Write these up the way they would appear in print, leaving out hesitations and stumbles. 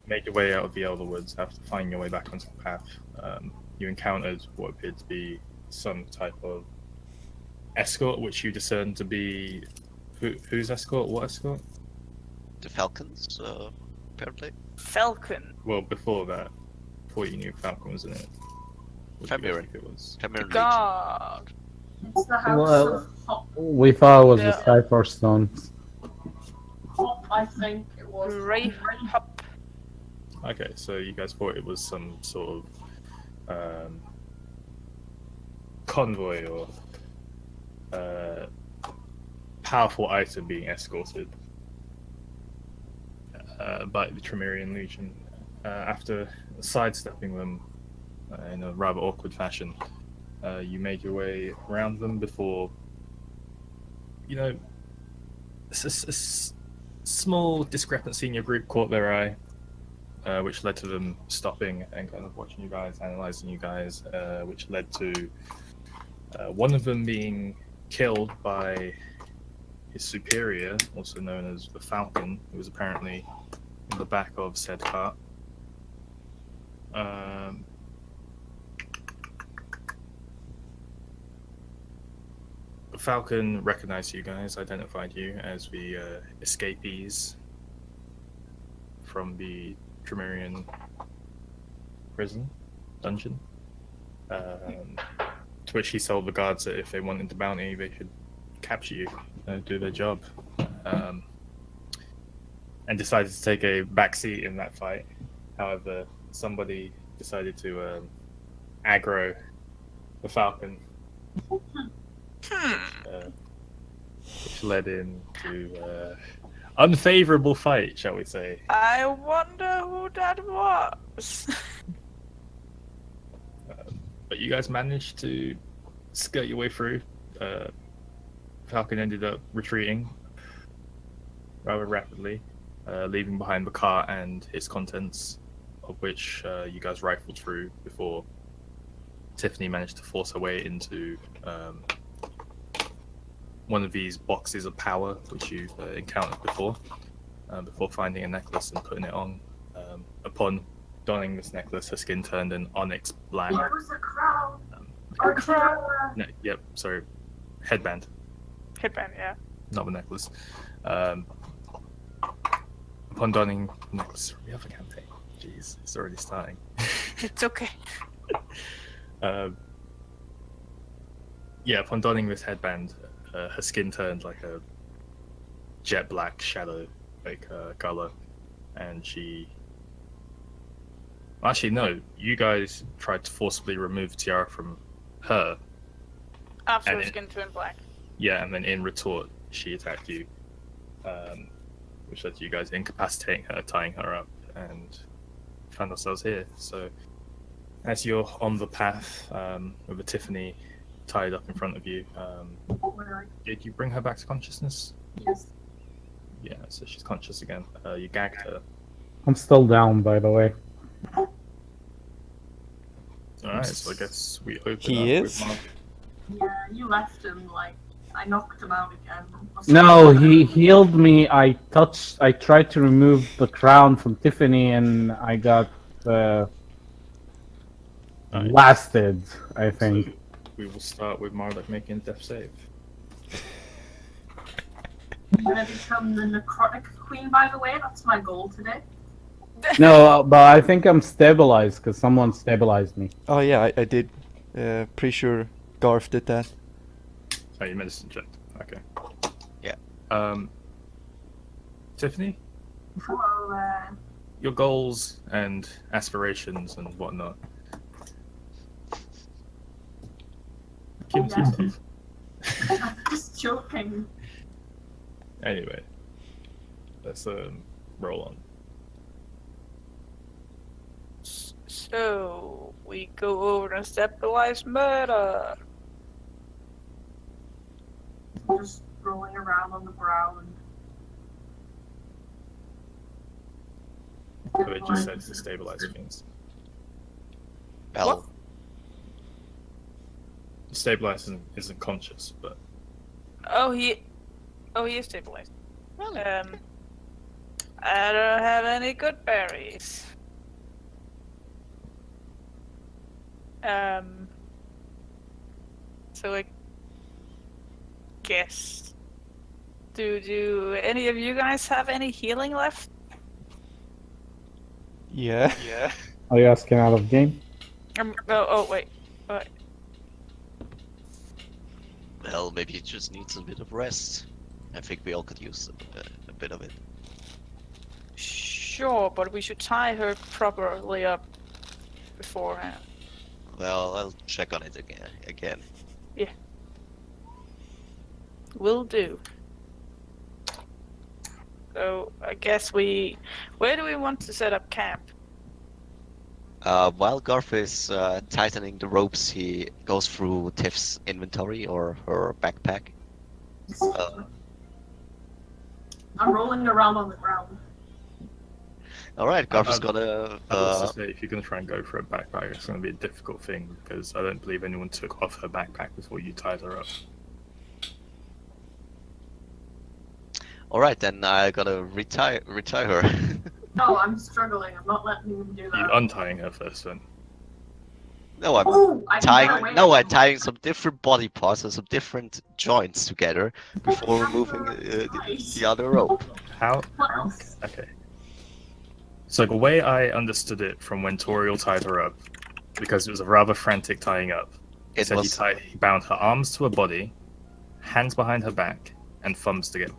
made your way out of the Elder Woods after finding your way back onto the path. You encountered what appeared to be some type of escort, which you discerned to be whose escort? What escort? The Falcons, apparently. Falcon. Well, before that, before you knew Falcon was in it. What do you Trymir. think it was? Trymir Legion. God. It's the house Well, of Hop, we thought it was the Yeah. Cypher Stones. Hop, I think it was. Ray Hop. Okay, so you guys thought it was some sort of convoy or powerful item being escorted by the Trymirian Legion. After sidestepping them in a rather awkward fashion, you made your way around them before, small discrepancy in your group caught their eye, which led to them stopping and kind of watching you guys, analyzing you guys, which led to one of them being killed by his superior, also known as the Falcon, who was apparently in the back of said cart. The Falcon recognized you guys, identified you as the escapees from the Trymirian prison, dungeon. To which he told the guards that if they wanted the bounty, they should capture you and do their job. And decided to take a backseat in that fight. However, somebody decided to aggro the Falcon, which led into unfavorable fight, shall we say. I wonder who that was. But you guys managed to skirt your way through. Falcon ended up retreating rather rapidly, leaving behind the car and its contents, of which you guys rifled through before Tiffany managed to force her way into one of these boxes of power, which you've encountered before finding a necklace and putting it on. Upon donning this necklace, her skin turned an onyx black. It was a crown. A crown. No, yep, sorry, headband, Headband, yeah. not the necklace. Upon donning the necklace from the other campaign, jeez, it's already starting. It's okay. Yeah, upon donning this headband, her skin turned like a jet black shadow, like color, and she. Actually, no. You guys tried to forcibly remove the tiara from her. After And her it- skin turned black. Yeah, and then in retort, she attacked you, which led to you guys incapacitating her, tying her up, and found ourselves here. So, as you're on the path with a Tiffany tied up in front of you, Where did you bring her back to consciousness? yes. Yeah, so she's conscious again. You gagged her. I'm still down, by the way. Alright, so I guess we open He up is? with Mark. Yeah, you left him like I knocked him out again. No, he healed me. I tried to remove the crown from Tiffany, and I got Alright, blasted, I think. so we will start with Marlek making a death save. I'm gonna become the necrotic queen, by the way. That's my goal today. No, but I think I'm stabilized because someone stabilized me. Oh yeah, I did. Pretty sure Garth did that. Oh, you medicine checked. Okay. Yeah. Tiffany, Well, your goals and aspirations and whatnot. Keep Yeah. them to I'm just joking. Anyway, let's roll on. So, we go over and stabilize murder. Just rolling around on the ground. So it just said to stabilize things. Bell. Stabilize isn't conscious, but Oh, he is stabilized. I don't have any good berries. So I guess. Do any of you guys have any healing left? Yeah. Are you asking out of game? Wait. Well, maybe he just needs a bit of rest. I think we all could use a bit of it. Sure, but we should tie her properly up beforehand. Well, I'll check on it again. Will do. So I guess where do we want to set up camp? While Garth is tightening the ropes, he goes through Tiff's inventory or her backpack. I'm rolling around on the ground. Alright, Garth is I'd gonna... also say if you're going to try and go for a backpack, it's going to be a difficult thing because I don't believe anyone took off her backpack before you tied her up. Alright, then I gotta retire her. No, I'm struggling. I'm not letting him do You that. untying her first then. No, I'm Ooh, I can get away No, with I'm tying some different body parts and some different joints together before removing the other rope. How? What else? Okay. So the way I understood it from when Toriel tied her up, because it was a rather frantic tying up, It said was he bound her arms to her body, hands behind her back, and thumbs together.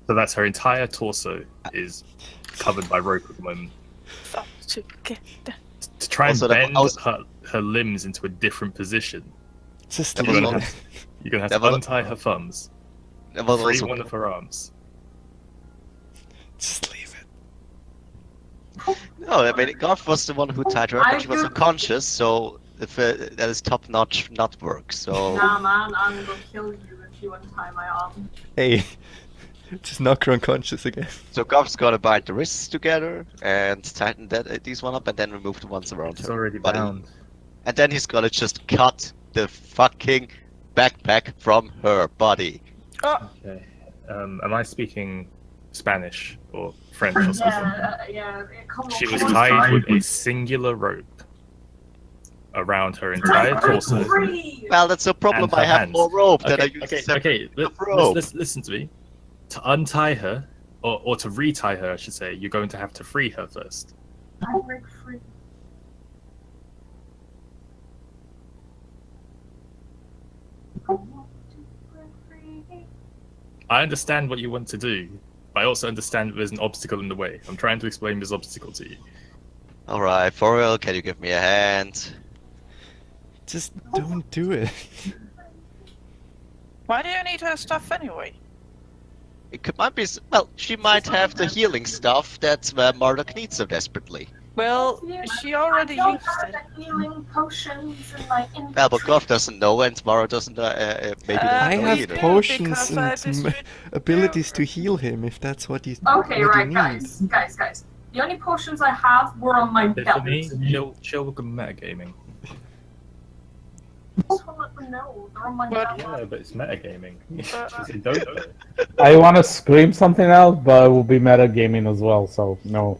So that's her entire torso is covered by rope at the moment. Thumbs together. To try and Also, that- bend I was- her limbs into a different position, Just That you're was gonna on- have, you're gonna have that to was- untie her thumbs, That was free also one of her arms. Just leave it. No, I mean Garth was the one who tied her up, but she was I- unconscious, so if that is top-notch nut work. So Nah, man, I'm gonna kill you if you untie my arm. Hey, just knock her unconscious again. so Garth's gonna bind the wrists together and tighten these one up, and then remove the ones around It's her already body. bound. And then he's gonna just cut the fucking backpack from her body. Okay. Am I speaking Spanish or French or something? Yeah, come She on, was come on, tied sorry. with a singular rope around her entire torso. Free! Well, that's a problem. And her I have hands. more rope than I Okay, use. okay, separate okay. rope. Listen to me. To untie her, or to retie her, I should say, you're going to have to free her first. I break free. I want to break free. I understand what you want to do, but I also understand that there's an obstacle in the way. I'm trying to explain this obstacle to you. All right, for real, can you give me a hand? Just don't do it. Why do you need her stuff anyway? Might be. Well, she might have the healing stuff that Marduk needs so desperately. Well, she already I don't used have it. the healing potions in my inventory. Well, but Garth doesn't know, and Mara doesn't. Maybe I doesn't know have either. potions because I and distribute- abilities to heal him if that's what he's Okay, what right, he guys. needs. Guys. The only potions I have were on my belt. Tiffany, chill with the metagaming. Just wanna let them know, they're on my But- belt. Yeah, but it's metagaming. Uh, Just say don't do it. I want to scream something out, but it will be metagaming as well, so no.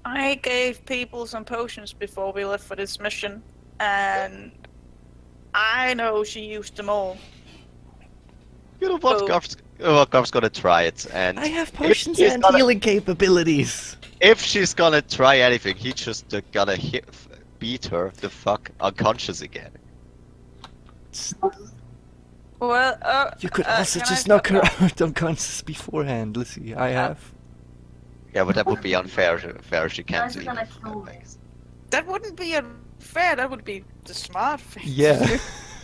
I gave people some potions before we left for this mission, and I know she used them all. You know what? Oh. Garth's gonna try it, and I have if potions she's and gonna- healing capabilities. If she's gonna try anything, he's just gonna beat her the fuck unconscious again. Well, You could also can just I- knock her out unconscious beforehand, Lizzie. I have. Yeah, but that would be unfair. She can't Guys are do gonna it. kill me. That wouldn't be unfair. That would be the smart thing. to Yeah. do.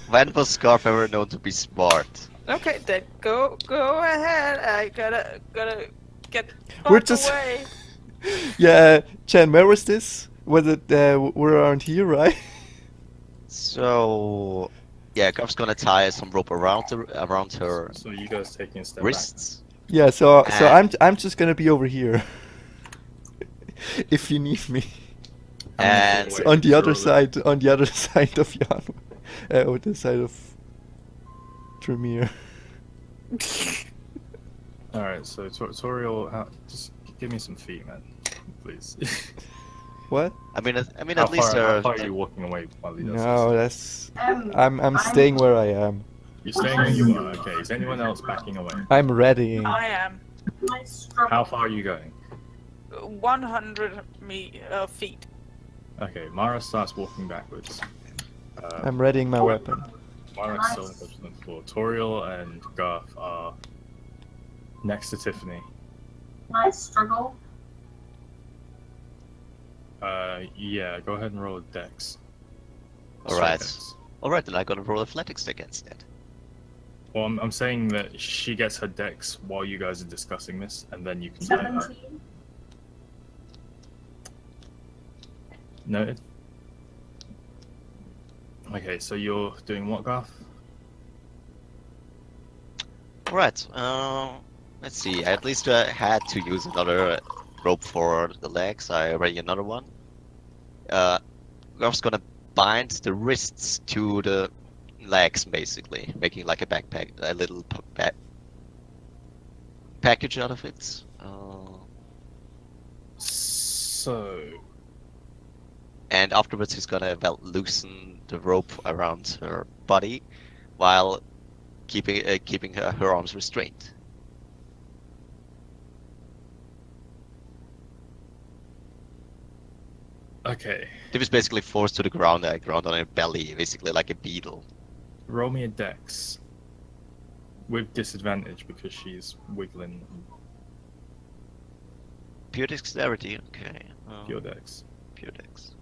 When was Scarf ever known to be smart? Okay, then go ahead. I gotta get We're fucked just- away. Yeah, Chen, where was this? Was it we're around here, right? So, yeah, Garth's gonna tie some rope around her So you guys taking a step wrists. Yeah, so And- I'm just gonna be over here. If you need me. back. And Wait, On the other surely. side of Jan. On the side of Trymir. All right, so Toriel, just give me some feet, man, please. What? I mean, how at least how far are you walking away while he does No, this? that's. I'm staying where I am. You're staying where you are. Okay. Is anyone else backing away? I'm readying. I am I struggle. How far are you going? 100 feet. Okay, Mara starts walking backwards. I'm readying my weapon. Mara's still on the floor. Toriel and Garth are next to Tiffany. I struggle. Yeah, go ahead and roll a dex. Alright. Dex. Alright, then I'm gonna roll athletics against that. Well, I'm saying that she gets her dex while you guys are discussing this, and then you can play her. 17. Noted. Okay, so you're doing what, Garth? Alright, let's see. I at least had to use another rope for the legs. I already another one. Garth's gonna bind the wrists to the legs, basically, making like a backpack, a little package out of it. So, And afterwards, he's gonna loosen the rope around her body, while keeping her arms restrained. okay, She was basically forced to the ground, ground on her belly, basically like a beetle. roll me a dex with disadvantage because she's wiggling Pure dexterity, okay. your dex. Pure dex.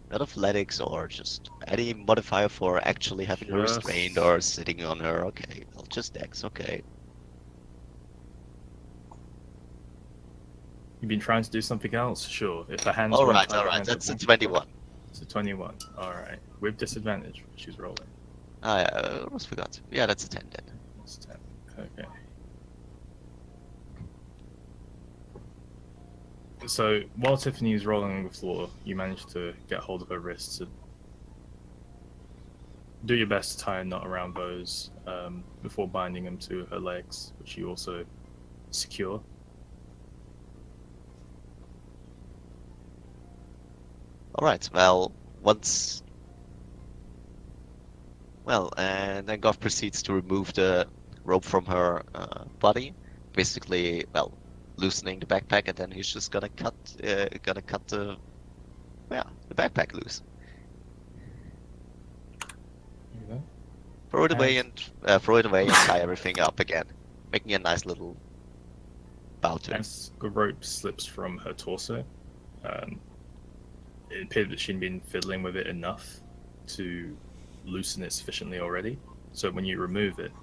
Not athletics or just any modifier for actually having her Just- restrained or sitting on her, okay. Well, just dex, okay. You've been trying to do something else? Sure. If the hands weren't tied Alright, behind that's her a back- 21. It's a 21. Alright. With disadvantage, she's rolling. I almost forgot. Yeah, that's a 10 then. That's 10. Okay. So, while Tiffany is rolling on the floor, you manage to get hold of her wrists and do your best to tie a knot around those before binding them to her legs, which you also secure. Alright, well, once... Well, and then Goth proceeds to remove the rope from her body, basically, well, loosening the backpack, and then he's just gonna cut the backpack loose. Throw it away and tie everything up again, making a nice little bow to it. As the rope slips from her torso, it appeared that she'd been fiddling with it enough to loosen it sufficiently already. So when you remove it,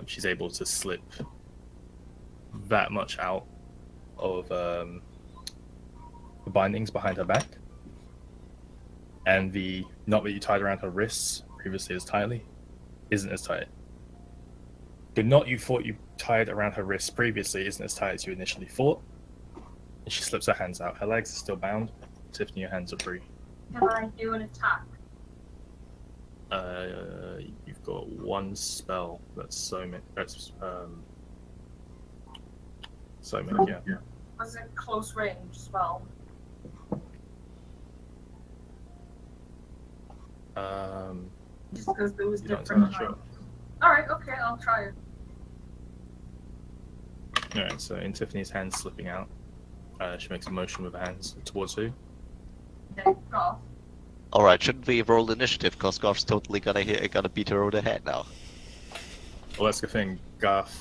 she's able to slip that much out of the bindings behind her back. And the knot that you tied around her wrists previously as tightly isn't as tight. The knot you thought you tied around her wrists previously isn't as tight as you initially thought. And she slips her hands out. Her legs are still bound. Tiffany, your hands are free. Can I do an attack? You've got one spell that's so many. That's so many. Yeah. Was it close range spell? Just because there was You're not different. entirely sure. Alright, okay, I'll try it. All right. So in Tiffany's hands slipping out, she makes a motion with her hands towards who? Okay, off. Alright, shouldn't we roll initiative, cause Goth's totally gonna beat her over the head now. Well, that's the thing. Garth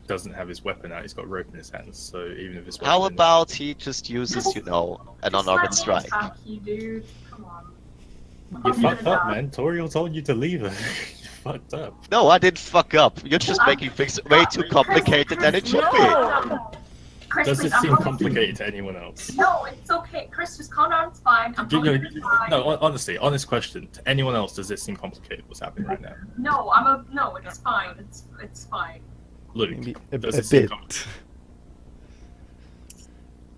doesn't have his weapon out. He's got rope in his hands. So even if his weapon How about he just uses, an Just unarmed let me strike? attack you, dude. Come on. you I'm fucked gonna up, die. man. Toriel told you to leave her. You fucked up. No, I didn't fuck up. You're just making things way too complicated than it should be. No. Chris, Does please, it I'm seem not- complicated to anyone else? No, it's okay. Chris, just calm down. It's fine. I'm You know, going to die. no, honestly, honest question. To anyone else, does it seem complicated what's happening right now? No, it's fine. It's fine. Luke, Maybe a does it seem bit. complicated?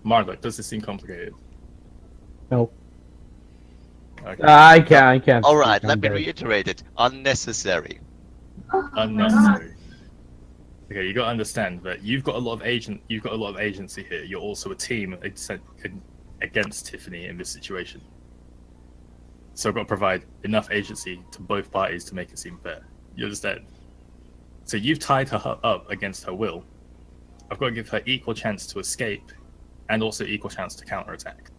Marla, does it seem complicated? Nope. Okay. I can't. Alright, speak let on me that. reiterate it. Unnecessary. Unnecessary. Okay, you got to understand that you've got a lot of agency here. You're also a team against Tiffany in this situation. So I've got to provide enough agency to both parties to make it seem fair. You understand? So you've tied her up against her will. I've got to give her equal chance to escape and also equal chance to counterattack.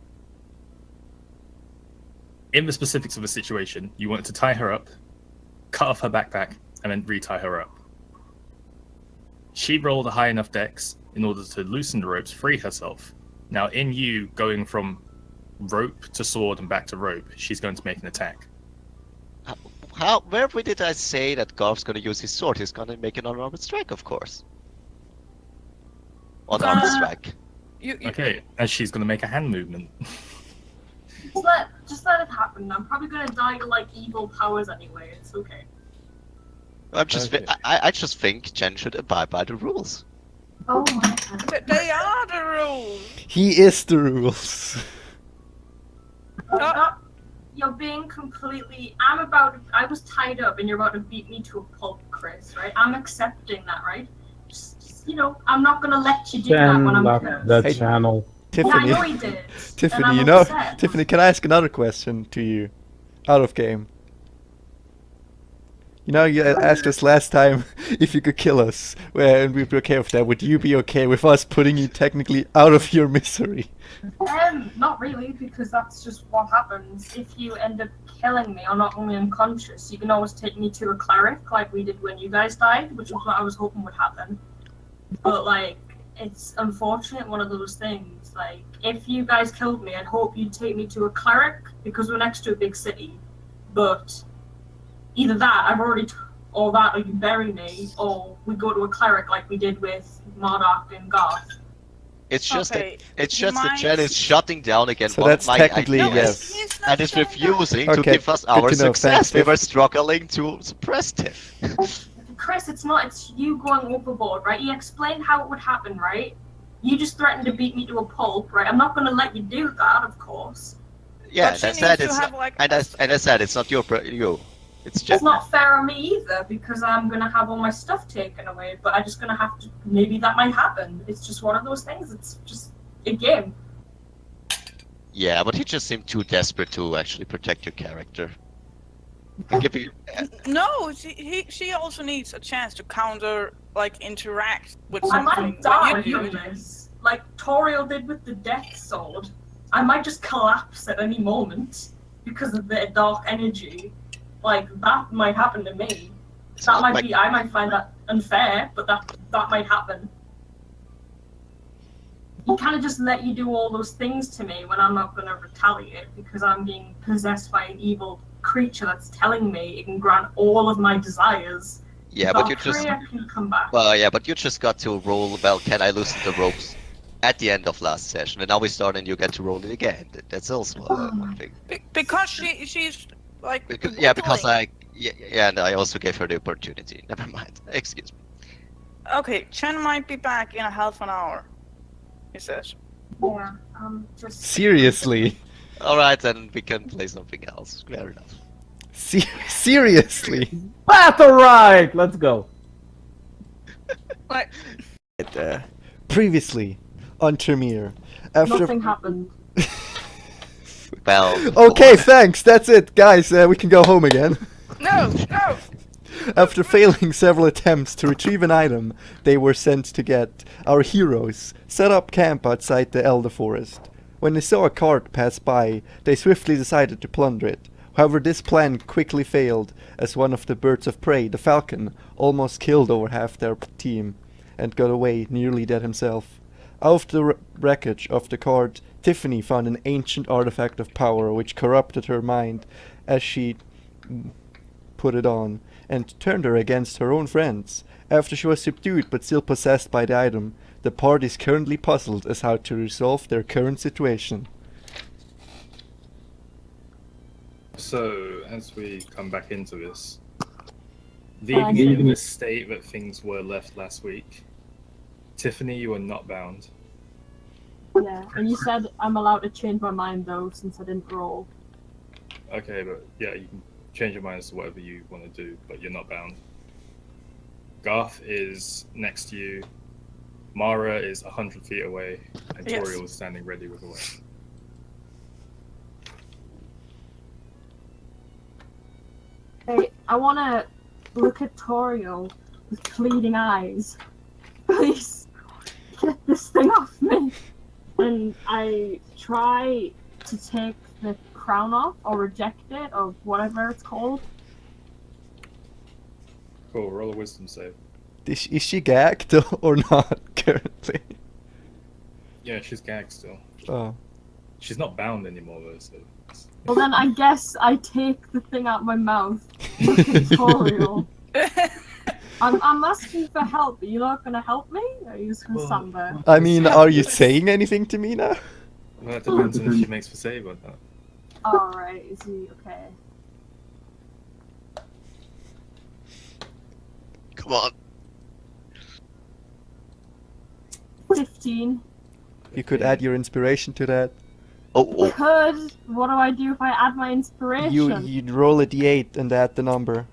In the specifics of the situation, you wanted to tie her up, cut off her backpack, and then retie her up. She rolled a high enough dex in order to loosen the ropes, free herself. Now, in you going from rope to sword and back to rope, she's going to make an attack. Where did I say that Garth's gonna use his sword? He's gonna make an unarmored strike, of course. Unarmored strike. Okay, and she's going to make a hand movement. Just let it happen. I'm probably gonna die to like evil powers anyway. It's okay. I'm just. Okay. I just think Jen should abide by the rules. Oh my god. They are the rules. He is the rules. You're being completely. I was tied up, and you're about to beat me to a pulp, Chris. Right? I'm accepting that, right? Just I'm not gonna let you do that when Jen I'm left cursed. the Hey, channel. Yeah, I Tiffany, know he did. Tiffany, and you I'm know, upset. Tiffany, can I ask another question to you, out of game? You know, you asked us last time if you could kill us, and we'd be okay with that. Would you be okay with us putting you technically out of your misery? Not really, because that's just what happens. If you end up killing me or knocking me unconscious, you can always take me to a cleric, like we did when you guys died, which is what I was hoping would happen. But, like, it's unfortunate, one of those things. Like, if you guys killed me, I'd hope you'd take me to a cleric, because we're next to a big city. But either that, or you bury me, or we go to a cleric like we did with Marduk and Garth. It's just Okay, that might- Jen is shutting down again So one that's of my technically ideas. yes. And is refusing to Okay, give us good our to know. success. Thanks, We Tiff. were struggling to suppress Tiff. Chris, it's you going overboard, right? You explained how it would happen, right? You just threatened to beat me to a pulp, right? I'm not gonna let you do that, of course. Yeah, But she and I said needs to it's have, not, like, and I said it's not you. It's Jen. It's not fair on me either, because I'm gonna have all my stuff taken away, but I'm just gonna have to, maybe that might happen. It's just one of those things, it's just a game. Yeah, but he just seemed too desperate to actually protect your character. And give you, No, she also needs a chance to interact with I something. might die when you from do. this, like Toriel did with the Death Sword. I might just collapse at any moment because of the dark energy. Like, that might happen to me. it's That not might like- be, I might find that unfair, but that might happen. He kind of just let you do all those things to me when I'm not going to retaliate because I'm being possessed by an evil creature that's telling me it can grant all of my desires. Yeah, but you just. Valkyria can come back. Well, yeah, but you just got to roll. Well, can I loosen the ropes? At the end of last session, and now we start, and you get to roll it again. That's also one thing. Because she's like. Because wobbling. and I also gave her the opportunity. Never mind. Excuse me. Okay, Chen might be back in a half an hour. He says. Yeah, just... Seriously? All right, then we can play something else. Fair enough. Seriously? Battle right. Let's go. Like. Previously on Trymir, after. Nothing happened. Well. Okay, thanks. That's it, guys. We can go home again. No. After failing several attempts to retrieve an item they were sent to get, our heroes set up camp outside the Elder Forest. When they saw a cart pass by, they swiftly decided to plunder it. However, this plan quickly failed, as one of the birds of prey, the falcon, almost killed over half their team, and got away nearly dead himself. Out of the wreckage of the cart, Tiffany found an ancient artifact of power which corrupted her mind as she put it on, and turned her against her own friends. After she was subdued but still possessed by the item, the party is currently puzzled as how to resolve their current situation. So, as we come back into this, leaving it in the state that things were left last week, Tiffany, you are not bound. Yeah, and you said I'm allowed to change my mind though, since I didn't roll. Okay, but yeah, you can change your mind as to whatever you want to do, but you're not bound. Garth is next to you. Mara is 100 feet away, and Yes. Toriel is standing ready with a weapon. Hey, I want to look at Toriel with pleading eyes. Please, get this thing off me. And I try to take the crown off, or reject it, or whatever it's called. Cool, roll a wisdom save. Is she gagged or not currently? Yeah, she's gagged still. Oh. She's not bound anymore though, so... Well, then I guess I take the thing out of my mouth. Look at Toriel. I'm asking for help. Are you not going to help me? Or are you just going to stand there? I mean, are you saying anything to me now? Well, that depends on if she makes the save or not. Alright, is he okay? Come on. 15. You could add your inspiration to that. Oh, Could. What do I do if I add my inspiration? You'd roll a d8 and add the number.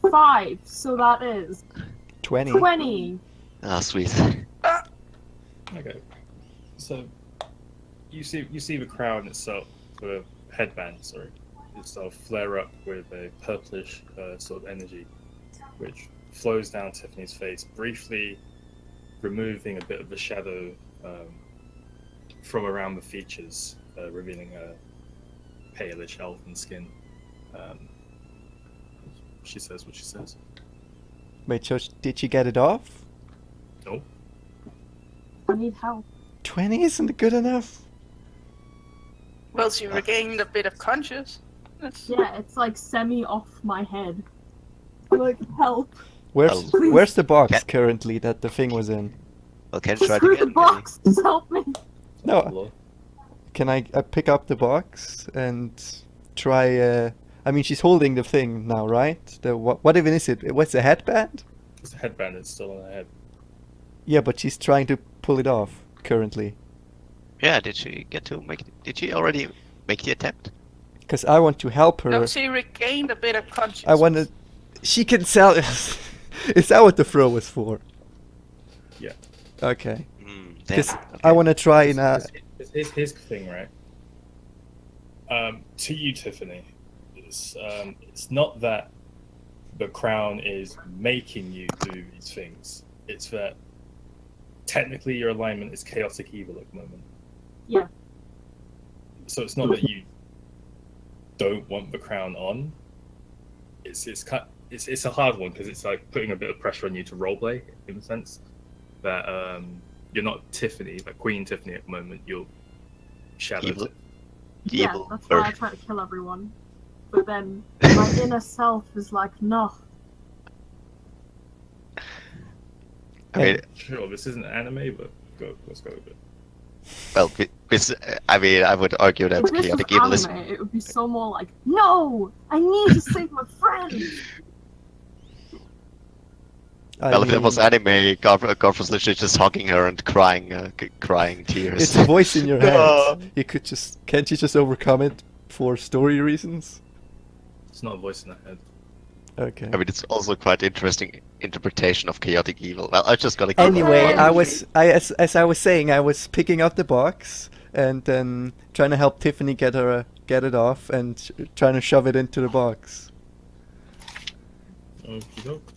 5, so that is 20. 20. ah, sweet. Okay. So, you see the crown itself, the headband, sorry, itself flare up with a purplish sort of energy, which flows down Tiffany's face, briefly removing a bit of the shadow from around the features, revealing a palish elfin skin. She says what she says. Wait, so did she get it off? Nope. I need help. 20 isn't good enough. Well, she regained a bit of consciousness. Yeah, it's like semi off my head. Like, help. Where's the box Ca- currently that the thing was in? Well, can you try it Screw again? the box, just help me. No, can I pick up the box and try? I mean, she's holding the thing now, right? What even is it? What's a headband? It's a headband that's still on her head. Yeah, but she's trying to pull it off currently. Yeah, did she get to make? Did she already make the attempt? Because I want to help her. No, she regained a bit of consciousness. I want to. She can sell. Is that what the throw was for? Yeah. Okay. Damn. Because I want to try and. Here's his thing, right? To you, Tiffany, it's not that the crown is making you do these things. It's that technically your alignment is chaotic evil at the moment. Yeah. So it's not that you don't want the crown on. It's a hard one because it's like putting a bit of pressure on you to roleplay in a sense that you're not Tiffany, like Queen Tiffany at the moment. You're Shadow. Evil. Yeah, Evil. that's why I try to kill everyone. But then my inner self is like, no. I mean, Sure, this isn't anime, but let's go with it. well, this. I mean, I would argue that If this was chaotic evil is. anime, it would be so more like, no! I need to save my friend! Well, if it was anime, Garth was literally just hugging her and crying tears. It's a voice in your No. head. Can't you just overcome it for story reasons? It's not a voice in her head. Okay. I mean, it's also quite interesting interpretation of chaotic evil. Well, I just gotta keep. Anyway, as I was saying, I was picking up the box and then trying to help Tiffany get it off and trying to shove it into the box. Okie doke.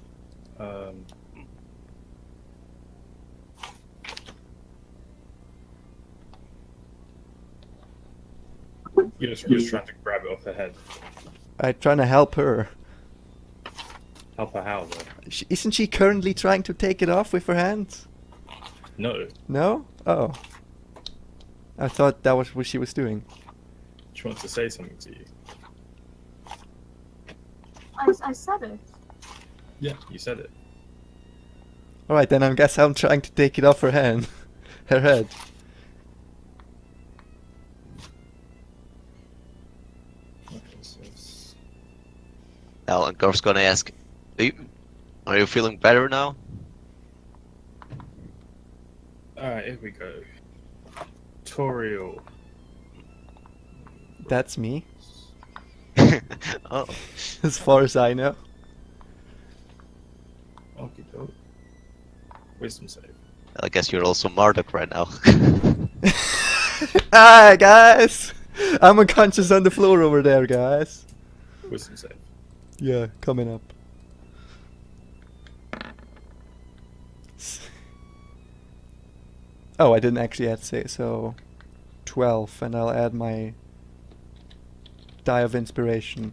You're just trying to grab it off her head. I'm trying to help her. Help her how, though? Isn't she currently trying to take it off with her hands? No. No? Oh. I thought that was what she was doing. She wants to say something to you. I said it. Yeah, you said it. Alright, then I guess I'm trying to take it off her hand. Her head. Okay, so it's... Now, and Garth's gonna ask, are you feeling better now? Alright, here we go. Toriel. That's me, Oh, as far as I know. Okay, doke. Wisdom save. I guess you're also Marduk right now. Hi guys! I'm unconscious on the floor over there, guys. Wisdom save. Yeah, coming up. Oh, I didn't actually add say so. 12, and I'll add my die of inspiration.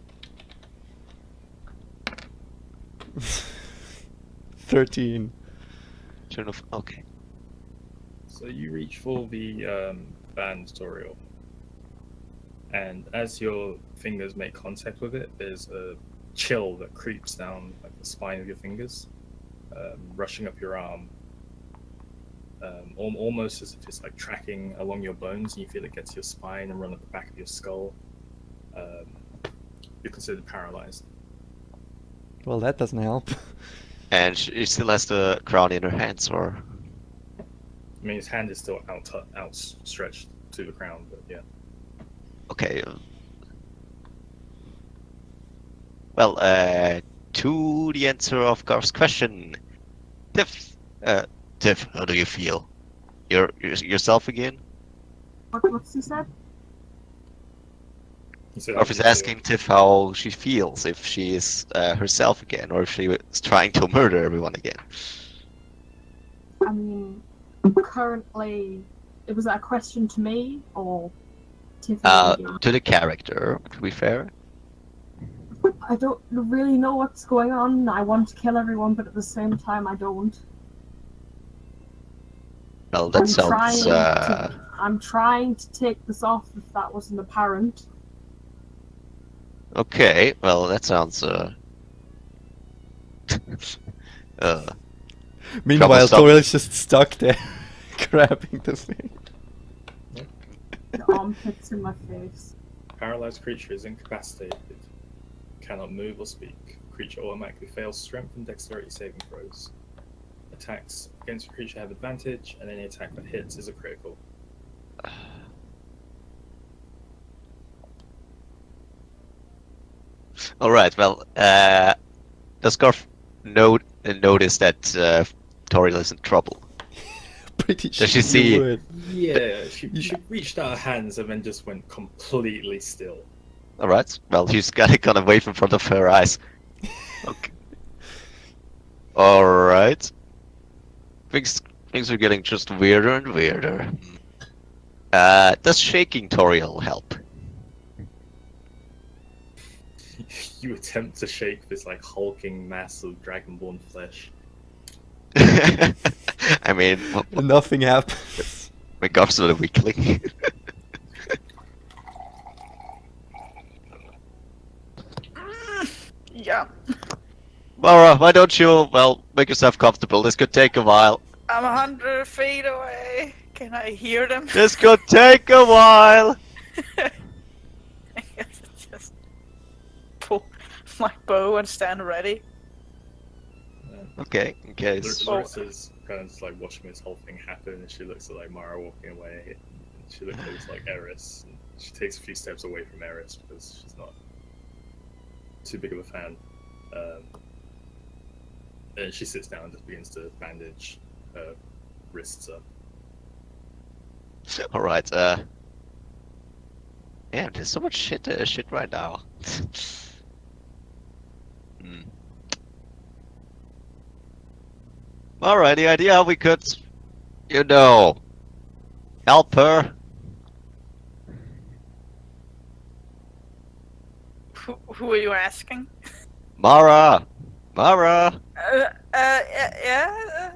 13. Turn of okay. So you reach for the band tutorial, and as your fingers make contact with it, there's a chill that creeps down like the spine of your fingers, rushing up your arm, almost as if it's like tracking along your bones, and you feel it get to your spine and run up the back of your skull. You're considered paralyzed. Well, that doesn't help. And she still has the crown in her hands, or I mean, his hand is still outstretched to the crown, but yeah. okay. Well, to the answer of Garth's question, Tiff, how do you feel? You're yourself again? What's he said? He said, Garth is asking Tiff how she feels, if she is herself again, or if she was trying to murder everyone again. I mean, currently, was that a question to me or Tiffany? To the character, to be fair. I don't really know what's going on. I want to kill everyone, but at the same time, I don't. Well, that sounds. I'm trying to take this off if that wasn't apparent. Okay, well, that sounds. Meanwhile, Trouble Toriel is just stuck there, grabbing the thing. The armpits in my face. Paralyzed creature is incapacitated, cannot move or speak. Creature automatically fails strength and dexterity saving throws. Attacks against the creature have advantage, and any attack that hits is a critical. Alright, well, does Garth notice that Toriel is in trouble? Pretty Does sure she you see- would. Yeah, she reached out her hands and then just went completely still. Alright, well, he's gonna wave in front of her eyes. Okay. Alright. Things are getting just weirder and weirder. Does shaking Toriel help? You attempt to shake this like hulking mass of dragonborn flesh. I mean, Nothing happens. my Garth's not a weakling. Yeah. Mara, why don't you, well, make yourself comfortable? This could take a while. I'm 100 feet away. Can I hear them? This could take a while. I guess it's just pull my bow and stand ready. Okay, in case. Larissa's kind of just like watching this whole thing happen, and she looks at like Mara walking away. And she looks like Eris. And she takes a few steps away from Eris because she's not too big of a fan. And she sits down and just begins to bandage her wrists up. Alright, yeah, there's so much shit right now. Alright, the idea how we could, help her. Who are you asking? Mara! Yeah.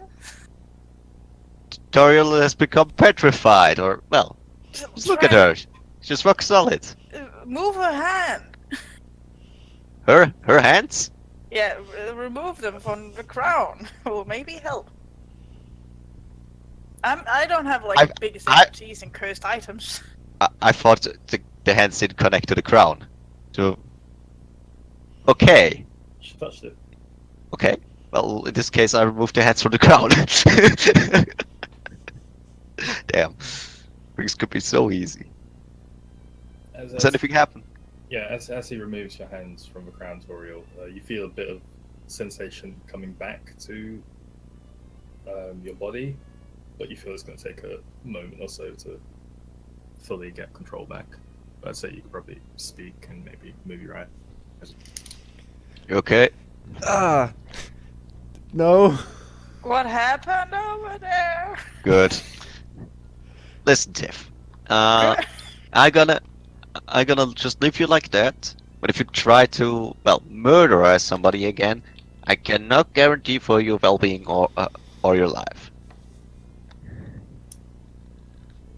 Toriel has become petrified, or, well, just look at her. She's rock solid. Move her hand. Her hands? Yeah, remove them from the crown. Will maybe help. I don't have like biggest expertise in cursed items. I thought the hands didn't connect to the crown. So, okay. She touched it. Okay. Well, in this case, I removed the hands from the crown. Damn. Things could be so easy. Does anything happen? Yeah, as he removes your hands from the crown, Toriel, you feel a bit of sensation coming back to your body, but you feel it's going to take a moment or so to fully get control back. But I'd say you could probably speak and maybe move your eyes. You okay? Ah. No. What happened over there? Good. Listen, Tiff. I'm gonna just leave you like that. But if you try to, well, murder somebody again, I cannot guarantee for your well-being or your life.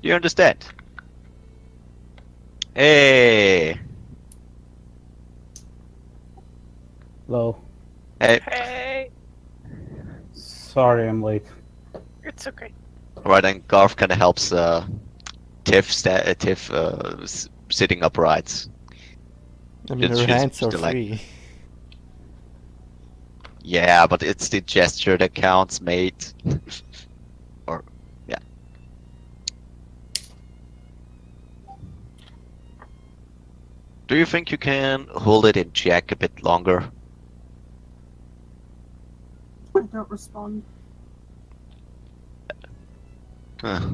Do you understand? Hey. Hello. Hey. Hey, Sorry I'm late. it's okay. Right, and Garth kind of helps Tiff sitting upright. I mean, her She's hands are still like- free. Yeah, but it's the gesture that counts, mate. Or, yeah. Do you think you can hold it in check a bit longer? I don't respond. Huh.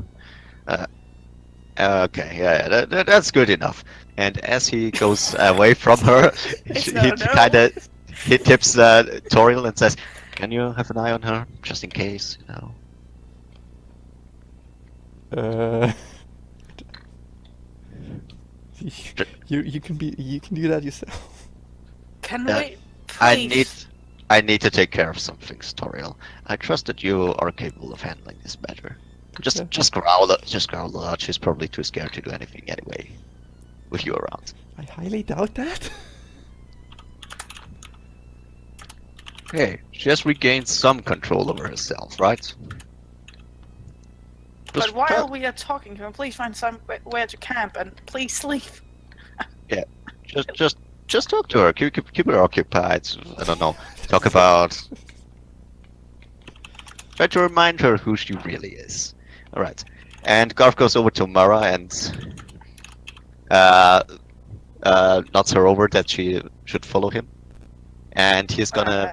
Okay, yeah, that's good enough. And as he goes away from her, It's he no. kind of he tips Toriel and says, "Can you have an eye on her, just in case, you know?" You can do that yourself. Can Yeah, we please? I need to take care of some things, Toriel. I trust that you are capable of handling this better. Okay. Just growl out. She's probably too scared to do anything anyway, with you around. I highly doubt that. Hey, she has regained some control over herself, right? But Just while tell- we are talking, can we please find somewhere to camp and please sleep? just talk to her. Keep her occupied. I don't know. Talk about. Try to remind her who she really is. All right. And Garth goes over to Mara and nods her over that she should follow him. And he's gonna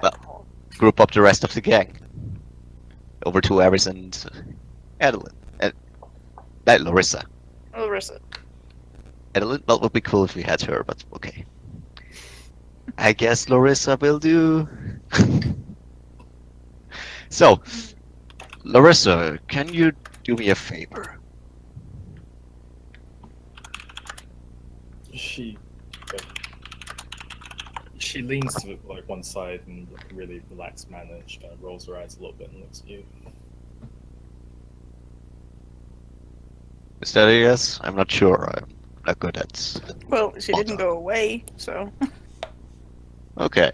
group up the rest of the gang. Over to Eris and Adeline. And Larissa. Larissa. Adeline, well, would be cool if we had her, but okay. I guess Larissa will do. So, Larissa, can you do me a favor? She leans to like one side in like a really relaxed manner. She kind of rolls her eyes a little bit and looks at you. Is that a yes? I'm not sure. I'm not good at. Well, she didn't go away, so. Okay.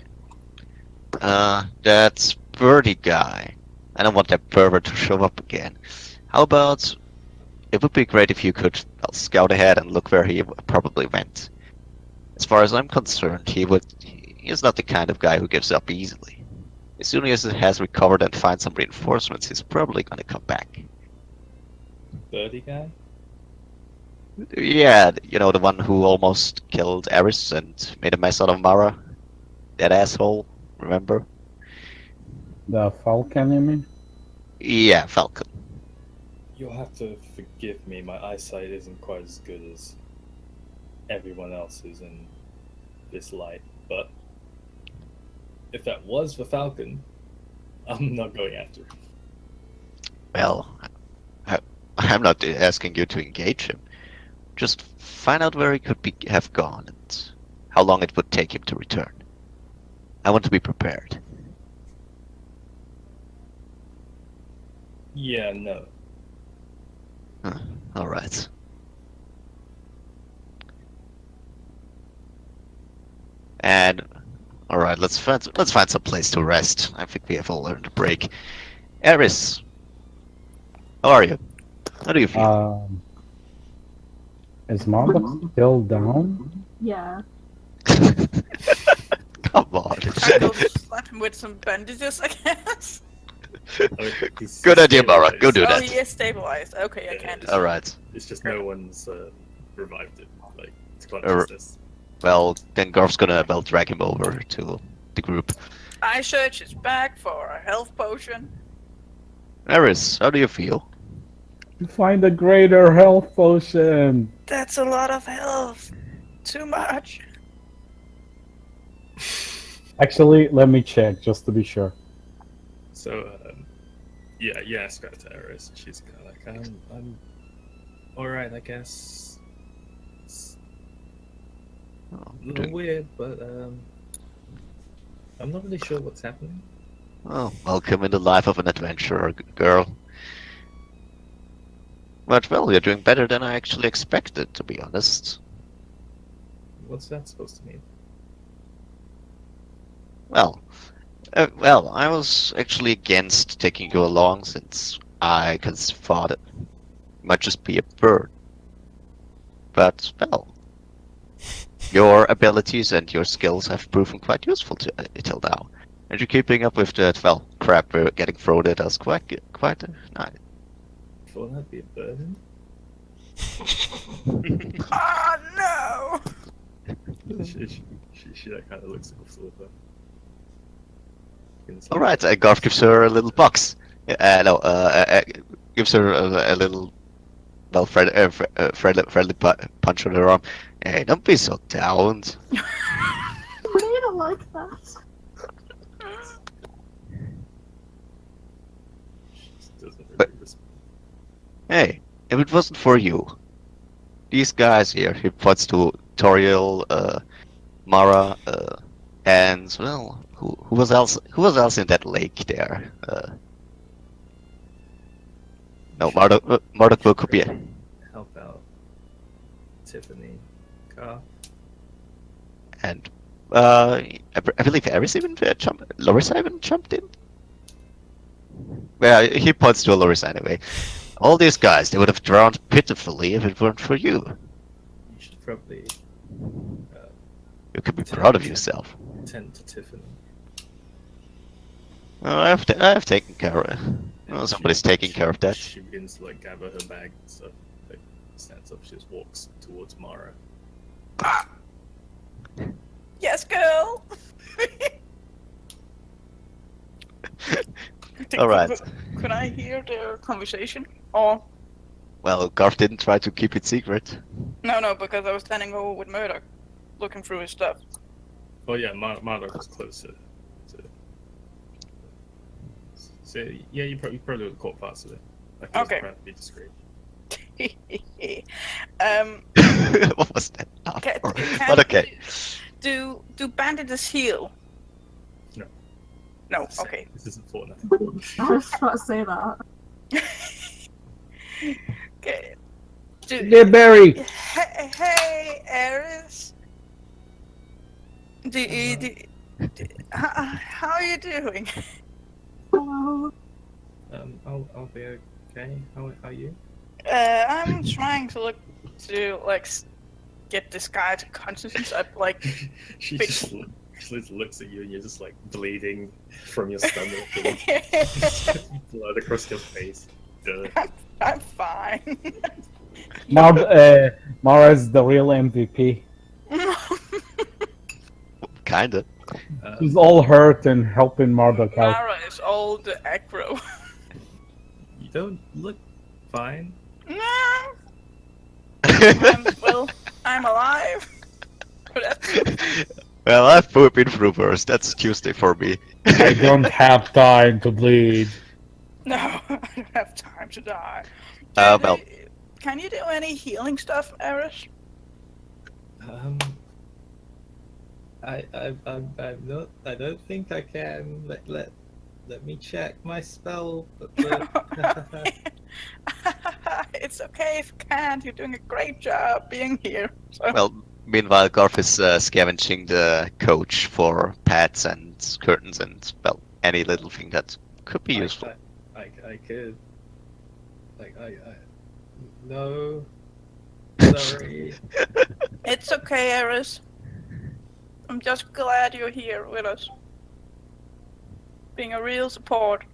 That birdie guy. I don't want that pervert to show up again. How about? It would be great if you could scout ahead and look where he probably went. As far as I'm concerned, he's not the kind of guy who gives up easily. As soon as he has recovered and finds some reinforcements, he's probably gonna come back. Birdie guy? Yeah, you know, the one who almost killed Eris and made a mess out of Mara. That asshole, remember? The Falcon, you mean? Yeah, Falcon. You'll have to forgive me. My eyesight isn't quite as good as everyone else's in this light. But if that was the Falcon, I'm not going after him. Well, I'm not asking you to engage him. Just find out where he could have gone and how long it would take him to return. I want to be prepared. Yeah, no. All right. And all right, let's find some place to rest. I think we have all earned a break. Eris, how are you? How do you feel? Is Mamba still down? Yeah. Come on. I go slap him with some bandages, I guess. Good idea, Mara. Go do Oh, that. he is stabilized. Okay, I can't. All right. It's just no one's revived it. Like, it's Er, consciousness. Well, then Garth's gonna drag him over to the group. I search his bag for a health potion. Eris, how do you feel? Find a greater health potion. That's a lot of health. Too much. Actually, let me check just to be sure. So, you ask her to Eris. She's kind of like, I'm all right, I guess. It's Oh, a little weird, but I'm not really sure what's happening. well, welcome in the life of an adventurer, girl. But well, you're doing better than I actually expected, to be honest. What's that supposed to mean? Well, I was actually against taking you along since I thought it might just be a bird. But, well, your abilities and your skills have proven quite useful till now. And you're keeping up with that, well, crap we're getting thrown at us quite nice. Thought that'd be a burden. Oh no! She like, kind of looks off sort of. Alright, Garth gives her a little box. Gives her a little, well, friendly punch on her arm. Hey, don't be so down. I don't like that. Doesn't But- really respond. Hey, if it wasn't for you, these guys here, he points to Toriel, Mara, and, well, who was else in that lake there? No, Marduk could be a... Help out Tiffany. Car. And, I believe Eris even Larissa even jumped in? Well, he points to Larissa anyway. All these guys, they would have drowned pitifully if it weren't for you. You should probably You could be proud of yourself. tend to Tiffany. Well, I have taken care of it. Well, somebody's taking care of that. She begins to like gather her bag and stuff. Like, stands up, she just walks towards Mara. Yes, girl. All right. Could I hear their conversation? Or Well, Garth didn't try to keep it secret. no, because I was standing over with Murdoch, looking through his stuff. Oh yeah, Marduk was closer to. So yeah, you probably would have caught parts of it. Like, he was Okay. trying to be discreet. What was that? Can- But okay. Do bandits heal? No. No. Okay. This isn't Fortnite. I was about to say that. Okay. They're buried. Hey, Eris. How are you doing? Hello. I'll be okay. How are you? I'm trying to get this guy to consciousness. She Big- just looks at you and you're just like bleeding from your stomach and blood across your face. Duh. I'm fine. Mara's the real MVP. Kinda. She's all hurt and helping Marduk out. Mara is all the aggro. You don't look fine. No. I'm alive. Well, I've been through worse. That's Tuesday for me. I don't have time to bleed. No, I don't have time to die. Well. Can you do any healing stuff, Eris? I'm not. I don't think I can. Let me check my spell. It's okay if you can't. You're doing a great job being here. So. Well, meanwhile, Garth is scavenging the coach for pads and curtains and, well, any little thing that could be useful. I could. No. Sorry. It's okay, Eris. I'm just glad you're here with us. Being a real support.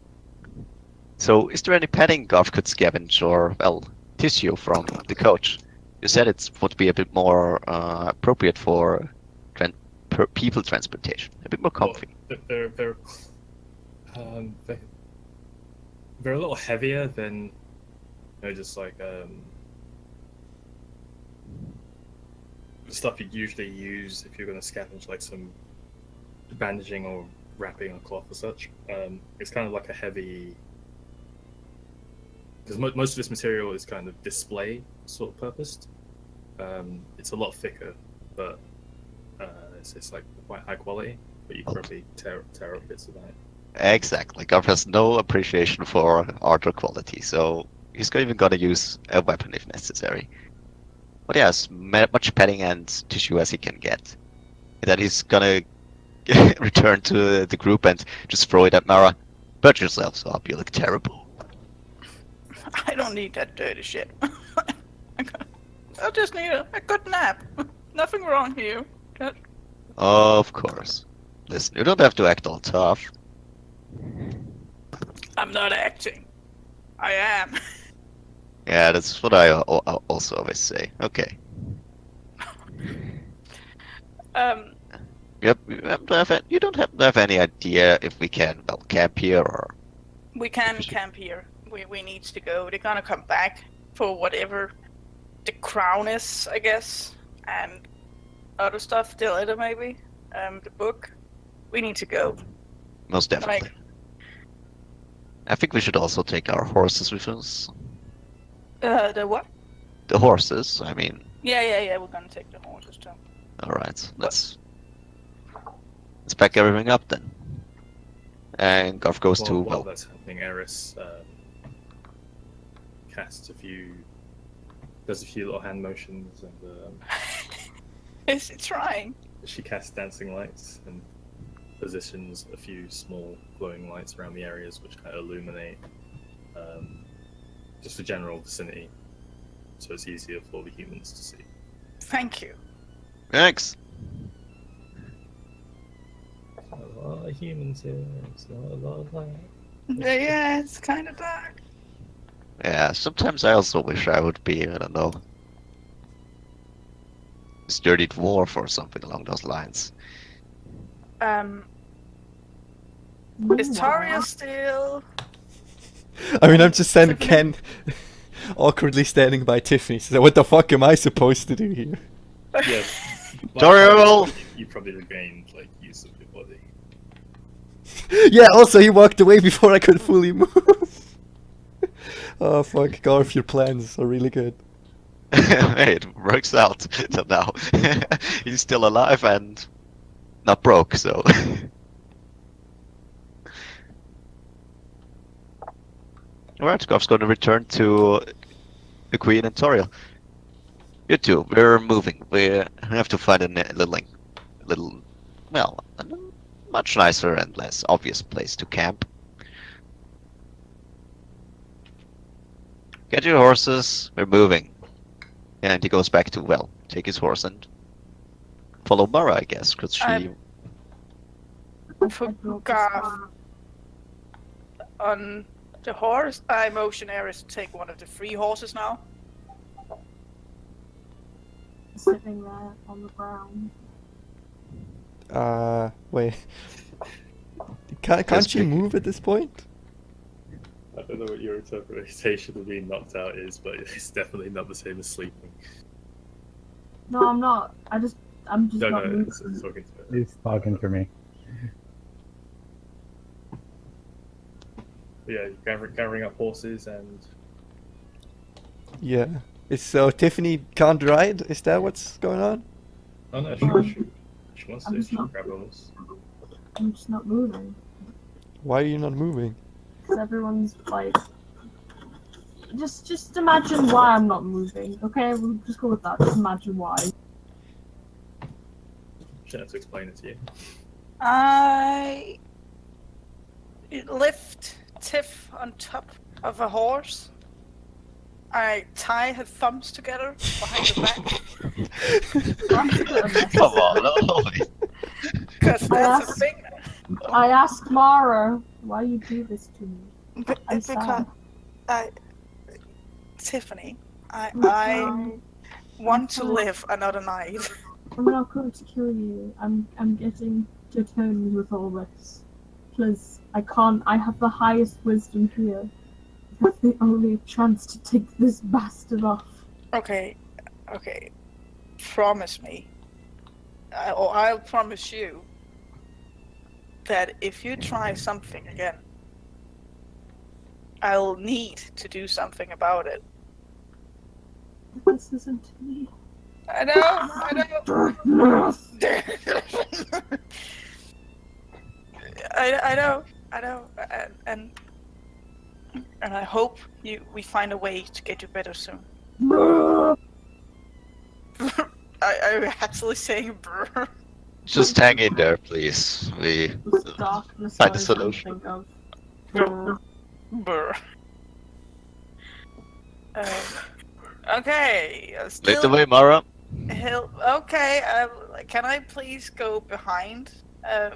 So, is there any padding Garth could scavenge or, well, tissue from the coach? You said it would be a bit more appropriate for people transportation. A bit more comfy. Well, um, they're, they're a little heavier than, you know, just like the stuff you'd usually use if you're going to scavenge like some bandaging or wrapping or cloth or such. It's kind of like a heavy, because most of this material is kind of display sort of purposed. It's a lot thicker, but it's like quite high quality. But you can probably tear up bits of that. Exactly. Garth has no appreciation for armor quality, so he's even gonna use a weapon if necessary. But yeah, as much padding and tissue as he can get. And then he's gonna return to the group and just throw it at Mara. Put yourselves up, you look terrible. I don't need that dirty shit. I just need a good nap. Nothing wrong here. Of course. Listen, you don't have to act all tough. I'm not acting. I am. Yeah, that's what I also always say. Okay. Yep. You don't have any idea if we can camp here or. We can camp here. We need to go. They're gonna come back for whatever the crown is, I guess, and other stuff. The letter maybe, the book. We need to go. Most definitely. I think we should also take our horses with us. The what? The horses, I mean. Yeah. We're gonna take the horses too. All right, let's pack everything up then. And Garth goes to While that's happening, Eris does a few little hand motions, and Is he trying? she casts dancing lights and positions a few small glowing lights around the areas which kind of illuminate just the general vicinity, so it's easier for the humans to see. Thank you. Thanks. A lot of humans here. It's not a lot of light. Yeah, it's kind of dark. Yeah, sometimes I also wish I would be, I don't know, a sturdy dwarf or something along those lines. Is Taria still? I mean, I'm just standing Ken awkwardly standing by Tiffany. So what the fuck am I supposed to do here? Yes. Tauriel! You probably regained like use of your body. Yeah, also he walked away before I could fully move. Oh fuck, Garth, your plans are really good. Hey, it works out till now. He's still alive and not broke, so. Alright, Garth's going to return to the Queen and Toriel. You two, we're moving. We have to find a much nicer and less obvious place to camp. Get your horses, we're moving. And he goes back to, take his horse and follow Mara, I guess, because she... For Garth, on the horse, I motion Eris to take one of the 3 horses now. Sitting there on the ground. Wait. Can't you move at this point? I don't know what your interpretation of being knocked out is, but it's definitely not the same as sleeping. No, I'm not. I'm just No, not moving. it's talking to her. He's talking to me. But yeah, gathering up horses and Yeah. So Tiffany can't ride? Is that what's going on? oh no, she wants I'm to. just She can not- grab a horse. I'm just not moving. Why are you not moving? Because everyone's like... Just imagine why I'm not moving, okay? We'll just go with that. Just imagine why. She has to explain it to you. I lift Tiff on top of a horse. I tie her thumbs together behind the back. That's a bit of mess. Come on, no. Because that's a Yes. thing. I asked Mara, why you do this to me? I'm Because sad. Tiffany, I I'm want to sorry. live another night. I'm not going to kill you. I'm getting to terms with all this. Because I can't. I have the highest wisdom here. That's the only chance to take this bastard off. Okay, okay. Promise me, or I'll promise you, that if you try something again, I'll need to do something about it. This isn't me. I know. Darkness. I know, and I hope we find a way to get you better soon. I'm actually saying brr. Just hang in there, please. We This darkness find a noise I solution. think of. Brr. Okay. Lead the way, Mara. Okay. Can I please go behind?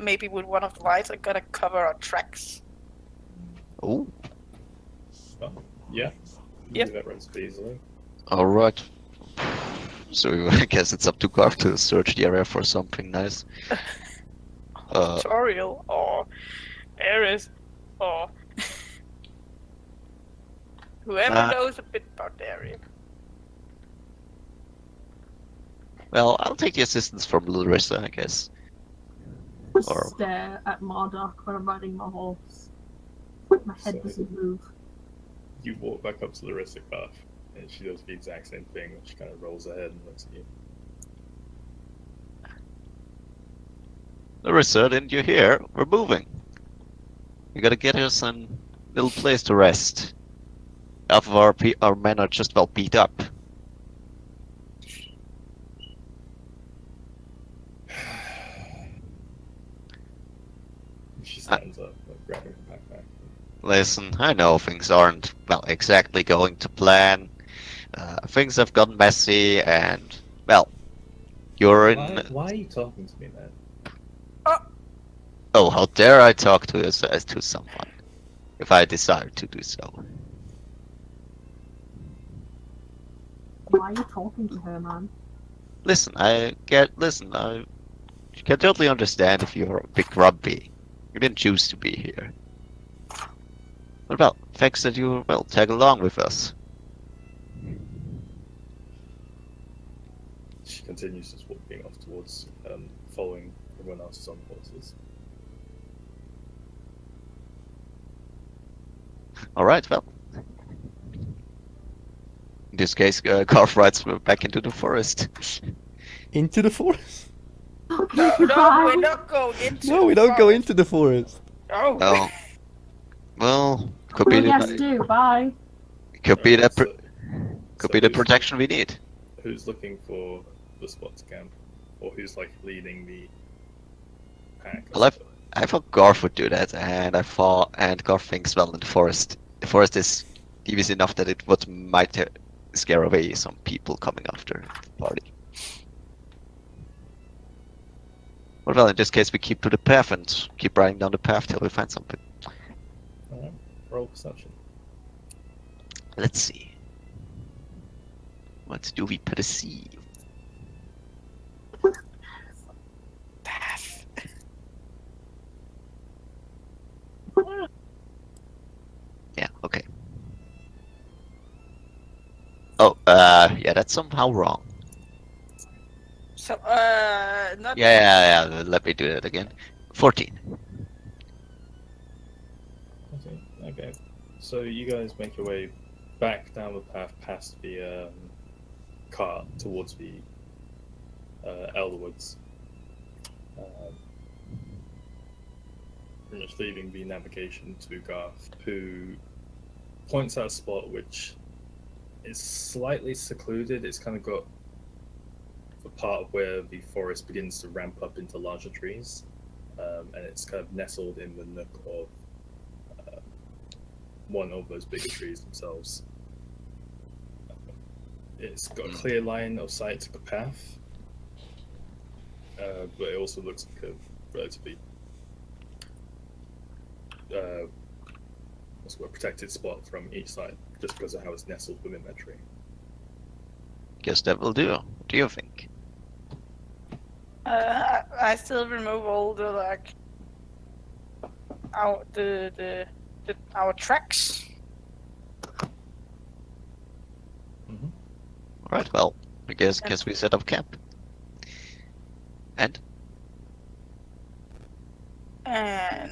Maybe with one of the lights. I gotta cover our tracks. Oh, Oh, yeah. You Yep. do that relatively easily. all right. So I guess it's up to Garth to search the area for something nice. Tutorial or Ares or whoever knows a bit about the area. Well, I'll take the assistance from Larissa, I guess. Just Or- stare at Marduk when I'm riding my horse. My head So- doesn't move. You walk back up to Larissa Cuff, and she does the exact same thing. She kind of rolls her head and looks at you. Larissa, didn't you hear? We're moving. We gotta get us a little place to rest. Half of our men are just well beat up. She stands up, like, grabbing her backpack. Listen, I know things aren't, well, exactly going to plan. Things have gotten messy, and, well, you're in... Why are you talking to me, man? Oh, how dare I talk to someone, if I desire to do so. Why are you talking to her, man? Listen, I can totally understand if you're a bit grumpy. You didn't choose to be here. What about the fact that you, well, tag along with us? She continues just walking off towards, following everyone else on horses. Alright, well. In this case, Garth rides back into the forest. Into the forest? No, we're not going into. No, we don't go into the forest. Oh. Oh. Well, could be Oh, yes, the, do. Bye. could be the, So- could so be the who's- protection we need. Who's looking for the spot to camp? Or who's, like, leading the pack? Well, I thought Garth would do that, and Garth thinks, well, in the forest is devious enough that it might scare away some people coming after the party. Well, in this case, we keep to the path and keep riding down the path till we find something. Alright, roll perception. Let's see. What do we perceive? Path. Yeah, okay. Oh, yeah, that's somehow wrong. So, not. Yeah, let me do that again. 14. Okay. So you guys make your way back down the path past the cart towards the Elderwoods. Pretty much leaving the navigation to Garth, who points out a spot which is slightly secluded. It's kind of got the part where the forest begins to ramp up into larger trees, and it's kind of nestled in the nook of one of those bigger trees themselves. It's got a clear line of sight to the path, but it also looks like a relatively protected spot from each side, just because of how it's nestled within that tree. Guess that will do. What do you think? I still remove all the like our tracks. Alright, well, I guess we set up camp. And And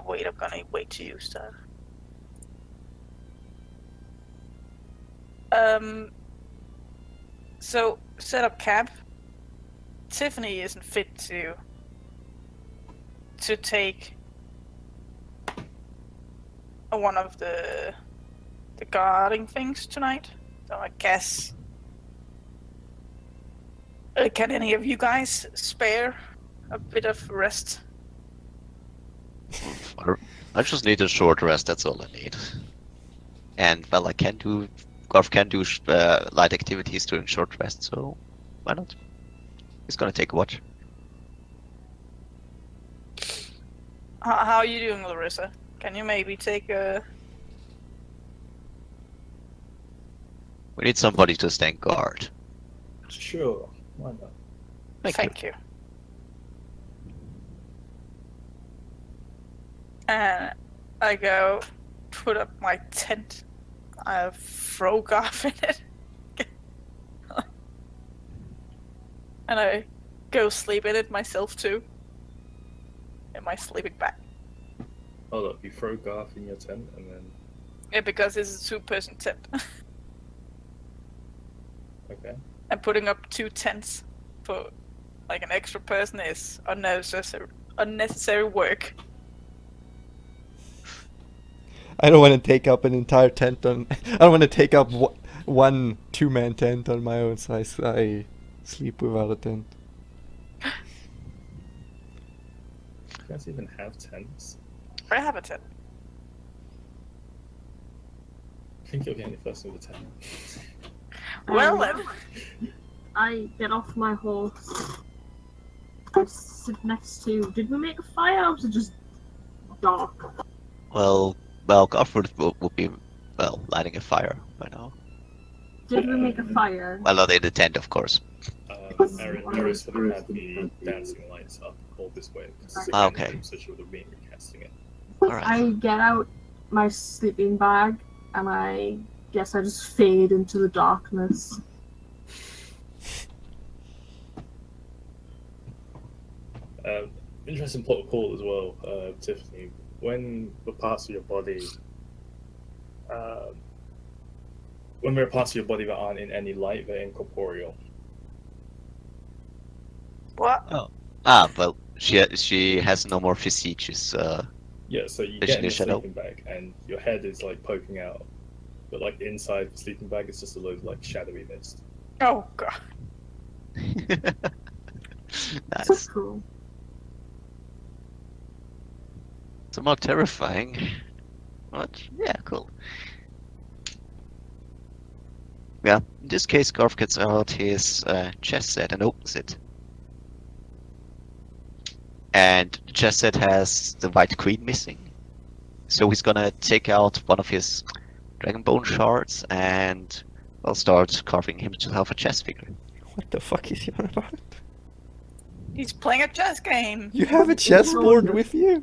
wait, I'm gonna wait to use that. So set up camp. Tiffany isn't fit to take one of the guarding things tonight. So I guess. Can any of you guys spare a bit of rest? I just need a short rest, that's all I need. And, well, Garth can do light activities during short rest, so why not? He's gonna take a watch. How are you doing, Larissa? Can you maybe take a... We need somebody to stand guard. Sure, why not? Thank you. And I go put up my tent. I throw Garth in it. And I go sleep in it myself too. In my sleeping bag. Hold up, you throw Garth in your tent and then... Yeah, because it's a 2-person tent. Okay. And putting up 2 tents for like an extra person is unnecessary work. I don't want to take up an entire tent on. I don't want to take up one 2-man tent on my own, so I sleep without a tent. You guys even have tents? I have a tent. I think you're getting the first with a tent. Well then. I get off my horse. I sit next to. Did we make a fire, or was it just dark? Well, Garth would be, well, lighting a fire by now. Did we make a fire? Well, not in the tent, of course. Eris would have had the dancing lights up all this way. Okay. So she would have been recasting it. Alright. I get out my sleeping bag and I guess I just fade into the darkness. Interesting plot of call as well, Tiffany. When the parts of your body, when there are parts of your body that aren't in any light, they're incorporeal. What? Well, she has no more physique. She's Yeah, so you Vision get in the is shadow. sleeping bag, and your head is like poking out, but like inside the sleeping bag, it's just a load of like shadowy mist. Oh god. That's nice. cool. Somewhat terrifying. What? Yeah, cool. Yeah, in this case, Garth gets out his chess set and opens it. And the chess set has the white queen missing. So he's gonna take out one of his dragon bone shards and, well, start carving himself a chess figure. What the fuck is he on about? He's playing a chess game You have a chessboard with you?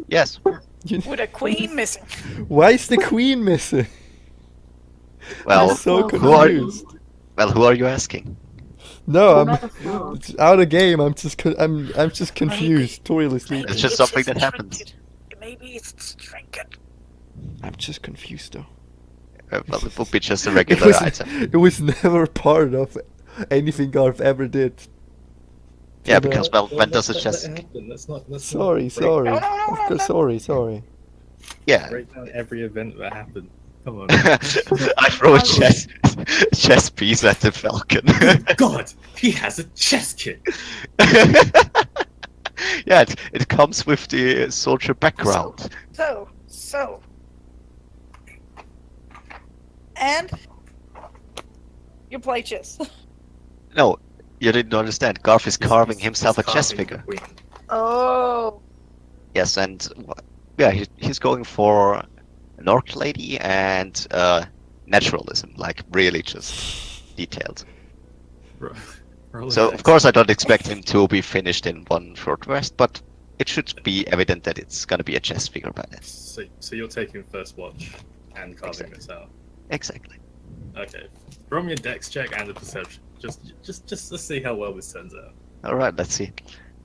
Yes. You... with a queen missing. Why is the queen missing? Well, I'm so who are confused. who are you asking? No, Metaphor. it's out of game. I'm just confused. Totally sleeping. It's just something that happens. trinket. Maybe it's trinket. I'm just confused though. Well, it would be just a regular item. It was never part of anything Garth ever did. Yeah, To the- because, well, when does a let chess... it happen. Let's not Sorry. break No, Of no, course, sorry. Yeah. break down every event that happened. Come on. I throw a chess piece at the falcon. God, he has a chess kit. Yeah, it comes with the soldier background. So. And you play chess. No, you didn't understand. Garth is carving himself a chess Carving figure. the queen. Oh. Yes, and yeah, he's going for an orc lady and naturalism, like really just detailed. Roll a So of dex. course I don't expect him to be finished in one short rest, but it should be evident that it's gonna be a chess figure by then. So you're taking first watch and carving this out. Exactly. Okay. Roll me a dex check and a perception. Just to see how well this turns out. Alright, let's see.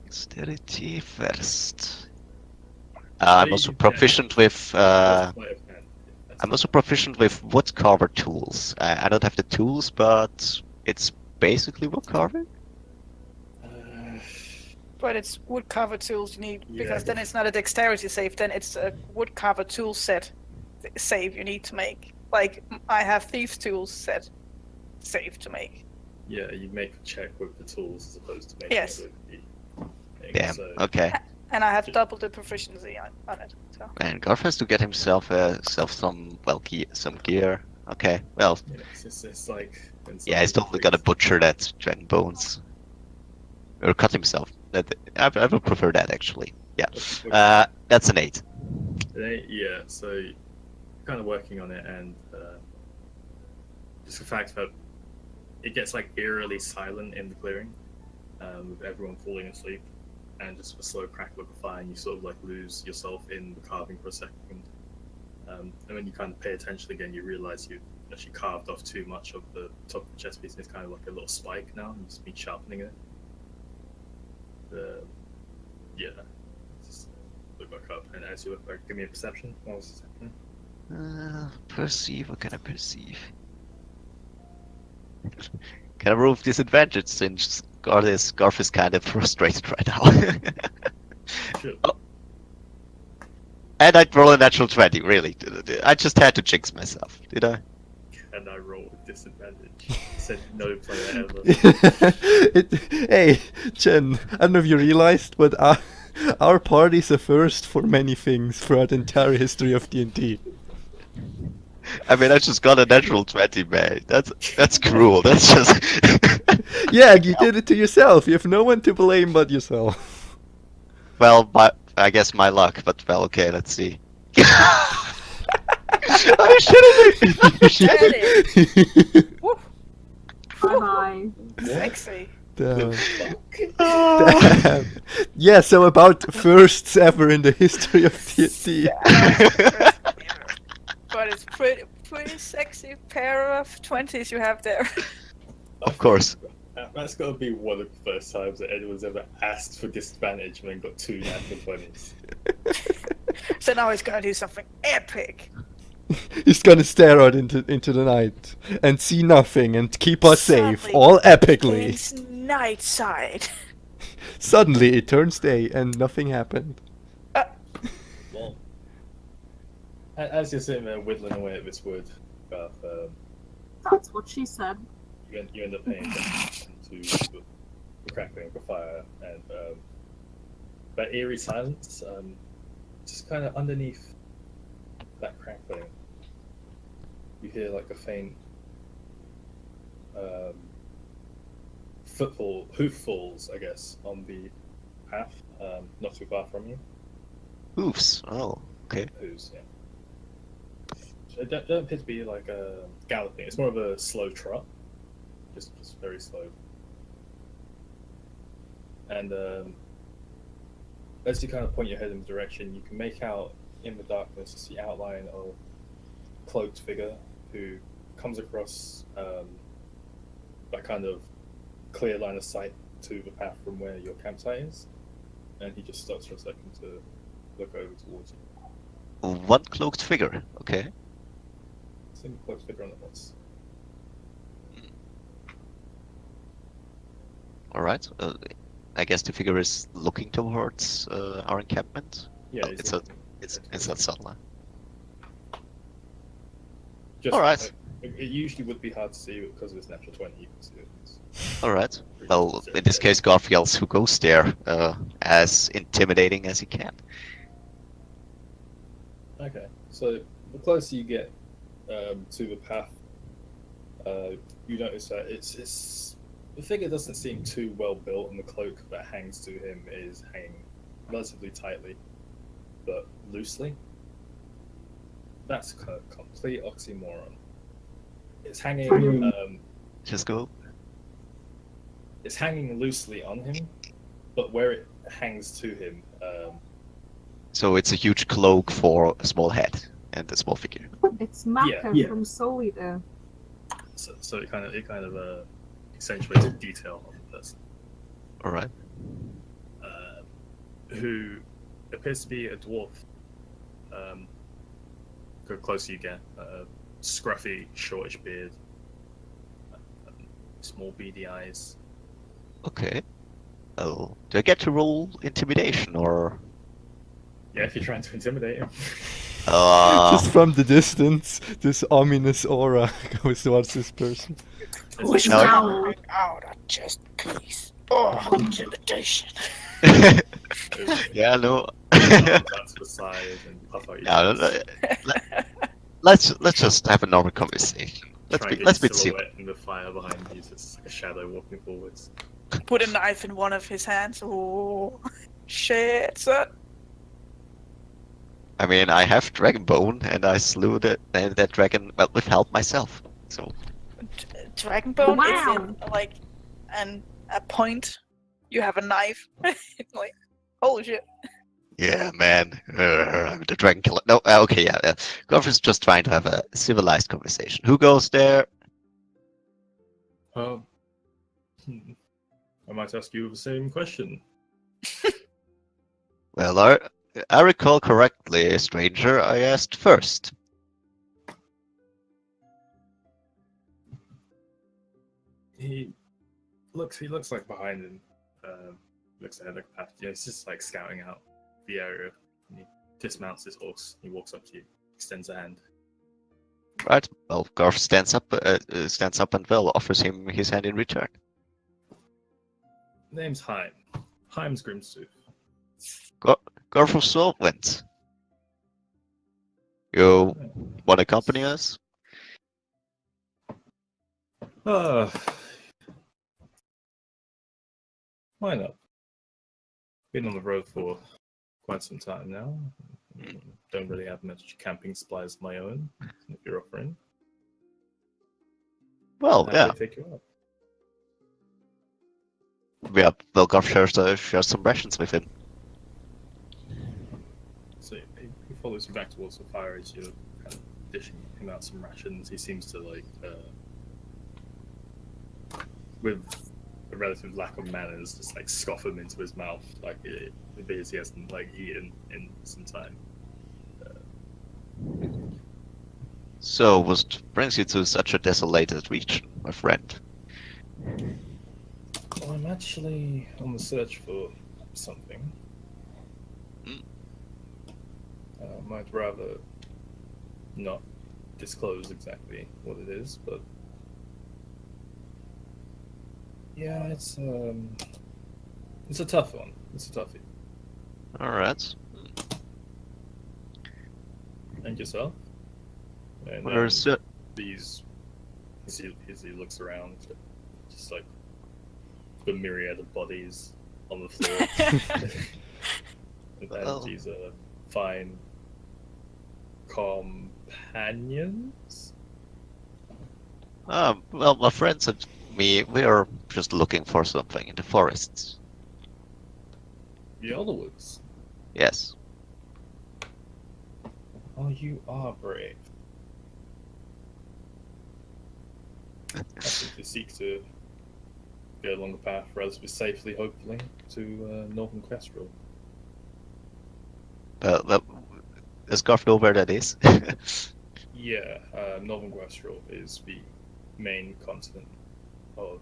Dexterity first. I'm also proficient with I'm also proficient with wood carver tools. I don't have the tools, but it's basically wood carving. But it's wood carver tools you need, Yeah, because then it's not a dexterity save, then it's a wood carver tool set save you need to make. Like, I have thieves tools set save to make. Yeah, you make a check with the tools as opposed to making Yes. it with the thing. Damn. So, Okay. And I have double the proficiency on it. So And Garth has to get himself some some gear. Okay. Well, yeah, it's like. yeah, he's totally gonna butcher that dragon bones, or cut himself. I would prefer that actually. Yeah. That's an 8. Yeah, so you're kind of working on it, and just the fact that it gets like eerily silent in the clearing, with everyone falling asleep, and just a slow crackle of a fire, and you sort of like lose yourself in the carving for a second. And when you kind of pay attention again, you realize you actually carved off too much of the top of the chest piece, and it's kind of like a little spike now, and you just been sharpening it. Yeah, just look back up, and as you look back, give me a perception. What was the second? Perceive. What can I perceive? Can I roll with disadvantage since Garth is kind of frustrated right now? Sure. Oh. And I'd roll a natural 20, really. I just had to jinx myself, did I? And I roll with disadvantage. Said no player ever. Hey, Jen, I don't know if you realized, but our party's a first for many things throughout the entire history of D&D. I mean, I just got a natural 20, man. That's cruel. That's just... Yeah, you did it to yourself. You have no one to blame but yourself. Well, I guess my luck, but well, okay, let's see. I should've... Woo, Bye. sexy. Damn. Damn. Yeah, so about firsts ever in the history of D&D. But it's pretty sexy pair of 20s you have there. Of course. That's got to be one of the first times that anyone's ever asked for disadvantage and then got 2 natural 20s. So now he's gonna do something epic. He's gonna stare out into the night and see nothing and keep us safe, Suddenly, all epically. It's night side. Suddenly it turns day and nothing happened. Well, as you're sitting there whittling away at this wood, That's what she said. you end up paying attention to the crackling of the fire and that eerie silence, just kind of underneath that crackling, you hear like a faint hoof falls, I guess, on the path, not too far from you. Hoofs. Oh, okay. Hooves, yeah. So it don't appear to be like a galloping. It's more of a slow trot, just very slow. And as you kind of point your head in the direction, you can make out in the darkness the outline of a cloaked figure who comes across that kind of clear line of sight to the path from where your campsite is, and he just stops for a second to look over towards you. One cloaked figure. Okay. Single cloaked figure on the horse. All right. I guess the figure is looking towards our encampment. Yeah, Oh, it's not subtle. Just, all right. It usually would be hard to see because of this natural 20. You can see it. All right. Well, in this case, Garth yells, "Who goes there?" As intimidating as he can. Okay, so the closer you get to the path, you notice that it's the figure doesn't seem too well built, and the cloak that hangs to him is hanging relatively tightly, but loosely. That's a complete oxymoron. It's hanging. Just go. It's hanging loosely on him, but where it hangs to him, So it's a huge cloak for a small head and a small figure. It's Maka Yeah. from Solida. so it kind of accentuates the detail of the person, All right. who appears to be a dwarf. The closer you get, scruffy, shortish beard, small beady eyes. Okay. Oh, do I get to roll intimidation or? Yeah, if you're trying to intimidate him. Just from the distance, this ominous aura goes towards this person. Who's No. coming out of chest piece? Oh, intimidation. Yeah, no. Down to the side and puff out your No, chest. let's just have a normal conversation. Try and get Let's be your civil. silhouette in the fire behind you, so it's like a shadow walking forwards. Put a knife in one of his hands. Oh, shit, son. I mean, I have dragon bone, and I slew that dragon well with help myself. So Dragonbone Wow. is in like a point. You have a knife. Like, holy shit. yeah, man, I'm the dragon killer. No, okay, yeah. Goff is just trying to have a civilized conversation. Who goes there? I might ask you the same question. Well, I recall correctly, stranger. I asked first. He looks like behind him. Looks ahead like a path. Yeah, he's just like scouting out the area. And he dismounts his horse. He walks up to you, extends a hand. Right. Well, Garf stands up and well offers him his hand in return. Name's Heim. Heim's Grimstooth. Garf of Solvent. You want to accompany us? Why not? Been on the road for quite some time now. Don't really have much camping supplies of my own. If you're offering, Well, happy yeah. to take you up. Yeah. Well, Garf shares some rations with him. So he follows you back towards the fire as you're kind of dishing him out some rations. He seems to like, with a relative lack of manners, just like scoff them into his mouth, like it appears he hasn't like eaten in some time. So, what brings you to such a desolated region, my friend? Well, I'm actually on the search for something. Hmm. Might rather not disclose exactly what it is, but yeah, it's a tough one. It's a toughie. All right. And yourself? And Where's these? As he looks around, just like the myriad of bodies on the floor. And these fine companions. Well, my friends and me, we are just looking for something in the forests. The other woods. Yes. Oh, you are brave. I simply seek to go along the path relatively safely, hopefully, to Northern Kestrel. Does Garf know where that is? Yeah, Northern Kestrel is the main continent of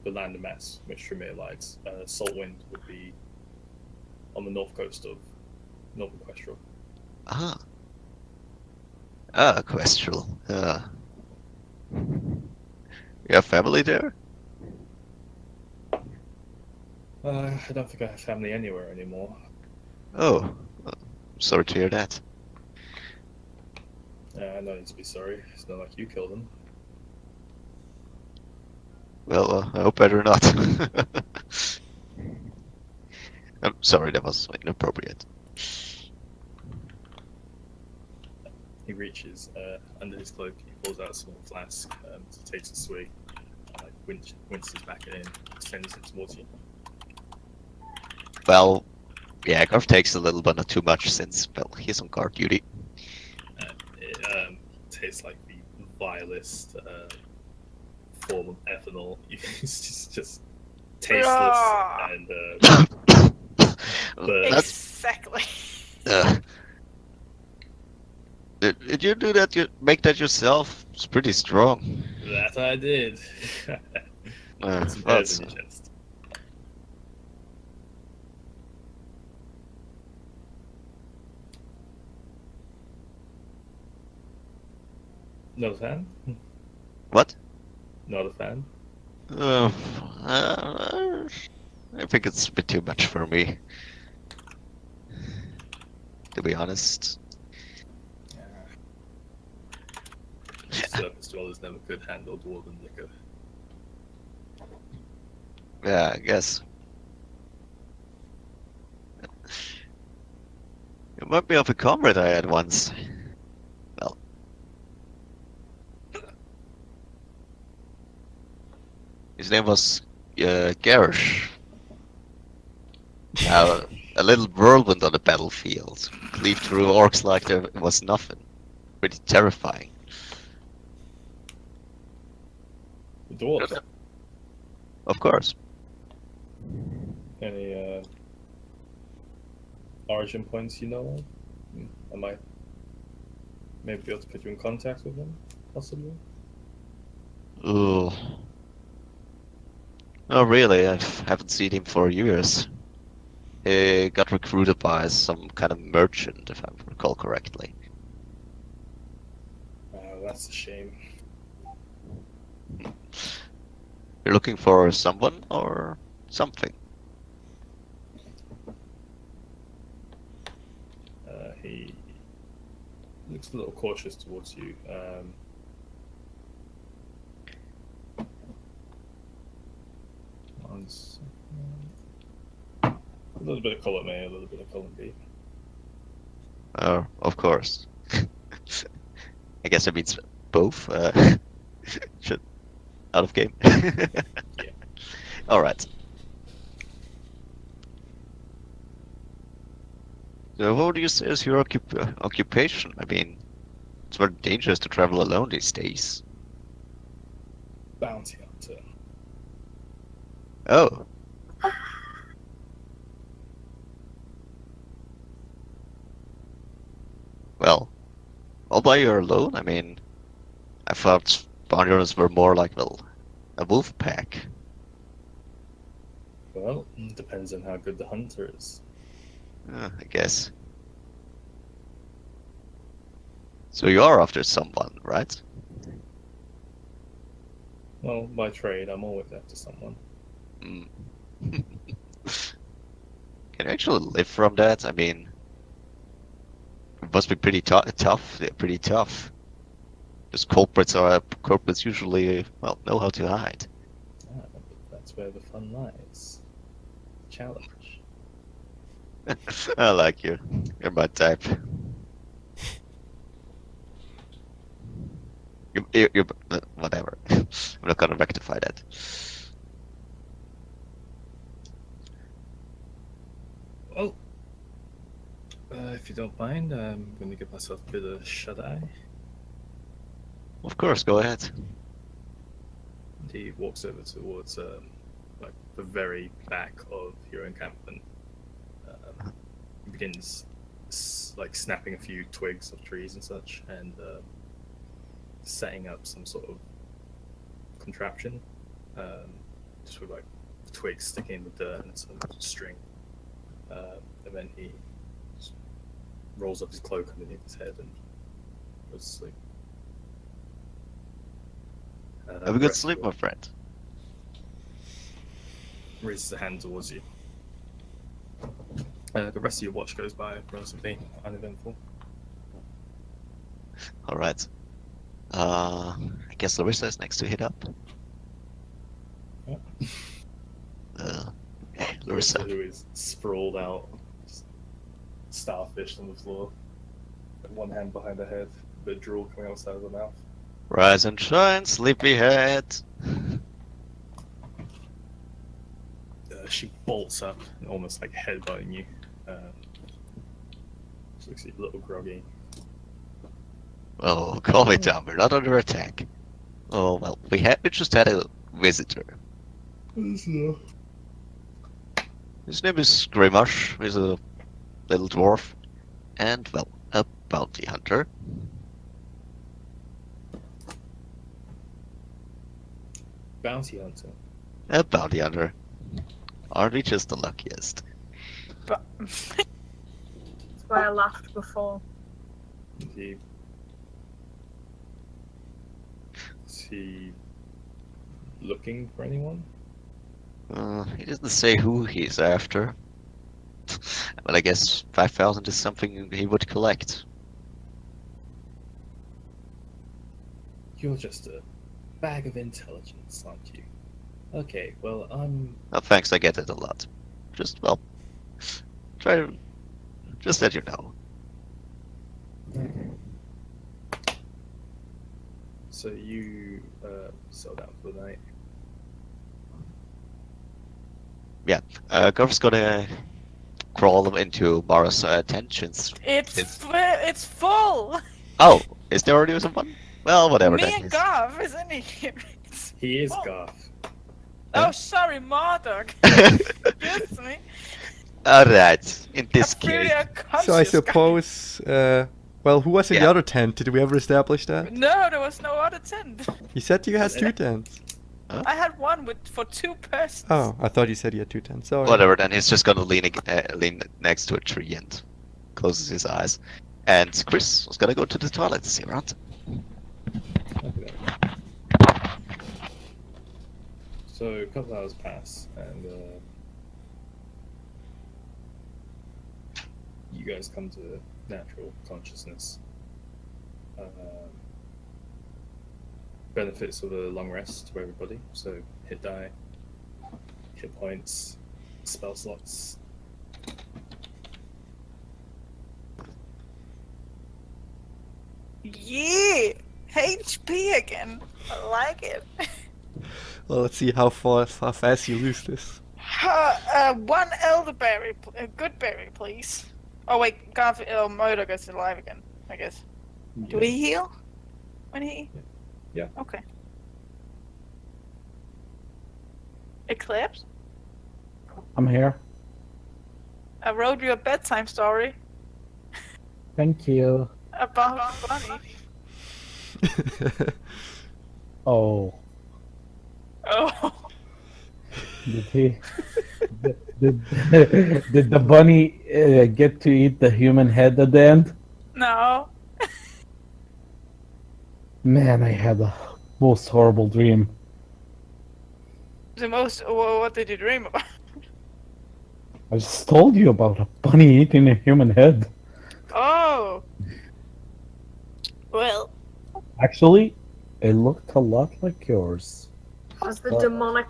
the land of mass, which Trymir lies. Solwind would be on the north coast of Northern Kestrel. Ah, Kestrel. You have family there? I don't think I have family anywhere anymore. Oh, sorry to hear that. No need to be sorry. It's not like you killed them. Well, I hope better not. I'm sorry, that was inappropriate. He reaches under his cloak. He pulls out a small flask. He takes a swig. Winces back in, sends it towards you. Well, yeah, Garth takes a little, but not too much since, well, he's on guard duty. It tastes like the vilest form of ethanol. It's just tasteless Ah. and That's, Exactly. did you do that? You make that yourself? It's pretty strong. that I did. Put some hairs in your chest. Not a fan? What? Not a fan? I think it's a bit too much for me. To be honest. Surface dwellers never could handle dwarven liquor. Yeah, I guess. It might be of a comrade I had once. Well. His name was Garish. A little whirlwind on the battlefield. Cleaved through orcs like there was nothing. Pretty terrifying. The dwarves. Of course. Any origin points you know of? I might maybe be able to put you in contact with them, possibly. Ooh. Oh, really? I haven't seen him for years. He got recruited by some kind of merchant, if I recall correctly. That's a shame. You're looking for someone or something? He looks a little cautious towards you. A little bit of column A, a little bit of column B. Of course. I guess that means both. Should out of game. Yeah. All right. So, what would you say is your occupation? I mean, it's very dangerous to travel alone these days. Bounty hunter. Oh. Well, all by your alone? I mean, I thought bounty hunters were more like, well, a wolf pack. Well, depends on how good the hunter is. I guess. So you are after someone, right? Well, by trade, I'm always after someone. Mm. Can you actually live from that? I mean, it must be pretty tough. They're pretty tough. Because corporates usually, well, know how to hide. But that's where the fun lies. Challenge. I like you. You're my type. You're whatever. I'm not gonna rectify that. Well, if you don't mind, I'm going to give myself a bit of shut-eye. Of course, go ahead. He walks over towards like the very back of your encampment. He begins like snapping a few twigs of trees and such, and setting up some sort of contraption, just with like twigs sticking in the dirt and some string. And then he just rolls up his cloak underneath his head and goes to sleep. Have a good sleep, my friend. Raises a hand towards you. The rest of your watch goes by relatively uneventful. All right. I guess Larissa is next to hit up. Yeah. Larissa. Who is sprawled out, just starfish on the floor, with one hand behind her head, bit of drool coming outside of the mouth. Rise and shine, sleepyhead. She bolts up and almost like headbutting you. She looks a little groggy. Oh, calm it down. We're not under attack. Oh well, we just had a visitor. His name is Trymir. He's a little dwarf, and well, a bounty hunter. Bounty hunter. A bounty hunter. Aren't we just the luckiest? But That's why I laughed before. Indeed. Is he looking for anyone? He doesn't say who he's after. But I guess 5,000 is something he would collect. You're just a bag of intelligence, aren't you? Okay, well, Oh, thanks, I get it a lot. Just, well, try to... Just let you know. So you settle down for the night. Garth's gonna crawl into Mara's attentions. it's full. Oh, is there already someone? Well, whatever Me that and is. Garth, isn't he? He is Oh. Garth. Oh, sorry, Marduk. Excuse me. Alright, in this I'm pretty case. unconscious, So I guy. suppose, well, who was in the Yeah. other tent? Did we ever establish that? No, there was no other tent. You said you had 2 tents. I had one for 2 persons. Oh, I thought you said you had 2 tents. Sorry. Whatever, then he's just gonna lean next to a tree and closes his eyes. And Chris was gonna go to the toilet to see around. Okay. So a couple hours pass, and you guys come to natural consciousness. Benefits of a long rest to everybody. So hit die, hit points, spell slots. Yeah, HP again. I like it. Well, let's see how fast you lose this. 1 elderberry, a good berry, please. Oh wait, Garth, Murdoch is alive again, I guess. Do we heal when he? Yeah. Okay. Eclipse, I'm here. I wrote you a bedtime story Thank you. about Bunny. Oh, Oh, did he? did the bunny get to eat the human head at the end? no. Man, I had a most horrible dream. The most. What did you dream about? I just told you about a bunny eating a human head. Oh. Well, Actually, it looked a lot like yours. Has the demonic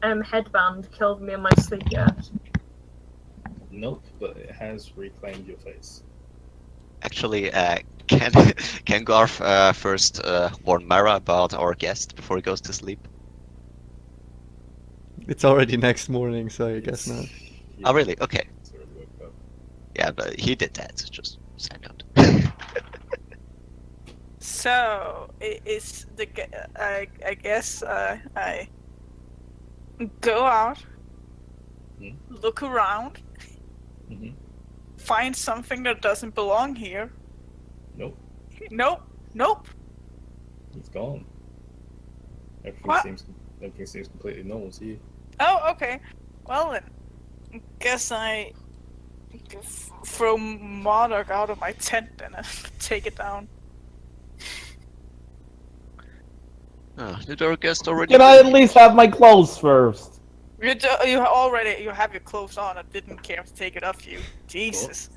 headband killed me in my sleep yet? Nope, but it has reclaimed your face. Actually, can Garth first warn Mara about our guest before he goes to sleep? It's already next morning, so I guess not. Oh, really? Okay. It's already woke up. Yeah, but he did that. Just side note. so it's the. I guess I go out, look around, Mm-hmm. find something that doesn't belong here. Nope, Nope. he's gone. Everything What? seems completely normal to you. Oh, okay. Well then, guess I throw Marduk out of my tent and take it down. Did our guest already? Can I at least have my clothes first? You have your clothes on. I didn't care to take it off you. Jesus.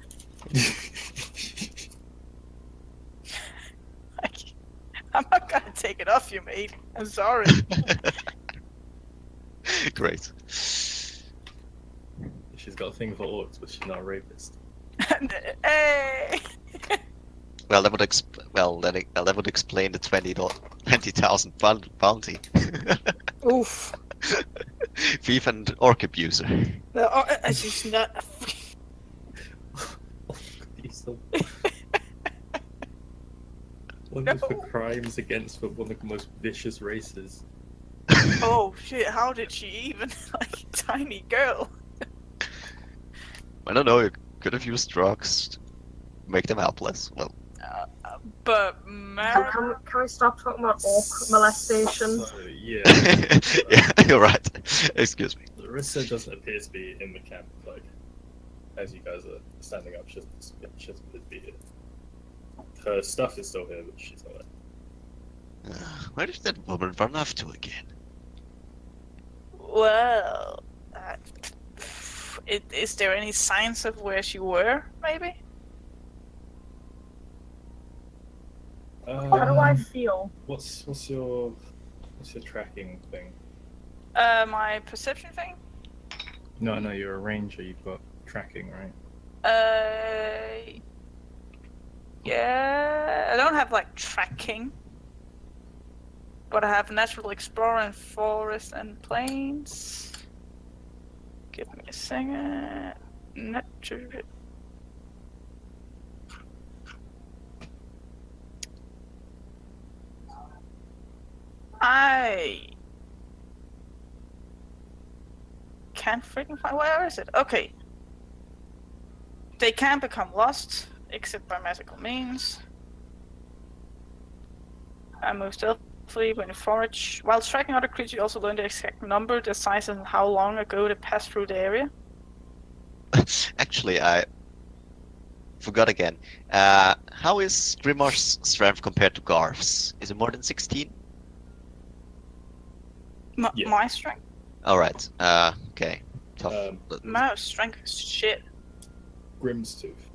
I'm not gonna take it off you, mate. I'm sorry. Great. She's got a thing for orcs, but she's not a rapist. Hey. Well, that would that would explain the 20,000 bounty. Oof. Thief and orc abuser. It's just not. Diesel. One of the crimes against one of the most vicious races. Oh shit! How did she even like tiny girl? I don't know. You could have used drugs to make them helpless. Well, But Can we stop talking about orc molestation? So, yeah, yeah, you're right. Excuse me. Larissa doesn't appear to be in the camp. Like, as you guys are standing up, she doesn't appear to be here. Her stuff is still here, but she's not there. Where did that woman run off to again? well, is there any signs of where she were? Maybe. How do I feel? What's your tracking thing? My perception thing. No, you're a ranger. You've got tracking, right? Yeah, I don't have like tracking, but I have natural explorer and forest and plains. Give me a second. Natural. I can't freaking find. Where is it? Okay. They can become lost, except by magical means. I move stealthily when you forage. While tracking other creatures, you also learn the exact number, the size, and how long ago they passed through the area. Actually, I forgot again. How is Trymir's strength compared to Garth's? Is it more than 16? Yeah. My strength? Alright, okay. Tough. My strength is shit. Grim's Tooth.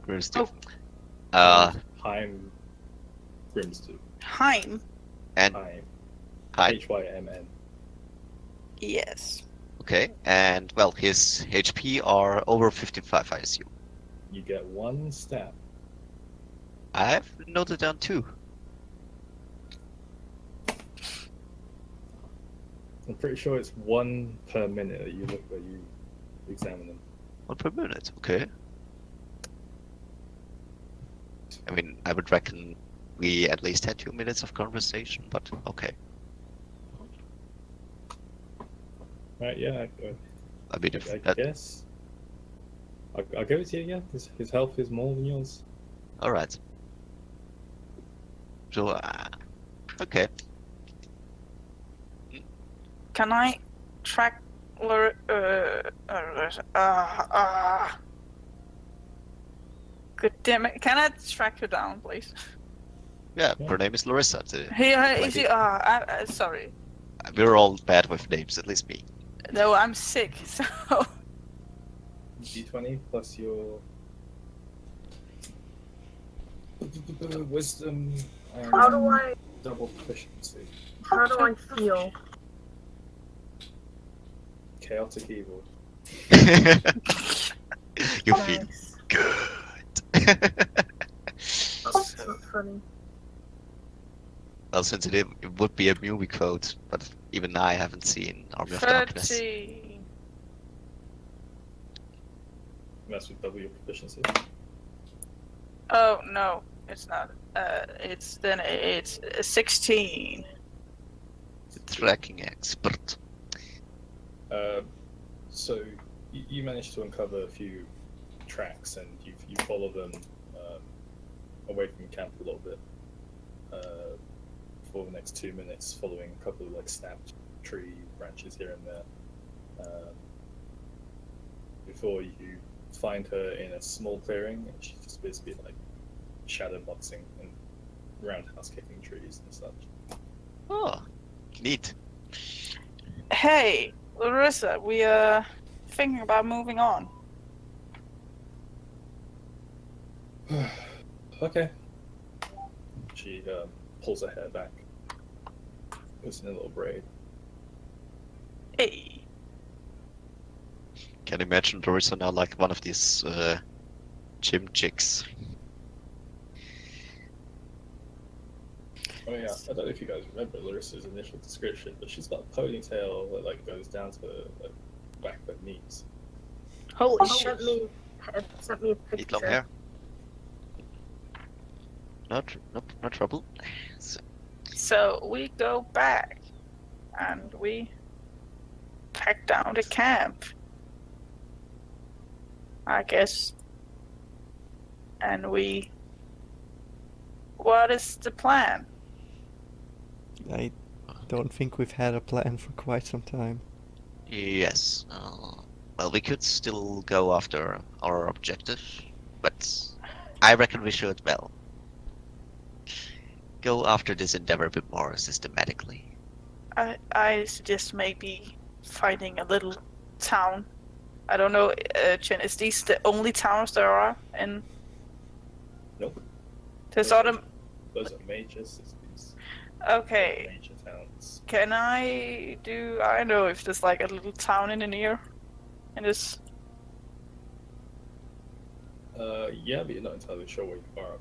Grim's too. Heim. Grim's Tooth. Heim? And Heim. Hyde. Hymn. Yes. Okay, and well, his HP are over 55, I assume. You get 1 stab. I've noted down 2. I'm pretty sure it's 1 per minute that you examine them. 1 per minute, okay. I mean, I would reckon we at least had 2 minutes of conversation, but okay. Right? Yeah. I mean, if I that... guess. I'll go with you. Yeah. His health is more than yours. Alright. So, okay. Can I track Good damn it. Can I track her down, please? Yeah, Yeah. her name is Larissa. Sorry. We're all bad with names, at least me. No, I'm sick, so... D20 plus your wisdom and How do I double proficiency. feel? Chaotic evil. You feel Nice. good. That's not funny. Well, since it would be a movie quote, but even I haven't seen Army of Darkness. 30. That's with double your proficiency. Oh, no, it's not. It's 16. The tracking expert. So you managed to uncover a few tracks, and you follow them away from camp a little bit for the next 2 minutes, following a couple of like snapped tree branches here and there, before you find her in a small clearing, and she's just basically like shadow boxing and roundhouse kicking trees and such. Oh, neat. Hey, Larissa, we are thinking about moving on. Okay. She pulls her hair back, puts in a little braid. Hey. Can imagine Larissa now like one of these gym chicks. Oh yeah, I don't know if you guys remember Larissa's initial description, but she's got a ponytail that like goes down to like back of her knees. Holy shit. Sent me a Need long picture. hair. No trouble. So we go back and we pack down the camp, I guess. And we. What is the plan? I don't think we've had a plan for quite some time. Yes. Well, we could still go after our objective, but I reckon we should, well, go after this endeavor a bit more systematically. I suggest maybe finding a little town. I don't know, Chen, is these the only towns there are in? Nope. There's other. Those are major cities. Okay. Major towns. Can I know if there's like a little town in the near? In this. Yeah, but you're not entirely sure where you are.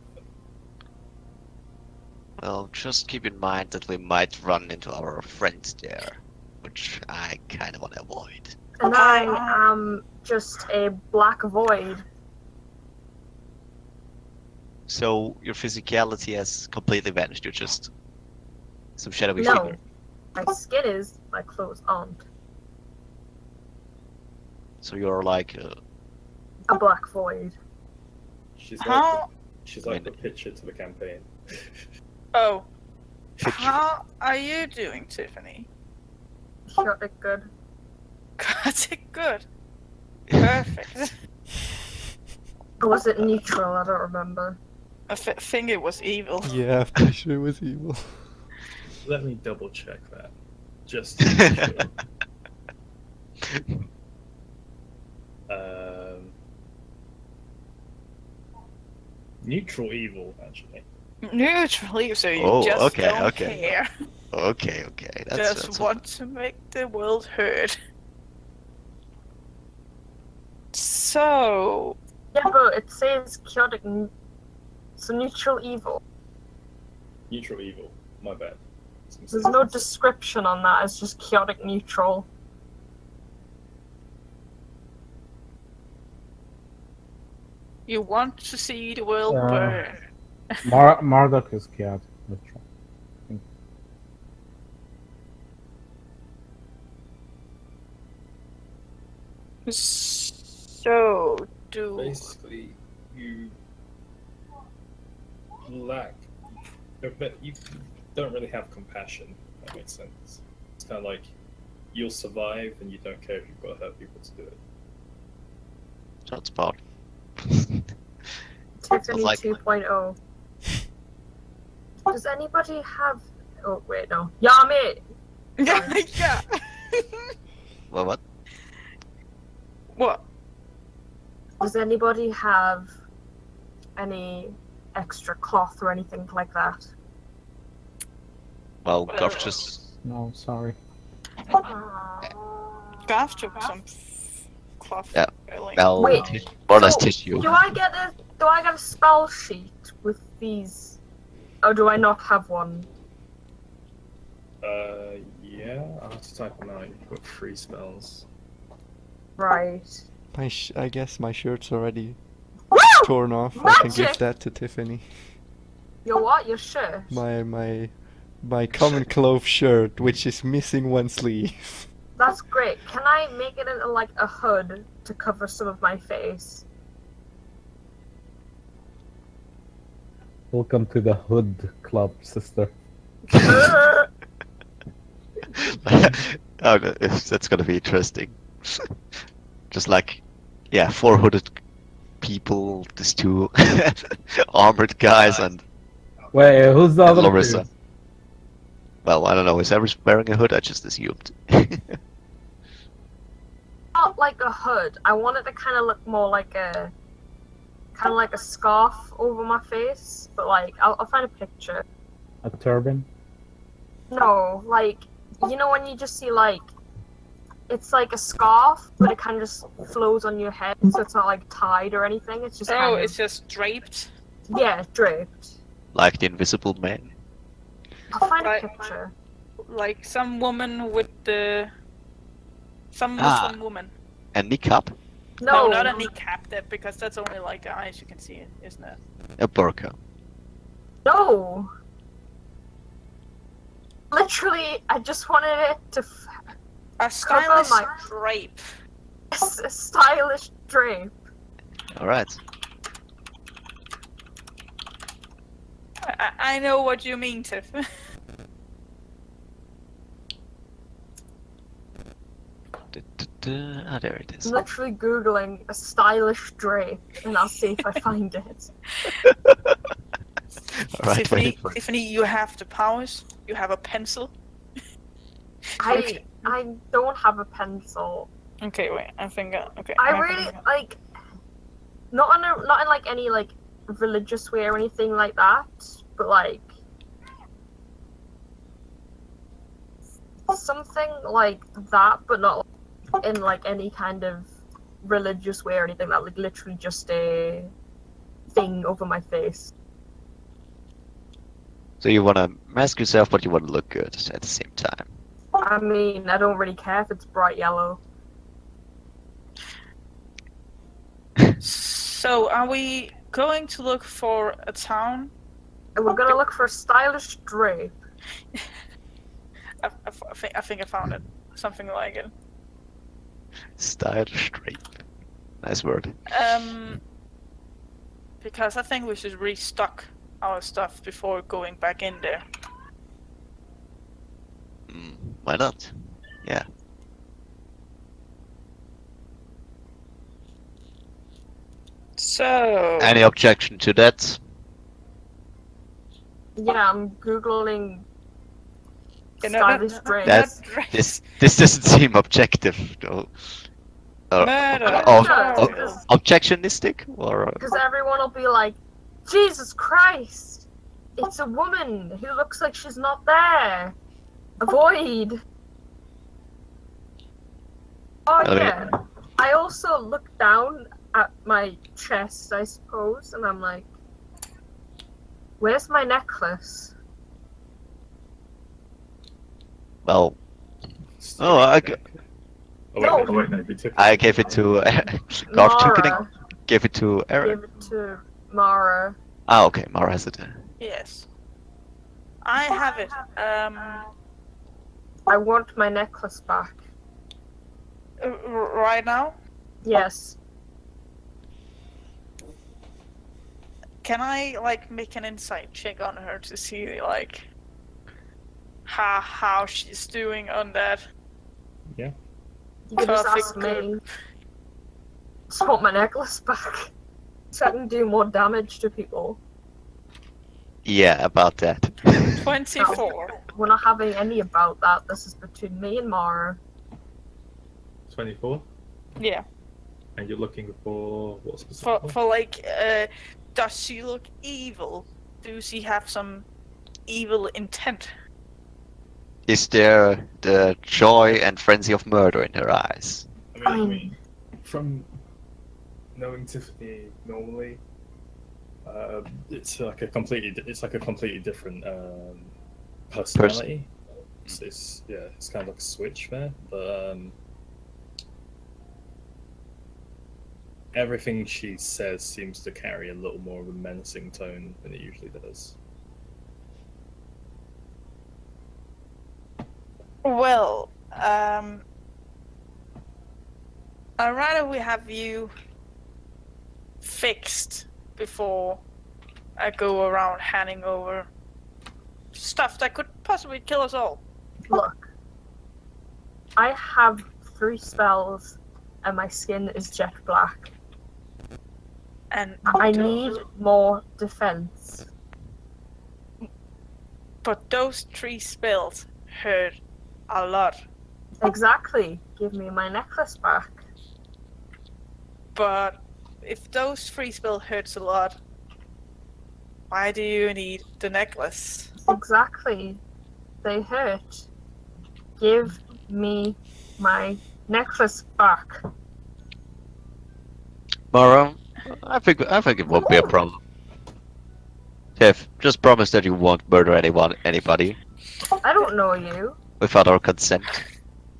Well, just keep in mind that we might run into our friends there, which I kind of want to avoid. And I am just a black void. So your physicality has completely vanished. You're just some shadowy No. figure. My skin is, my clothes aren't. So you're like A black void. She's How? like the pitcher to the campaign. Oh. How are you doing, Tiffany? Shot it good. Got it good. Perfect. Or was it neutral? I don't remember. I think it was evil. Yeah, I'm pretty sure it was evil. Let me double check that. Just to be sure. Neutral evil, actually. Neutrally, so you Oh, just okay, don't okay. care. Okay. Just want to make the world heard. So, Yeah, but it says chaotic. So neutral evil. Neutral evil. My bad. There's no description on that. It's just chaotic neutral. you want to see the world Uh, burn. Marduk is chaotic neutral. So, Basically, you lack. You don't really have compassion. That makes sense. It's kind of like you'll survive, and you don't care if you've got to hurt people to do it. That's about. Tiffany like- 2.0. Does anybody have? Oh wait, no. Yeah, mate. yeah. Well, what? What? Does anybody have any extra cloth or anything like that? Well, Garth just. No, sorry. Gav took some cloth. Yeah. Really. Well, Wait, more or less so tissue. Do I get a spell sheet with these, or do I not have one? Yeah, I'll have to type them out. You've got 3 spells. Right. I guess my shirt's already Woo! torn off. I can give Magic! that to Tiffany. Your what? Your shirt? My common cloth shirt, which is missing one sleeve. That's great. Can I make it into like a hood to cover some of my face? Welcome to the Hood Club, sister. Oh, no, that's gonna be interesting. Just like, yeah, 4 hooded people, these 2 armored guys, and Wait, who's the other Larissa. two? Well, I don't know. Is Everest wearing a hood? I just assumed. Not like a hood. I want it to kind of look more like a scarf over my face. But like, I'll find a picture. A turban? No, like, you know when you just see like, it's like a scarf, but it kind of just flows on your head, so it's not like tied or anything. It's just Oh, it's just draped. yeah, draped. Like the Invisible Man. I'll find Right. a picture. Like some woman with the... Some Ah. Muslim woman. And niqab? No, not a kneecap, because that's only like eyes you can see it, isn't it? A burqa. No. Literally, I just wanted it to A stylish my- drape. a stylish drape. Alright. I know what you mean, Tiff. Ah, there it is. I'm literally googling a stylish drape, and I'll see if I find it. Alright, Tiffany, wait for it. Tiffany, you have the powers. You have a pencil. I don't have a pencil. Okay, wait. I think. Okay. I have really it. like not in like any like religious way or anything like that, but like something like that, but not in like any kind of religious way or anything. That like literally just a thing over my face. So you wanna mask yourself, but you wanna look good at the same time. I mean, I don't really care if it's bright yellow. So, are we going to look for a town? And we're gonna look for a stylish drape. I think I found it. Something like it. Stylish drape. Nice word. Because I think we should restock our stuff before going back in there. Why not? Yeah. So. Any objection to that? Yeah, I'm googling Yeah, stylish drapes. That's- dress. This doesn't seem objective, though. Murder. Objectionistic? Or Because everyone will be like, Jesus Christ! It's a woman who looks like she's not there! Avoid! Oh I mean- yeah. I also look down at my chest, I suppose, and I'm like, where's my necklace? well, oh, I g- Oh, wait, No. oh, wait, no, we took I gave it to Garth took it and Mara. gave it to Aaron. Give it to Mara. Ah, okay, Mara has it. Yes. I have it. I want my necklace back. Right now? Yes. Can I like make an insight check on her to see like how she's doing on that? You can just Perfect ask good. me. Just want my necklace back. So I can do more damage to people. Yeah, about that. 24. We're not having any about that. This is between me and Mara. 24, Yeah. and you're looking for what specifically? For like, does she look evil? Do she have some evil intent? Is there the joy and frenzy of murder in her eyes? I mean, from knowing Tiffany normally, it's like a completely different personality. It's kind of like a switch there, but everything she says seems to carry a little more of a menacing tone than it usually does. Well, I'd rather we have you fixed before I go around handing over stuff that could possibly kill us all. Look. I have 3 spells and my skin is jet black. And I need more defense. but those 3 spells hurt a lot. Exactly. Give me my necklace back. But if those 3 spells hurts a lot, why do you need the necklace? Exactly. They hurt. Give me my necklace back. Mara, I think it won't be a problem. Tiff, just promise that you won't murder anybody. I don't know you. without our consent.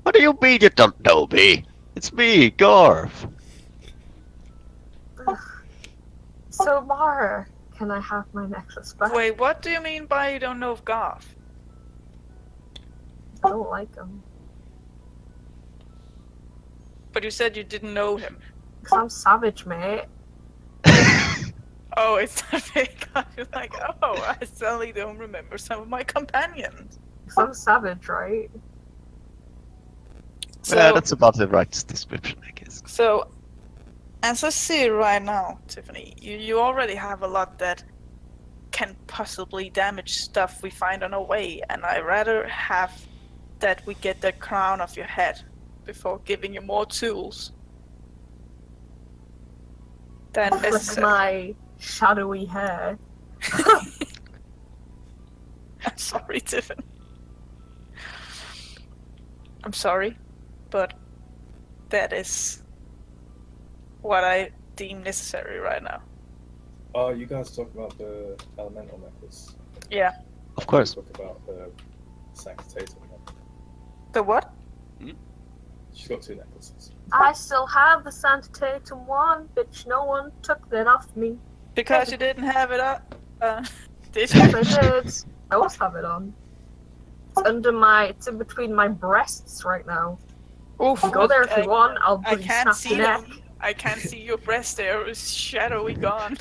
What do you mean you don't know me? It's me, Garth. So, Mara, can I have my necklace back? Wait, what do you mean by you don't know of Garth? I don't like him. But you said you didn't know him. Because I'm savage, mate. Oh, it's that big. You're like, oh, I suddenly don't remember some of my companions. Because I'm savage, right? So, Yeah, that's about the right description, I guess. so as I see it right now, Tiffany, you already have a lot that can possibly damage stuff we find on our way, and I'd rather have that we get the crown off your head before giving you more tools than Flick necessary. my shadowy hair. I'm sorry, Tiffany. I'm sorry, but that is what I deem necessary right now. Oh, you guys talk about the elemental necklace. Yeah. Of course. Talk about the sanctitatum one. The what? She's got 2 necklaces. I still have the Sanctatum one, bitch. No one took that off me. Because you didn't have it up. Did Yes, you? I did. I always have it on. It's in between my breasts right now. Oof, You go there if you want. I'll I bloody can't snap your see neck. them. I can't see your breast there. It's shadowy gone.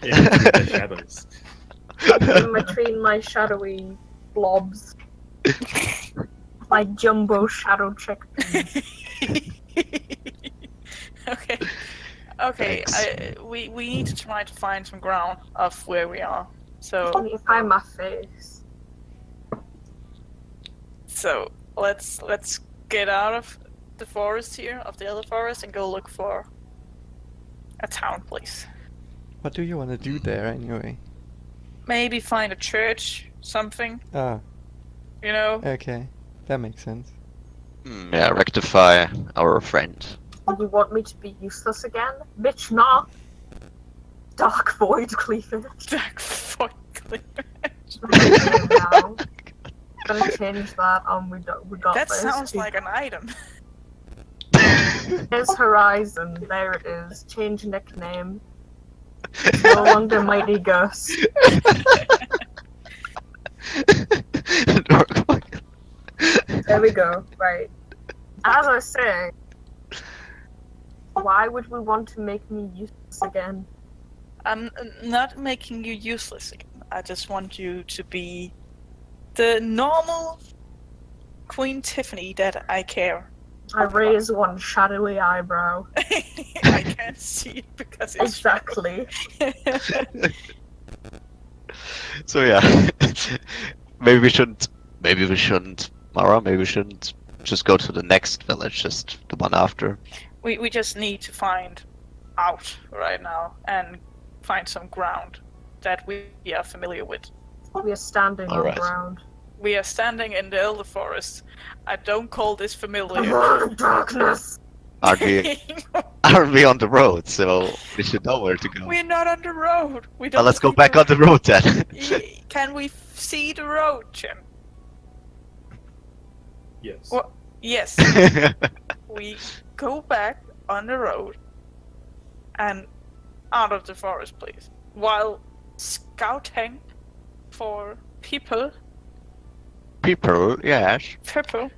In between the shadows. In between my shadowy blobs. My jumbo shadow chickpeas. Okay. Okay. Thanks. We need to try to find some ground of where we are. So Can you find my face? let's get out of the forest here, of the other forest, and go look for a town place. What do you want to do there anyway? Maybe find a church, something. Ah, You know. okay. That makes sense. Yeah, rectify our friend. You want me to be useless again? Bitch, nah. Dark void cleavage. Dark void cleavage. Now. Gonna change that. We got That this. sounds like an item. There's Horizon. There it is. Change nickname. No longer Mighty Gus. There we go. Right. As I was saying, why would we want to make me useless again? I'm not making you useless again. I just want you to be the normal Queen Tiffany that I care. I raise one shadowy eyebrow. I can't see it because it's Exactly. So yeah, maybe we shouldn't. Mara, maybe we shouldn't just go to the next village, just the one after. we just need to find out right now and find some ground that we are familiar with. We are standing on Alright. ground. We are standing in the Elder Forest. I don't call this familiar. Lord of darkness. Aren't we on the road? So we should know where to go. We're not on the road. We don't. Well, let's go see back on the road then. Can we see the road, Jim? Yes. What? Yes. We go back on the road and out of the forest, please, while scouting for people. People, yes. People.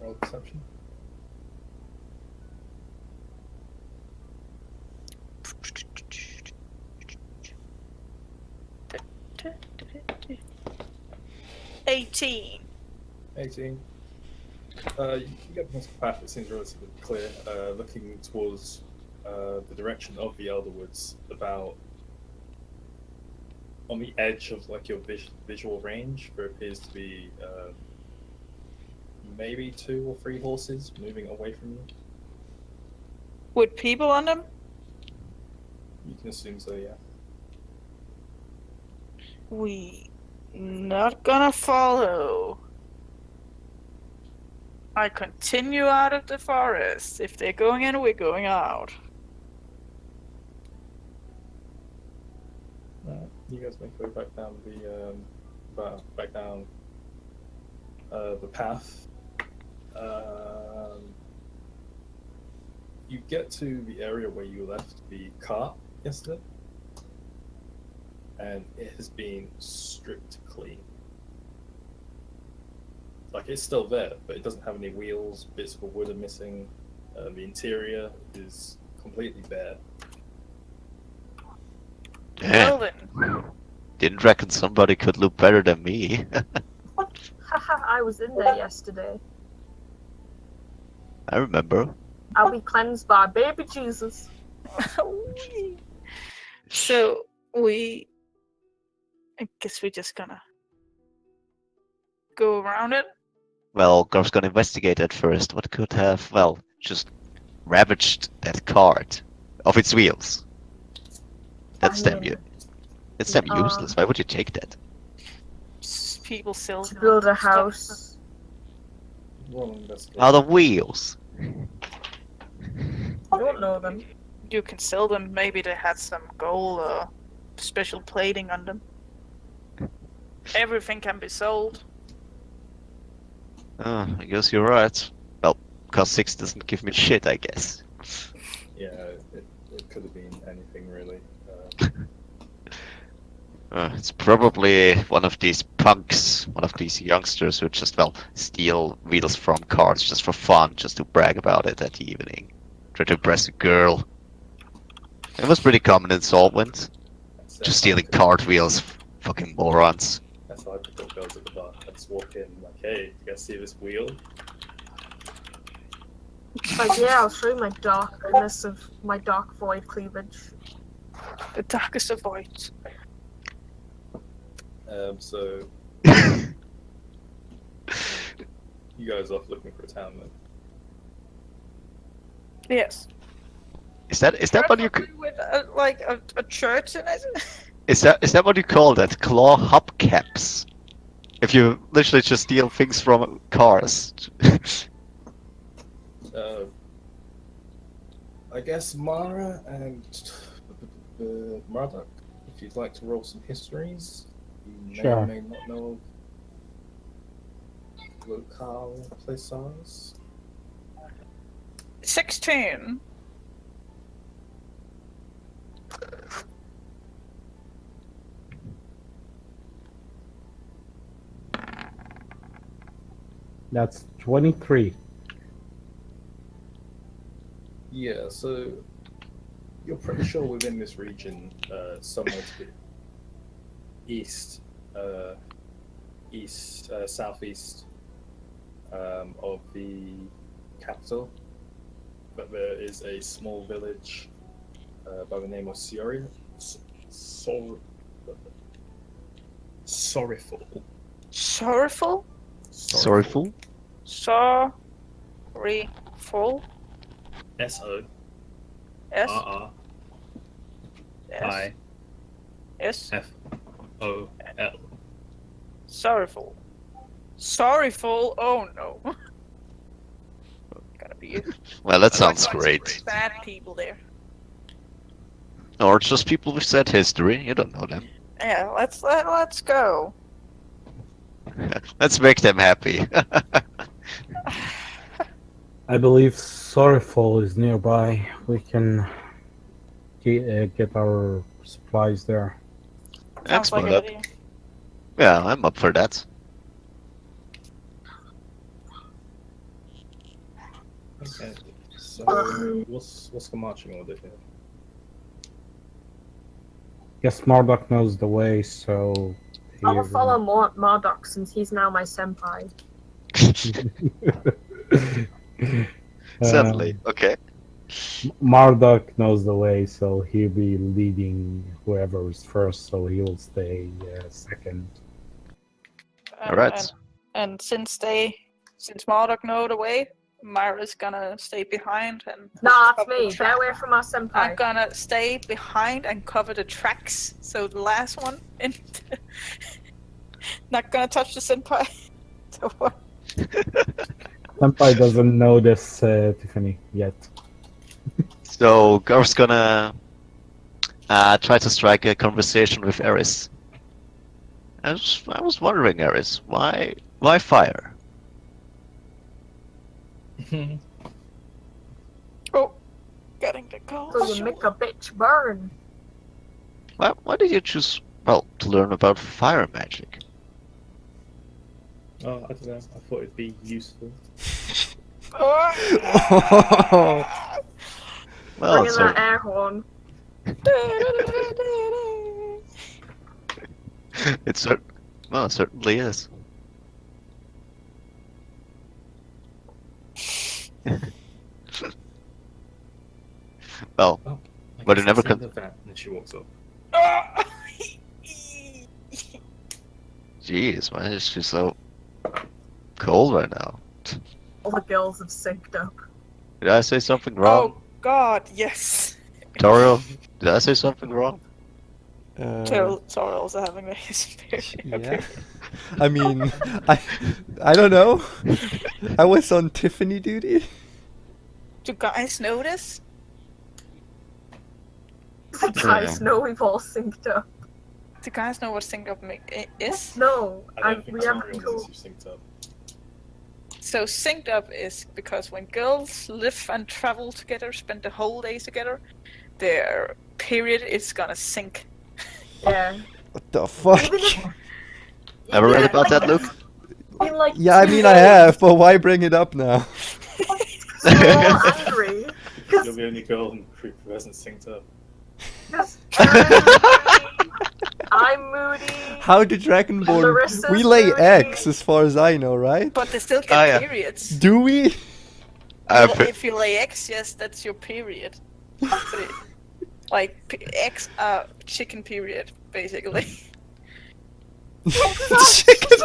Roll perception. $18. 18. You get the path. It seems relatively clear. Looking towards the direction of the Elder Woods, about on the edge of like your visual range, there appears to be maybe 2 or 3 horses moving away from you. With people on them? You can assume so, yeah. We not gonna follow. I continue out of the forest. If they're going in, we're going out. You guys make your way back down the path. You get to the area where you left the cart yesterday, and it has been stripped clean. Like, it's still there, but it doesn't have any wheels. Bits of wood are missing. The interior is completely bare. Well Yeah. then, Didn't reckon somebody could look better than me. Haha, I was in there yesterday. I remember. I'll be cleansed by baby Jesus. so I guess we're just gonna go around it. Well, Gar's gonna investigate at first what could have, well, just ravaged that cart of its wheels. That's I damn mean, you. That's damn um, useless. Why would you take that? People still To build a stuff. house. Roll investigation. Out of wheels. I don't know them. You can sell them. Maybe they had some gold or special plating on them. Everything can be sold. I guess you're right. Well, cost 6 doesn't give me shit, I guess. Yeah, it could have been anything really. It's probably one of these punks, one of these youngsters who just, well, steal wheels from cars just for fun, just to brag about it at the evening. Try to impress a girl. It was pretty common in Solvent. Just stealing cart wheels, fucking morons. That's how I pick up girls at the bar. I just walk in like, hey, you guys see this wheel? But yeah, I'll show you my darkness of my dark void cleavage. The darkest of voids. So you guys off looking for a town then? Yes. Is that what you With like a church in it? is that what you call that? Claw hubcaps? If you literally just steal things from cars. I guess Mara and Marduk, if you'd like to roll some histories, you may Sure. or may not know of locale plaisance. 16. That's 23. Yeah, so you're pretty sure within this region, somewhere to the southeast of the capital, but there is a small village by the name of Sorriful. Sorrowful? Sorrowful? Sorrowful? S-O S? R S? I S? F-O-L. Sorrowful. Sorrowful? Oh no. Gotta be it. Well, that Like, sounds lots of great. Bad people there. Or just people with sad history. You don't know them. Yeah, let's go. Let's make them happy. I believe Sorrowful is nearby. We can get our supplies there. That's Sounds like what a up. good idea. Yeah, I'm up for that. Okay, so what's the marching order here? Guess Marduk knows the way, so I'll follow Marduk since he's now my senpai. Certainly. Okay. Marduk knows the way, so he'll be leading whoever is first, so he will stay second. Alright. And since Marduk know the way, Myra's gonna stay behind and Nah, it's cover the me. Get track. away from our I'm senpai. gonna stay behind and cover the tracks. So the last one, and not gonna touch the senpai. So, Senpai doesn't know this, Tiffany, yet. So Gar's gonna try to strike a conversation with Eris. I was wondering, Eris, why fire? Oh, getting the call. So you make a bitch burn. Why did you choose, well, to learn about fire magic? Oh, I don't know. I thought it'd be useful. Well, Bring in it's that air horn. it certainly is. Well, Oh, I But guess it never that's con- the that, and she walks up. jeez, why is she so cold right now? All the girls have synced up. Did I say something wrong? Oh God, yes. Toriel, did I say something wrong? Sorry, also having a Yeah. I mean, I don't know. I was on Tiffany duty. Do guys notice? The guys know we've all synced up. Do guys know what sync up is? No, I don't think we haven't Toriel told. is synced up. So synced up is because when girls live and travel together, spend the whole day together, their period is gonna sync. Yeah. What the fuck? Even if- Ever read even about if, that, like, Luke? in, like, Yeah, I 2 mean I days, have, but why bring it up now? We're all angry. You're the only girl in the group who hasn't synced up. Because I'm moody. How do Dragonborn? Larissa's We lay moody. eggs, as far as I know, right? But they still get Oh, yeah. periods. Do we? If you lay eggs, yes, that's your period. But like eggs are chicken period, basically. Chicken.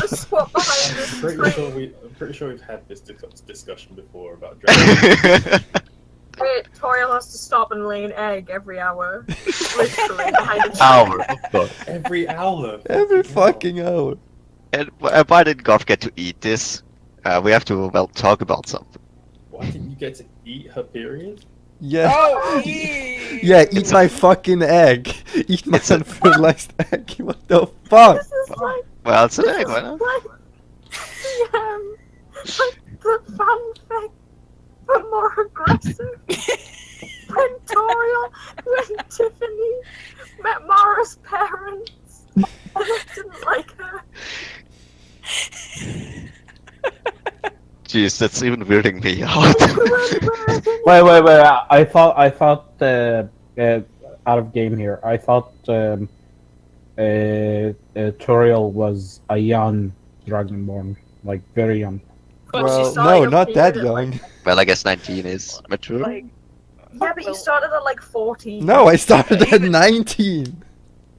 Swap behind this I'm pretty screen. sure we've had this discussion before about dragons. Wait, Toriel has to stop and lay an egg every hour. Literally behind a Hour. Every hour. Every fucking hour. And why did Goff get to eat this? We have to, well, talk about something. Why didn't you get to eat her period? Yeah. Oh, Yeah, eat my fucking egg. Eat my It's a- unfertilized egg. What the fuck? This is like, Well, it's an this egg, is why not? like the fanfic, but more aggressive. When Toriel and Tiffany met Mara's parents, and they didn't like her. Jeez, that's even weirding me out. Wait. I thought out of game here. I thought Toriel was a young Dragonborn, like very young. But Well, saw no, your not that period at, like, young. Well, I guess 19 is mature. like Yeah, but you started at like 14. No, I started at Even- 19.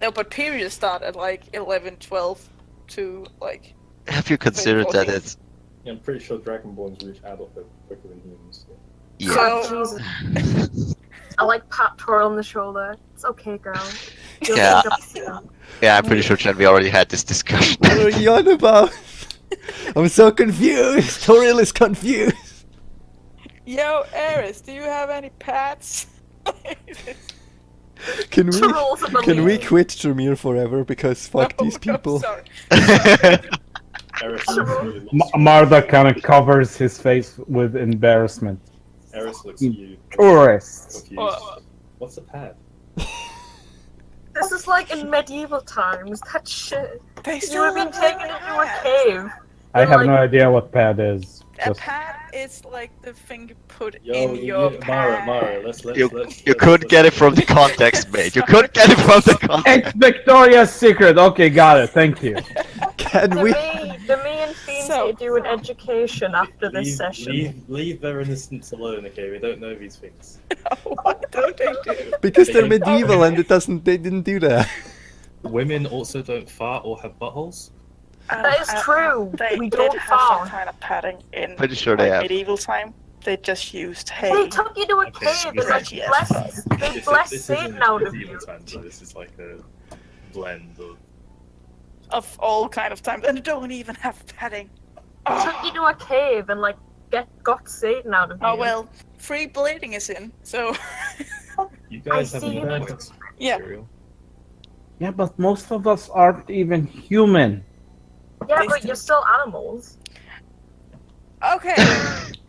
no, but periods start at like 11, 12 to like. Have you considered that 14. it's... Yeah, I'm pretty sure Dragonborns reach adulthood quicker than humans. So. Yeah. Oh, So Jesus. I like pat Toriel on the shoulder. It's okay, girl. You'll Yeah. end up soon. Yeah, I'm pretty sure, Jen, we already had this discussion. What are you on about? I'm so confused. Toriel is confused. yo, Eris, do you have any pets? Can The we? rules of Can we belief. quit Trymir forever? Because fuck these people. sorry. Eris Sure. looks really lost. Marda kind of covers his face with embarrassment. Eris looks at you. Tourists. Confused. Oh. What's a pad? This is like in medieval times. That shit. They You still have been have taken a into a pad. cave. I have Like- no idea what pad is. A Just pad is like the thing you put Yo, in your pad. Mara, let's You let's couldn't get it from the context, mate. You couldn't get it from the context. it's Victoria's Secret. Okay, got it. Thank you. Can Do we? me and Fiend So- do an education after this session. Leave their innocence alone, okay? We don't know these things. What don't they do? Because they're medieval and it doesn't. They didn't do that. Women also don't fart or have buttholes. That is true. They We did don't have some fart. kind of padding in Pretty sure they like, have. medieval time. They just used hay. They took you to a Okay, cave and this like is- yes. blessed. They This blessed isn't Satan out of medieval you. times, so this is like a blend of. Of all kind of times, and they don't even have padding. They took you to a cave and like got Satan out of you. Oh well, free bleeding is in, so You guys I have see. enough points. yeah. Material. Yeah, but most of us aren't even human. Yeah, They but still- you're still animals. Okay,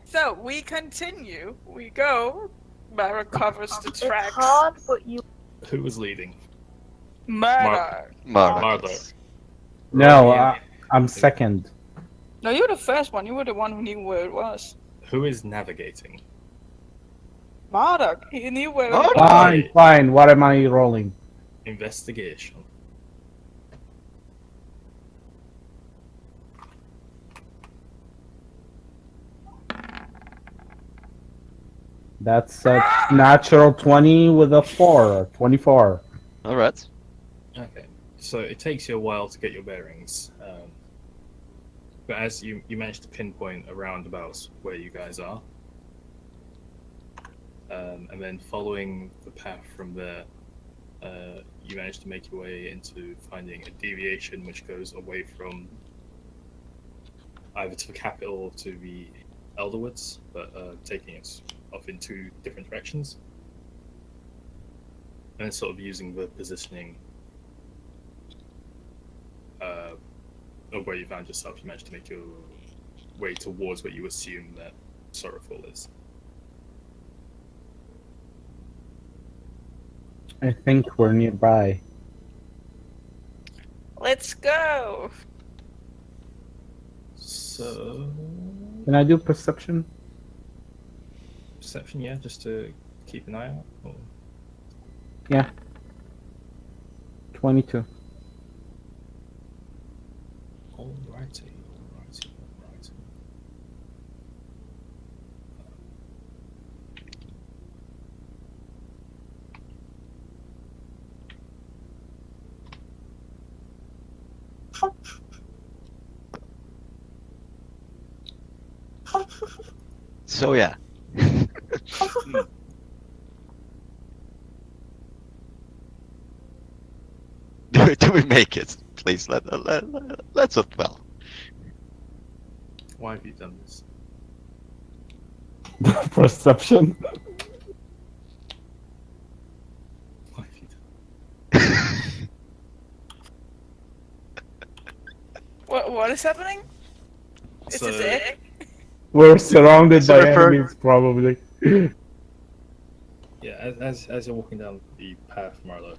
so we continue. We go. Mara covers the It's tracks. hard, but you. Who was leading? Murder. Murder. Murder. No, Roll me I'm second. No, you were the first one. You were the one who knew where it was. Who is navigating? Murdoch. He knew where it Murdoch? was. Fine, fine. What am I rolling? Investigation. That's a natural 20 with a 4, 24. All right. Okay. So it takes you a while to get your bearings. But as you manage to pinpoint around about where you guys are. And then following the path from there, you manage to make your way into finding a deviation which goes away from either to the capital or to the Elderwoods, but taking it off in two different directions. And sort of using the positioning of where you found yourself, you managed to make your way towards what you assume that Sorrowful is. I think we're nearby. Let's go. So Can I do perception? perception, yeah, just to keep an eye out. Or... Yeah. 22. Alrighty. So yeah. Do we make it? Please let's well. Why have you done this? Perception? Why have you done What is happening? Is So- it it? We're surrounded Is it by referred- enemies, probably. Yeah, as you're walking down the path, Marlo,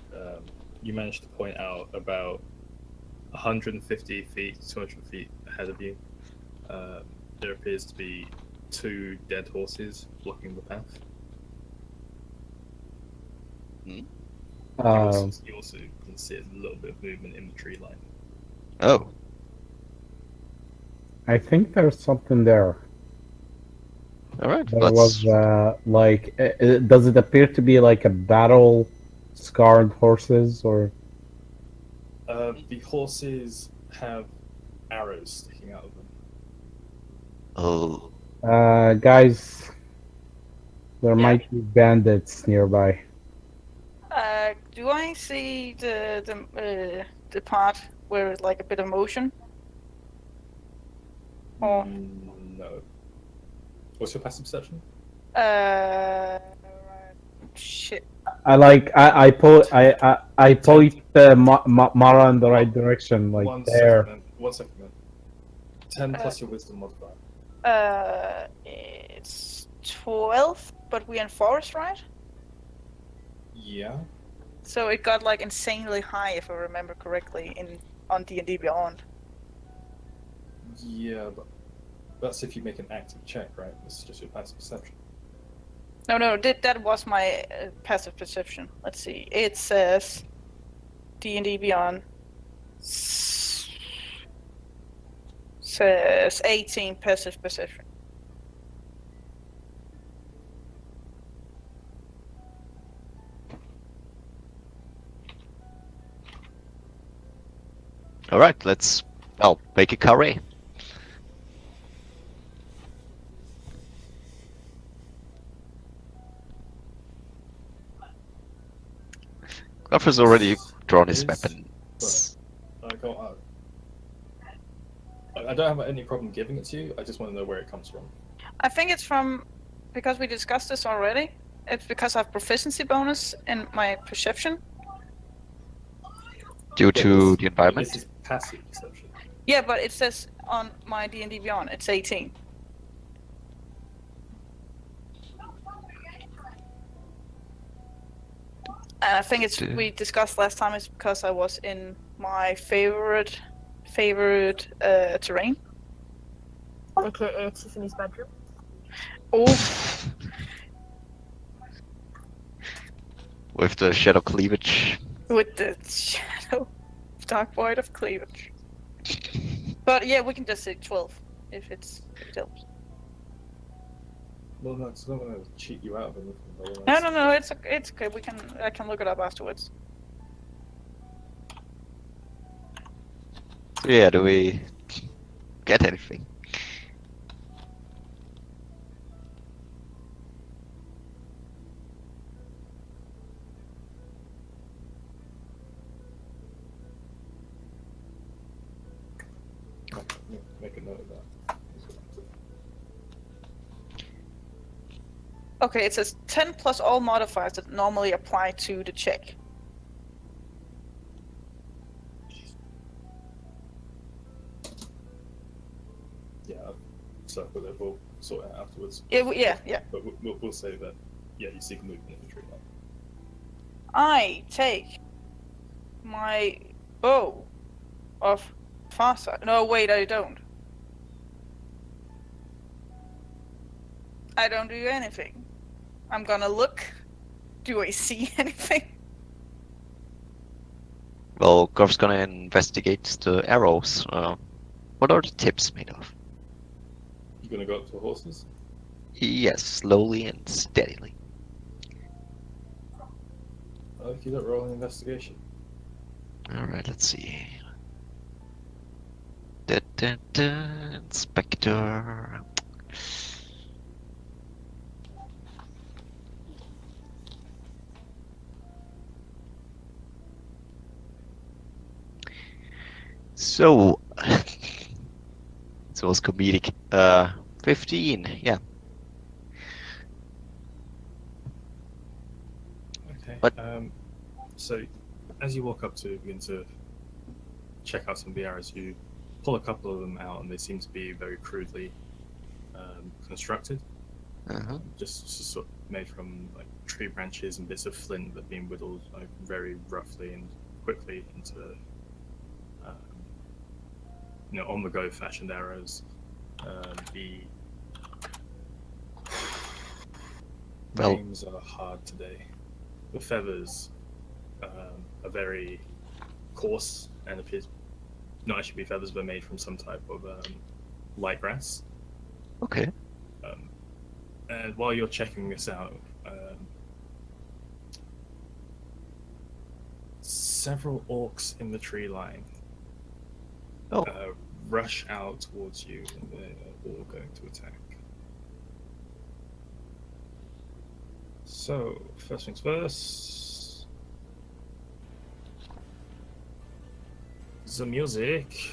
you managed to point out about 150 feet, 200 feet ahead of you. There appears to be two dead horses blocking the path. You also can see a little bit of movement in the tree line. Oh. I think there's something there. All right. There Let's. was, does it appear to be like a battle scarred horses or? The horses have arrows sticking out of them. Oh. Guys, there Yeah. might be bandits nearby. Do I see the part where it's like a bit of motion? Or No. What's your passive perception? shit. I point Mara in the right direction, like One there. second, man. 1 second, man. 10 plus your wisdom modifier. It's 12, but we're in forest, right? Yeah. So it got like insanely high, if I remember correctly, on D&D Beyond. Yeah, but that's if you make an active check, right? This is just your passive perception. No, that was my passive perception. Let's see. It says D&D Beyond says 18 passive perception. All right. Let's. Make a curry. Goff has already drawn his Yes, weapon. I don't have any problem giving it to you. I just want to know where it comes from. I think it's from because we discussed this already. It's because I have proficiency bonus in my perception. Due to the This environment? is passive perception. Yeah, but it says on my D&D Beyond, it's 18. And I think it's we discussed last time it's because I was in my favorite terrain. AKA Tiffany's bedroom. Oh, With the shadow cleavage. with the shadow dark void of cleavage. But yeah, we can just say 12 if it helps. Well, no, it's not going to cheat you out of anything. No, it's okay. I can look it up afterwards. So yeah, do we get anything? Make a note of that. Okay, it says 10 plus all modifiers that normally apply to the check. Yeah, I've circled it. We'll sort it out afterwards. Yeah. But we'll say that, yeah, you seek movement in the tree line. I take my bow of farsight. No, wait, I don't. I don't do anything. I'm gonna look. Do I see anything? Well, Gorf's gonna investigate the arrows. What are the tips made of? You gonna go up to the horses? Yes, slowly and steadily. If you don't roll an investigation. Alright, let's see. Inspector. So, it was comedic. 15, yeah. Okay. But- So, as you walk up to begin to check out some of the arrows, you pull a couple of them out, and they seem to be very crudely constructed. Uh-huh. Just sort of made from like tree branches and bits of flint that have been whittled like very roughly and quickly into on-the-go fashioned arrows. Well- Names are hard today. The feathers are very coarse and appear not actually be feathers, but made from some type of light grass. Okay. And while you're checking this out, several orcs in the tree line Oh. rush out towards you, and they're all going to attack. So, first things first. The music.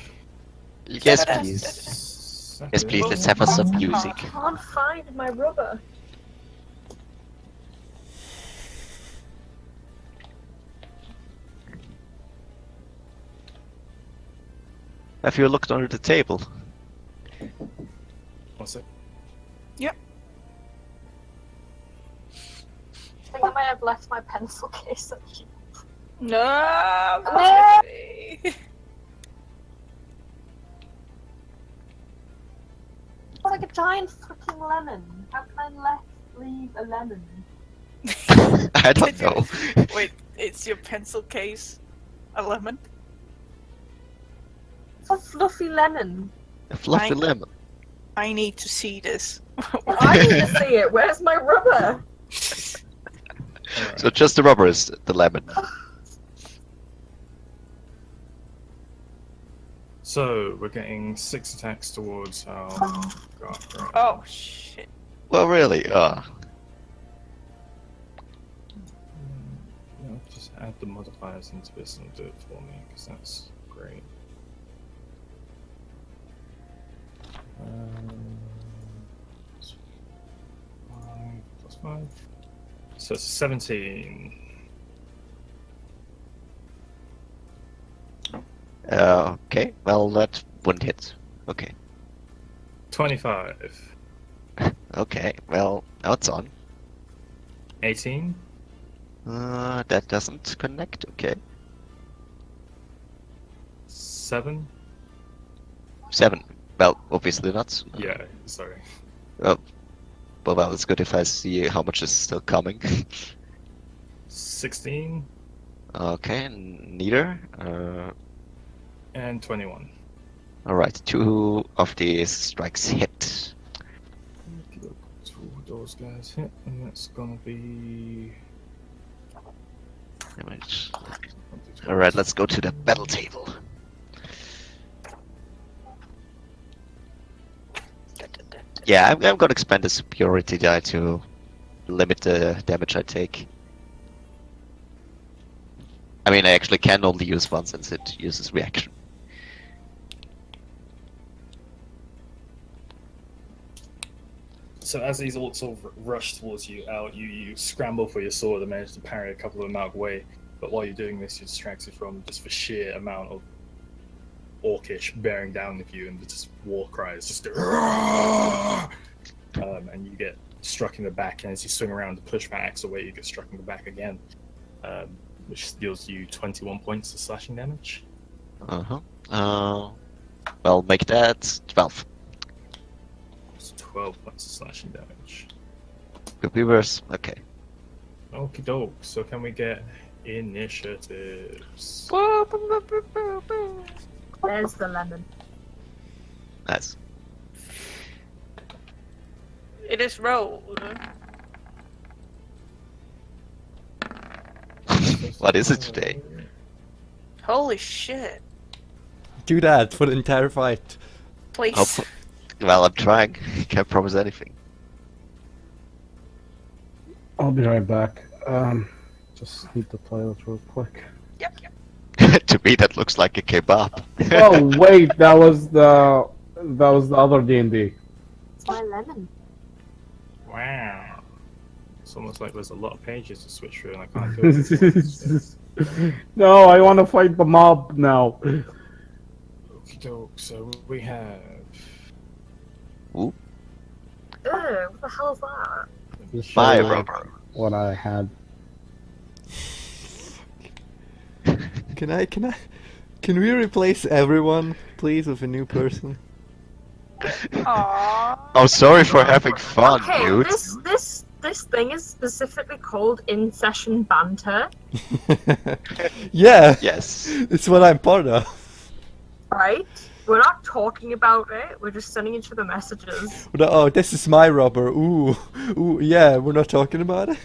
Yes, please. Yes, please. Let's have us some music. I can't find my rubber. Have you looked under the table? One sec. I think I might have left my pencil case at home. No. No! Tiffany. It's like a giant fucking lemon. How can I leave a lemon? I don't know. Wait, it's your pencil case a lemon? It's a fluffy lemon. A fluffy Fine. lemon. I need to see this. I need to see it. Where's my rubber? Alright. So just the rubber is the lemon. So we're getting 6 attacks towards our God, right. Oh shit. Well, really? Yeah, just add the modifiers into this and do it for me, because that's great. 5. So it's 17. Okay, well, that wouldn't hit. Okay. 25. Okay, well, now it's on. 18. That doesn't connect, okay. 7. 7. Well, obviously not. Yeah, sorry. Well, it's good if I see how much is still coming. 16. Okay, neither. And 21. Alright, 2 of these strikes hit. Two of those guys hit, and that's gonna be. Damage. Alright, let's go to the battle table. Yeah, I'm gonna expand the superiority die to limit the damage I take. I mean, I actually can only use one since it uses reaction. So as these orcs sort of rush towards you, out, you scramble for your sword and manage to parry a couple of them out of the way. But while you're doing this, you're distracted from just the sheer amount of orcish bearing down with you, and just war cries, just and you get struck in the back. And as you swing around to push that axe away, you get struck in the back again, which deals you 21 points of slashing damage. Well, make that 12. 12 points of slashing damage. Could be worse. Okay. Okie doke. So can we get initiatives? There's the lemon. Nice. It is rolled. What is it today? Holy shit. Do that for the entire fight. Please. Well, I'm trying. Can't promise anything. I'll be right back. Just need the toilet real quick. Yep. To me, that looks like a kebab. Oh wait, that was the other D&D. It's my lemon. Wow. It's almost like there's a lot of pages to switch through and I can't do it. No, I want to fight the mob now. Okie doke. So we have. Ugh, what the hell is that? Just show My you rubber. what I had. Can we replace everyone, please, with a new person? Aww. Oh, sorry for having fun, Okay, dude. this thing is specifically called in-session banter, Yeah, Yes. it's what I'm part of. right? We're not talking about it, we're just sending each other messages. Oh, this is my rubber. Ooh, yeah, we're not talking about it.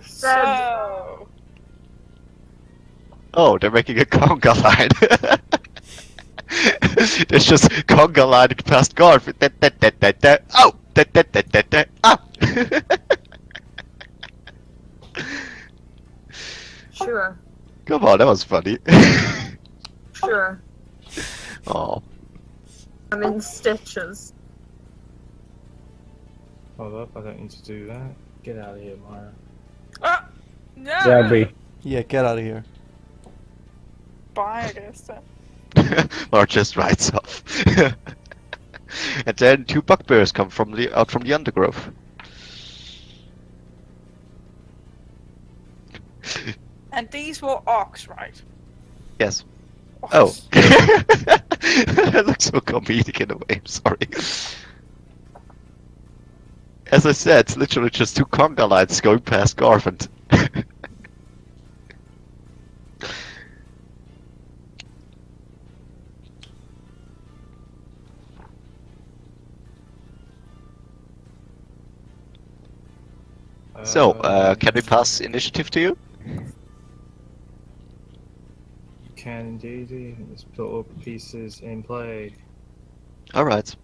So. Oh, they're making a conga line. There's just conga lining past guard. Oh! Ah! Sure, Come on, that was funny. sure. Oh. I'm in stitches. Hold up, I don't need to do that. Get out of here, Mara. Ah! No! Yeah, B. Yeah, get out of here. Bye, I guess then. Or just writes off. And then 2 bugbears come out from the undergrowth. And these were orcs, right? Yes. Oh. Orcs. That looks so comedic in a way, I'm sorry. As I said, it's literally just 2 conga lines going past Garvin. So, can we pass initiative to you? You can indeed. Let's put all the pieces in play. Alright.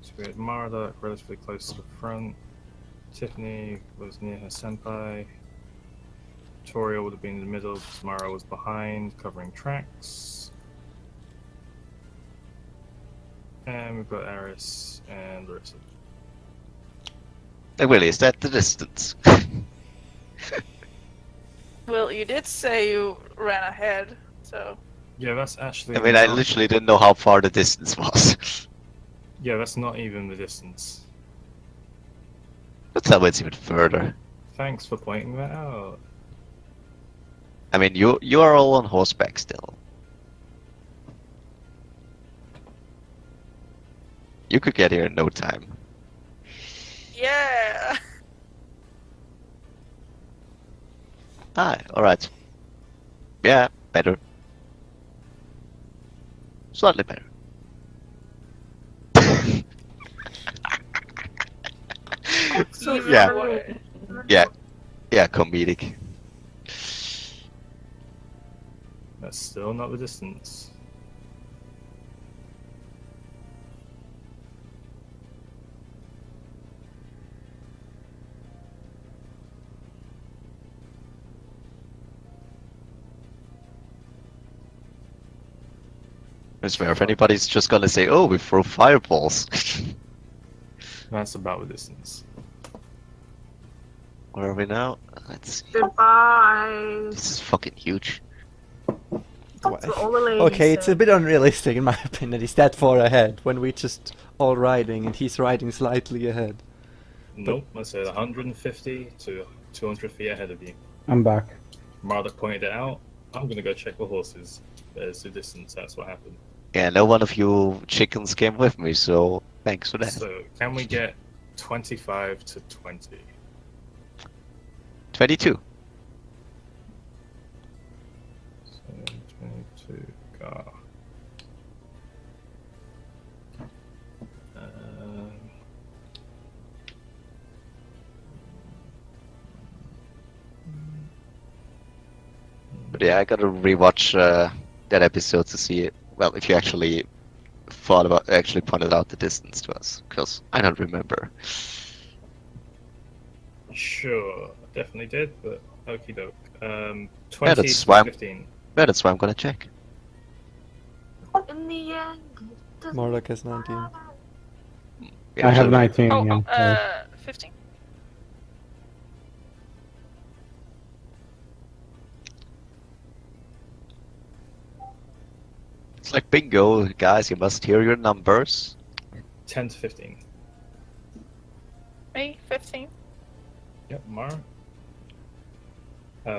So we had Mara relatively close to the front. Tiffany was near her senpai. Victoria would have been in the middle because Mara was behind, covering tracks. And we've got Aris and Larissa. Really, is that the distance? Well, you did say you ran ahead, so Yeah, that's actually. I mean, I not- literally didn't know how far the distance was. Yeah, that's not even the distance. But tell me it's even further. Thanks for pointing that out. I mean, you are all on horseback still. You could get here in no time. yeah. Ah, alright. Yeah, better. Slightly better. So Even yeah. way. Yeah. Yeah, comedic. That's still not the distance. I swear, if anybody's just gonna say, oh, we throw fireballs. That's about the distance. Where are we now? Let's see. Goodbye. This is fucking huge. That's what all the ladies Okay, it's say. a bit unrealistic in my opinion that he's that far ahead when we're just all riding and he's riding slightly ahead. Nope, I said 150 to 200 feet ahead of you. I'm back. Marduk pointed it out. I'm gonna go check the horses. There's the distance, that's what happened. Yeah, no one of you chickens came with me, so thanks for that. So, can we get 25 to 20? 22. So, 22, go. But yeah, I gotta rewatch that episode to see it. Well, if you actually actually pointed out the distance to us, because I don't remember. Sure, definitely did, but okie doke. 20 that's to why I'm- 15. Yeah, that's why I'm gonna check. In the end, it doesn't Marduk has 19. matter. Yeah, I have so- 19. Oh, yeah. 15. It's like bingo, guys. You must hear your numbers. 10 to 15. Me, 15. Yep, Mar.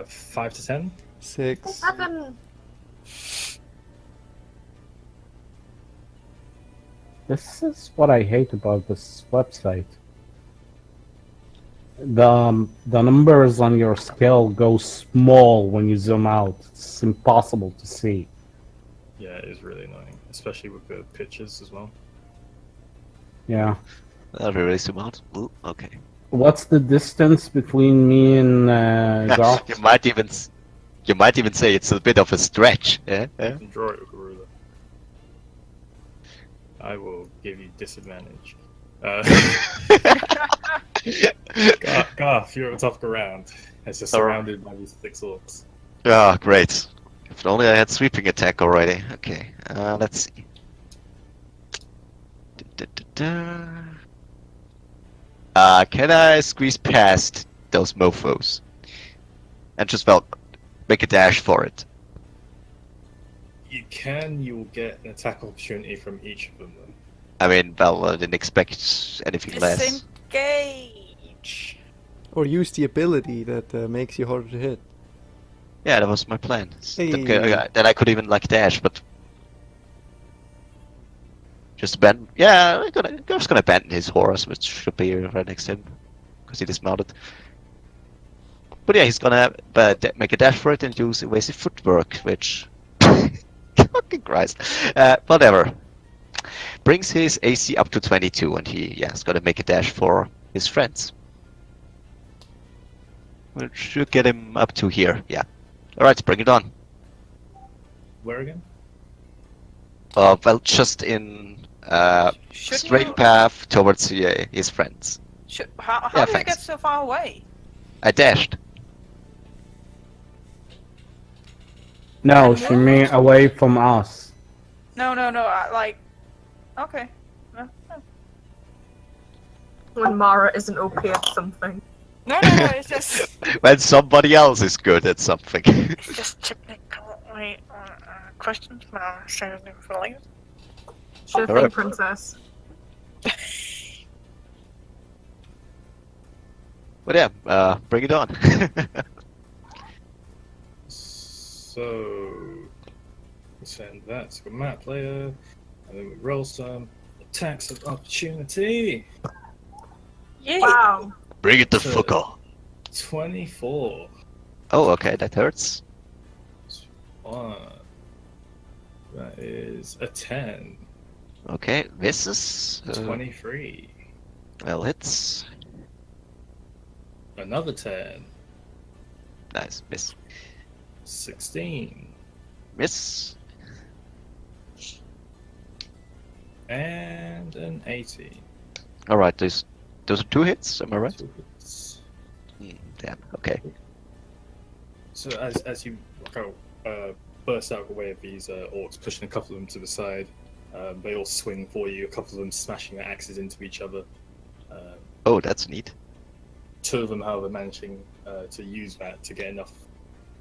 5 to 10. 6. 7. This is what I hate about this website. The numbers on your scale go small when you zoom out. It's impossible to see. Yeah, it is really annoying, especially with the pictures as well. Yeah. I'll really zoom out. Ooh, okay. What's the distance between me and Garth? you might even say it's a bit of a stretch. Yeah. Yeah? And draw it with a ruler. I will give you disadvantage. Garth, you're at the top of the round. It's just surrounded by these 6 orcs. Ah, great. If only I had sweeping attack already. Okay, let's see. Can I squeeze past those mofos? And just, well, make a dash for it. You can, you will get an attack opportunity from each of them, though. I mean, well, I didn't expect anything less. Disengage. Or use the ability that makes you harder to hit. Yeah, that was my plan. Hey. Okay, then I could even, like, dash, but... Just abandon... Yeah, I'm just gonna abandon his horse, which should be right next to him. Because he dismounted. But yeah, he's gonna make a dash for it and use evasive footwork, which... Fucking Christ. Whatever. Brings his AC up to 22, and he's gonna make a dash for his friends. Which should get him up to here, yeah. Alright, bring it on. Where again? Well, just in Shouldn't straight you- path towards his friends. How Yeah, do you thanks. get so far away? I dashed. No, she mean away from us. No, like... Okay. No, When Mara isn't OP at something. no, it's just When somebody else is good at something. it's just technical questions. No, seriously, feeling. Sure thing, Alright. princess. But yeah, bring it on. So we send that to a map player, and then we roll some attacks of opportunity. Yeah. Wow. Bring it the fuck on. 24. Oh, okay, that hurts. 1. That is a 10. Okay, misses. 23. Well, hits. Another 10. Nice, miss. 16. Miss. And an 18. Alright, those are 2 hits, am I right? 2 hits. Damn, okay. So as you go, burst out of the way of these orcs, pushing a couple of them to the side, they all swing for you, a couple of them smashing their axes into each other. Oh, that's neat. 2 of them, however, managing to use that to get enough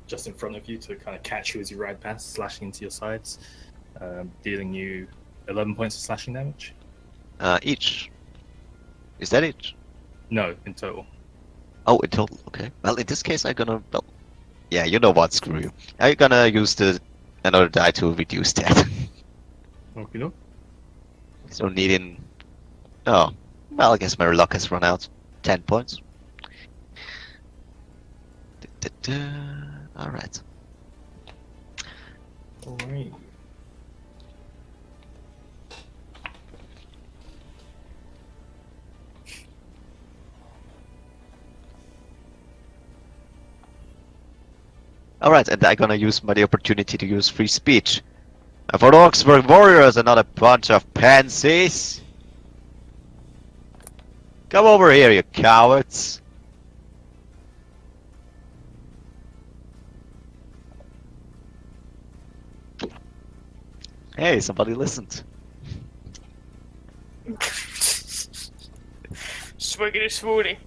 just in front of you to kind of catch you as you ride past, slashing into your sides, dealing you 11 points of slashing damage. Each. Is that each? No, in total. Oh, in total, okay. Well, in this case, I'm gonna... Well, yeah, you know what, screw you. I'm gonna use another die to reduce that. Okay, no. So needing... Oh, well, I guess my luck has run out. 10 points. Alright. Alright. Alright, and I'm gonna use the opportunity to use free speech. And for orcs, we're warriors and not a bunch of pansies. Come over here, you cowards. Hey, somebody listened. Swiggity swooty.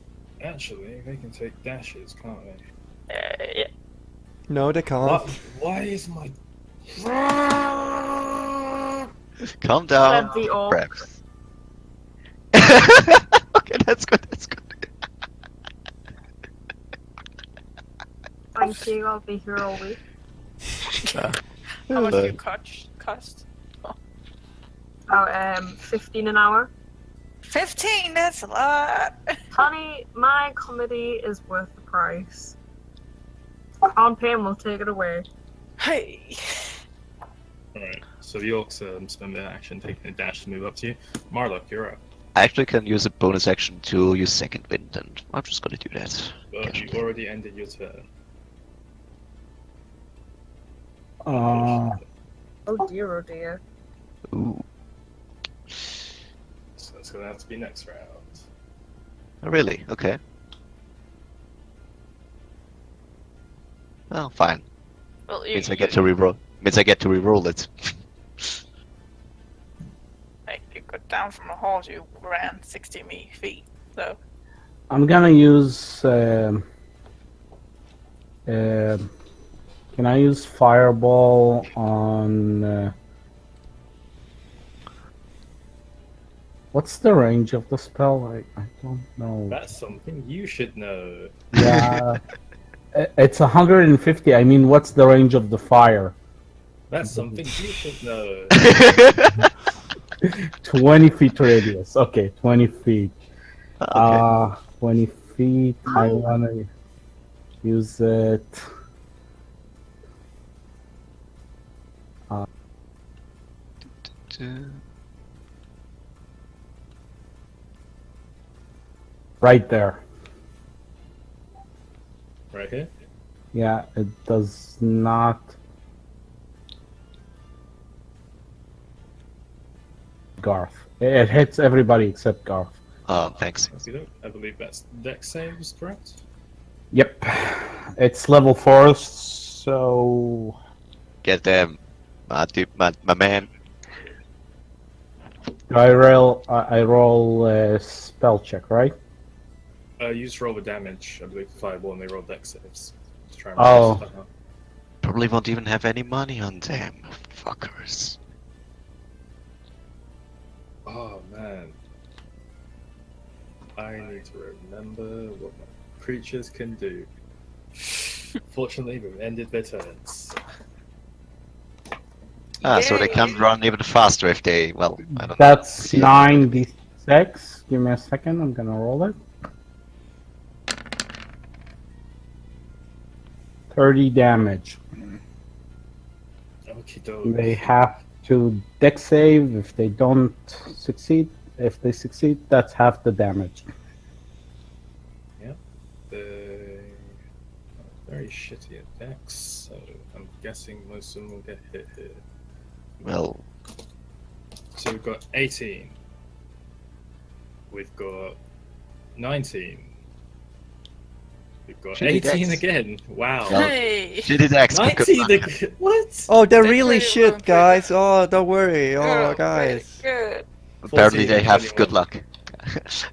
Actually, they can take dashes, can't they? Yeah. No, they can't. Why is my... Calm down. Let the orcs. Perhaps. Okay, that's good, that's good. Thank you, I'll be here all week. How much do Uh, you cost? About 15 an hour. 15, that's a lot. Honey, my comedy is worth the price. Can't pay him, we'll take it away. Hey. Alright, so the orcs spend their action taking a dash to move up to you. Marlock, you're up. I actually can use a bonus action to use second wind, and I'm just gonna do that. But you already ended your turn. Oh dear, oh dear. Ooh. So it's gonna have to be next round. Oh, really? Okay. Well, fine. Well, Means I get to reroll. Means I get to reroll it. Like, you got down from a horse, you ran 60 feet, so... I'm gonna use. Can I use Fireball on? What's the range of the spell? I don't know. That's something you should know. Yeah, it's 150. I mean, what's the range of the fire? That's something you should know. 20 feet radius. Okay, 20 feet. Okay. 20 feet. I wanna use it. Right there. Right here? Yeah, it does not. Garth. It hits everybody except Garth. Thanks. Okay, I believe that's dex saves, correct? Yep. It's level 4, so. Get them, my man. Do I roll a spell check, right? You just roll the damage, I believe, for fireball, and they roll dex saves. Just try and Oh. balance that out. Probably won't even have any money on them, fuckers. Oh man. I need to remember what my creatures can do. Fortunately, we've ended their turns. So they can run even faster if they, well, I don't know. That's See it. 9d6. Give me a second, I'm gonna roll it. 30 damage. Okie doke. They have to dex save. If they don't succeed, if they succeed, that's half the damage. They're very shitty at dex, so I'm guessing most of them will get hit here. Well, So we've got 18. We've got 19. We've got Shitty 18 dex. again. Wow. Well, Hey! shitty decks, but good 19 luck. again. What? Oh, they're They're really pretty shit, good. guys. Oh, don't worry. Oh, Oh, guys. Good. Apparently 14, they have 21. good luck.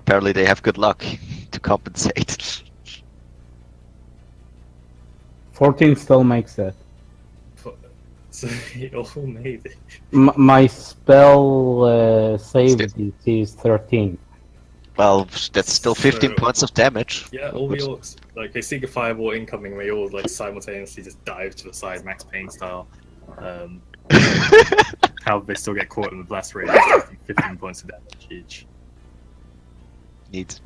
Apparently they have good luck to compensate. 14 still makes it. So they all made it. My spell save Still. DC is 13. Well, that's still 15 So- points of damage. Yeah, all the Which- orcs, like, they see the fireball incoming, they all, like, simultaneously just dive to the side, Max Payne style. How they still get caught in the blast radius, 15 points of damage each. Neat.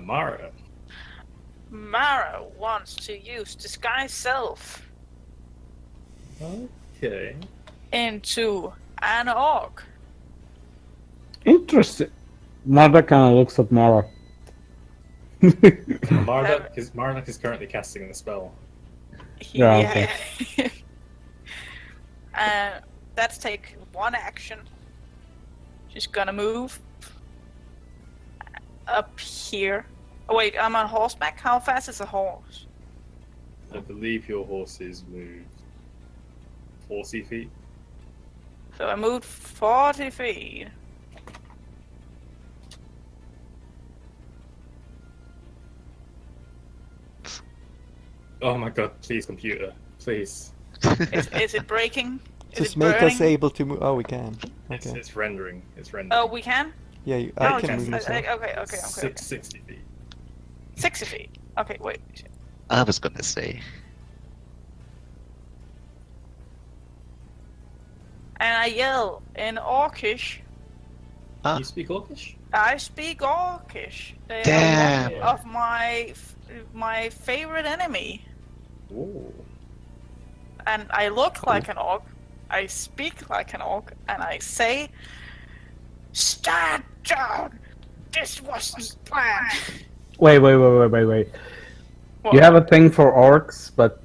Mara. Mara wants to use disguise self Okay. into an orc. Interesting. Mother kind of looks at Mara. Marduk is currently casting the spell. Yeah, That's take one action. She's gonna move up here. Oh wait, I'm on horseback. How fast is a horse? I believe your horses move 40 feet. So I moved 40 feet. Oh my god, please, computer. Please. Is it breaking? Is Just it make us burning? able to move. Oh, we can. It's, Okay. it's rendering. It's rendering. Oh, we can? Yeah, Oh, I okay. can move myself. Okay. 60 feet. 60 feet. Okay, wait. I was gonna say. And I yell in Orcish. Ah. You speak Orcish? I speak Orcish. They are Damn. one of my favorite enemy. Ooh. And I look like an orc. I speak like an orc, and I say, "Stand down. This wasn't planned." Wait. What? You have a thing for orcs, but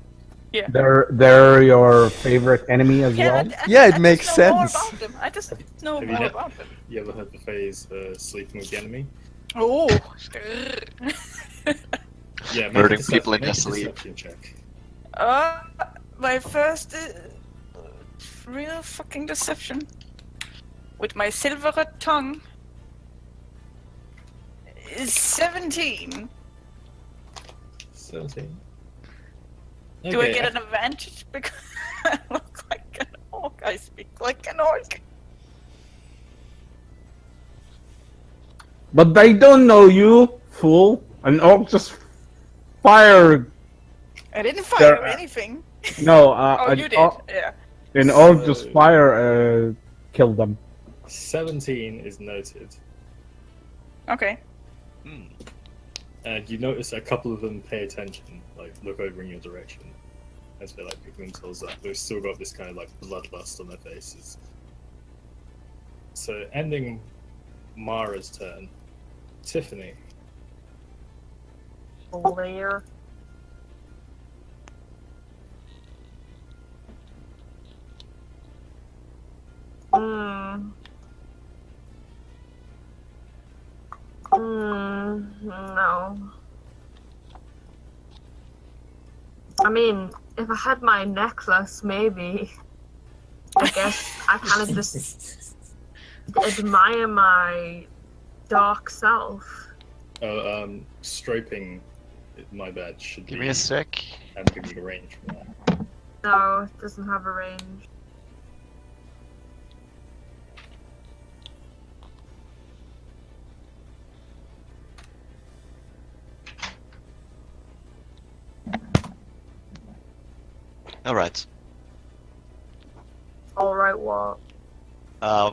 Yeah. they're your favorite enemy as well? Yeah, it I makes just know more sense. about them. I just know Have you more ne- about them. You ever heard the phrase sleeping with the enemy? Oh. Yeah, make Murdering a decep- people in make their a sleep. deception check. My first real fucking deception with my silver tongue is 17. 17. Do I get an advantage because I look like an orc? I speak like an orc. But they don't know you, fool. An orc just fired. I didn't fire There- anything. No, Oh, an you did. orc- Yeah. An orc So- just fire killed them. 17 is noted. Okay. And you notice a couple of them pay attention, like look over in your direction as they're like picking themselves up. They've still got this kind of like bloodlust on their faces. So ending Mara's turn, Tiffany. Layer. No. I mean, if I had my necklace, maybe. I guess I kind of just admire my dark self. Oh, striping. My bad. Should Give be me a sec. and give me the range for that. No, it doesn't have a range. Alright. Alright, what? I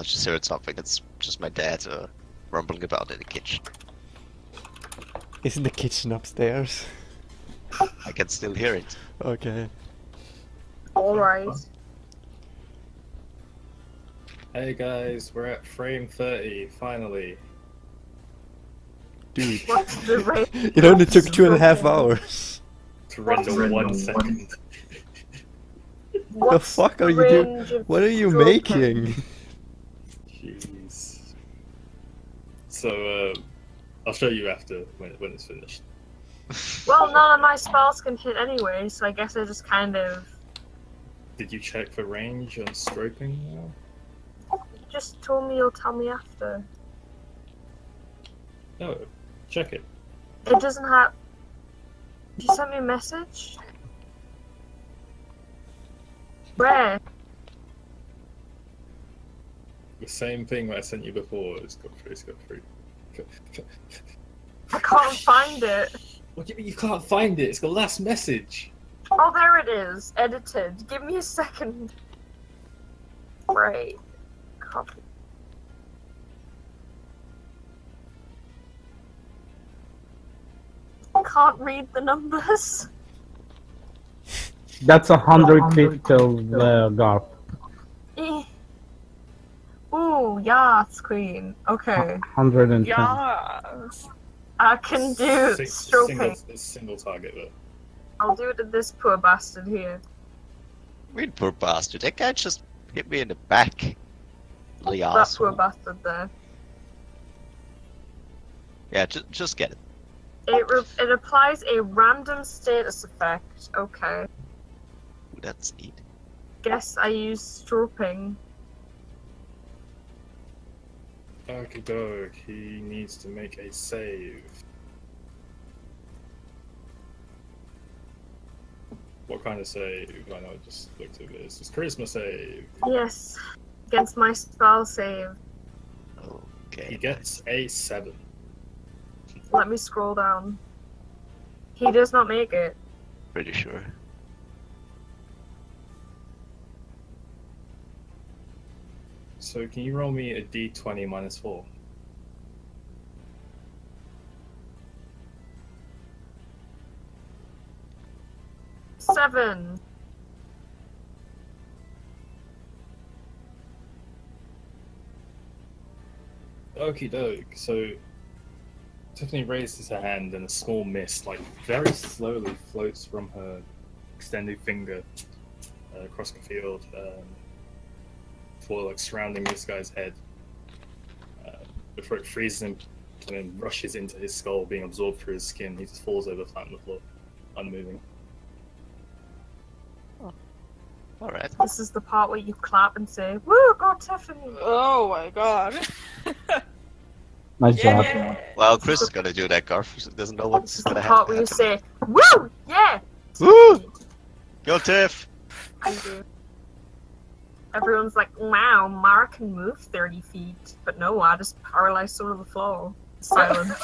just heard something. It's just my dad rumbling about in the kitchen. Isn't the kitchen upstairs? I can still hear it. Okay. Alright. Hey guys, we're at frame 30, finally. Dude, What's the range? it only took 2.5 hours. To render 1 second. The fuck are you doing? What are you making? Jeez. So, I'll show you after when it's finished. Well, none of my spells can hit anyway, so I guess I just kind of Did you check for range on striping now? just told me you'll tell me after. No, check it. It doesn't have. You sent me a message? Where? The same thing that I sent you before. It's got free. I can't find it. What do you mean you can't find it? It's the last message. Oh, there it is. Edited. Give me a second. Right. Copy. I can't read the numbers. That's 100 feet till Garp. Eh. Ooh, yes, queen. Okay. 110. Yes. I can do stroking. Single target though. I'll do it to this poor bastard here. Real poor bastard. That guy just hit me in the back. The That poor asshole. bastard there. Yeah, just get it. It applies a random status effect. Okay. Ooh, that's neat. Guess I use stroking. Okey-doke, he needs to make a save. What kind of save? I know I just looked at this. It's charisma save. Yes. Against my spell save. He Okay. gets a 7. Let me scroll down. He does not make it. Pretty sure. So can you roll me a d20 minus 4? Seven. Okie doke. So Tiffany raises her hand and a small mist, like very slowly, floats from her extended finger across the field, before like surrounding this guy's head, before it freezes him and then rushes into his skull, being absorbed through his skin. He just falls over flat on the floor, unmoving. Alright. This is the part where you clap and say, "Woo, go Tiffany!" Oh my god. Nice job. Yeah. Well, Chris is gonna do that. Garf doesn't know This what's is the gonna part where you happen. say, "Woo, yeah!" Woo! Go Tiff! You do. Everyone's like, "Wow, Mara can move 30 feet," but no, I just paralyzed her to the floor. Silent.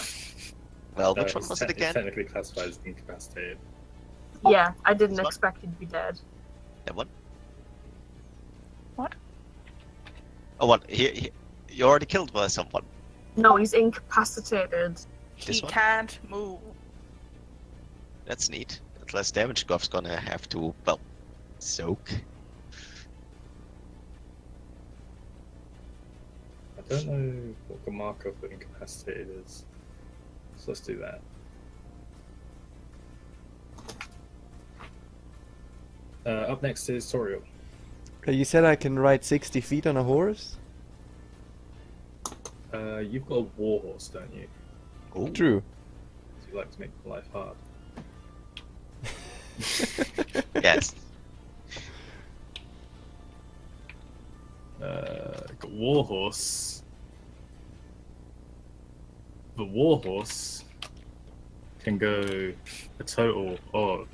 Well, which one It's was it it's again? technically classified as incapacitated. Yeah, I didn't This one? expect you to be dead. That one? What? Oh, what? You already killed by someone. No, he's incapacitated. He This one? can't move. That's neat. That's less damage Goff's gonna have to, well, soak. I don't know what the marker for incapacitated is, so let's do that. Up next is Toriel. You said I can ride 60 feet on a horse? You've got a warhorse, don't you? Ooh. True. So you like to make life hard. Yes. Got Warhorse. The Warhorse can go a total of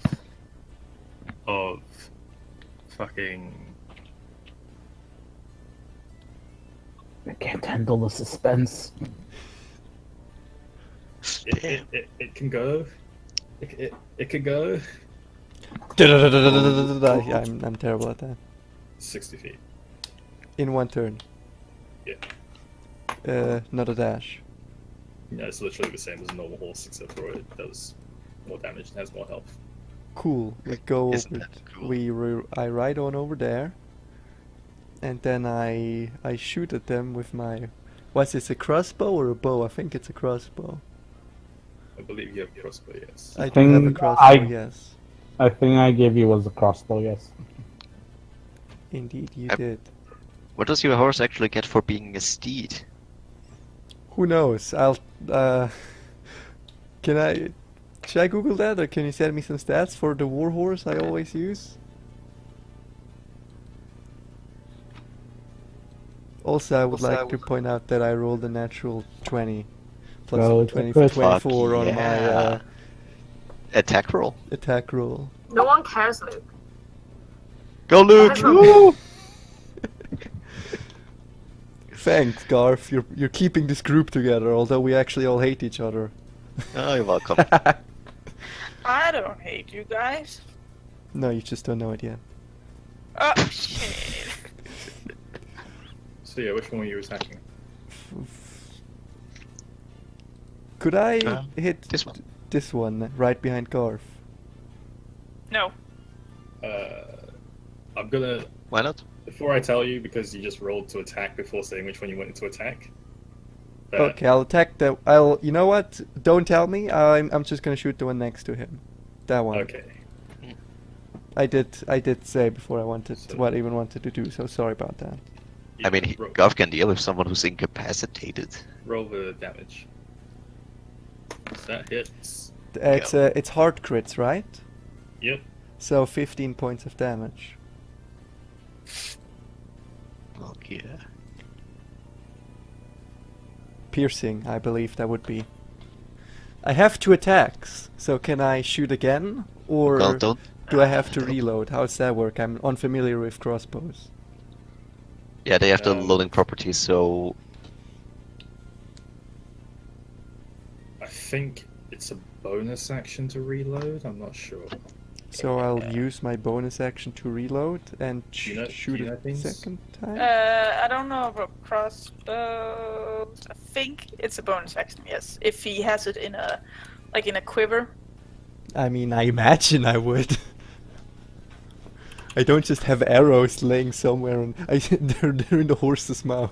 fucking. I can't handle the suspense. It can go. It can go I'm terrible at that. 60 feet. In one turn. Yeah. Not a dash. Yeah, it's literally the same as a normal horse, except for it does more damage and has more health. Cool. We go Isn't over. that cool? I ride on over there, and then I shoot at them with my. Was this a crossbow or a bow? I think it's a crossbow. I believe you have a crossbow, yes. I do have a think crossbow. Yes, I think I gave you was a crossbow, yes. indeed you I- did. What does your horse actually get for being a steed? Who knows? I'll. Can I? Should I Google that, or can you send me some stats for the warhorse I always use? Also, I would like to point out that I rolled a natural 20 plus Well, it's a 20, crit. 24 on my yeah. Attack roll. attack roll. No one cares, Luke. Go, Luke! Woo! Thanks, Garth. You're keeping this group together, although we actually all hate each other. Oh, you're welcome. I don't hate you guys. No, you just don't know it yet. Oh shit. So yeah, which one were you attacking? Could I hit this one. this one right behind Garth? No. I'm gonna. Why not? Before I tell you, because you just rolled to attack before saying which one you wanted to attack. Okay, I'll attack the. I'll. You know what? Don't tell me. I'm just gonna shoot the one next to him. That one. Okay. I did say before I wanted So- what I even wanted to do. So sorry about that. I mean, Garth can deal with someone who's incapacitated. roll the damage. That hits. It's hard crits, right? Yep. So 15 points of damage. Oh, yeah. Piercing, I believe that would be. I have 2 attacks, so can I shoot again, or Well, don't. do I have to reload? How does that work? I'm unfamiliar with crossbows. Yeah, they have the Um, loading properties, so I think it's a bonus action to reload. I'm not sure. So I'll use my bonus action to reload and you know- shoot do you know a things? second time. I don't know about crossbows. I think it's a bonus action. Yes, if he has it in a quiver. I mean, I imagine I would. I don't just have arrows laying somewhere, and they're in the horse's mouth.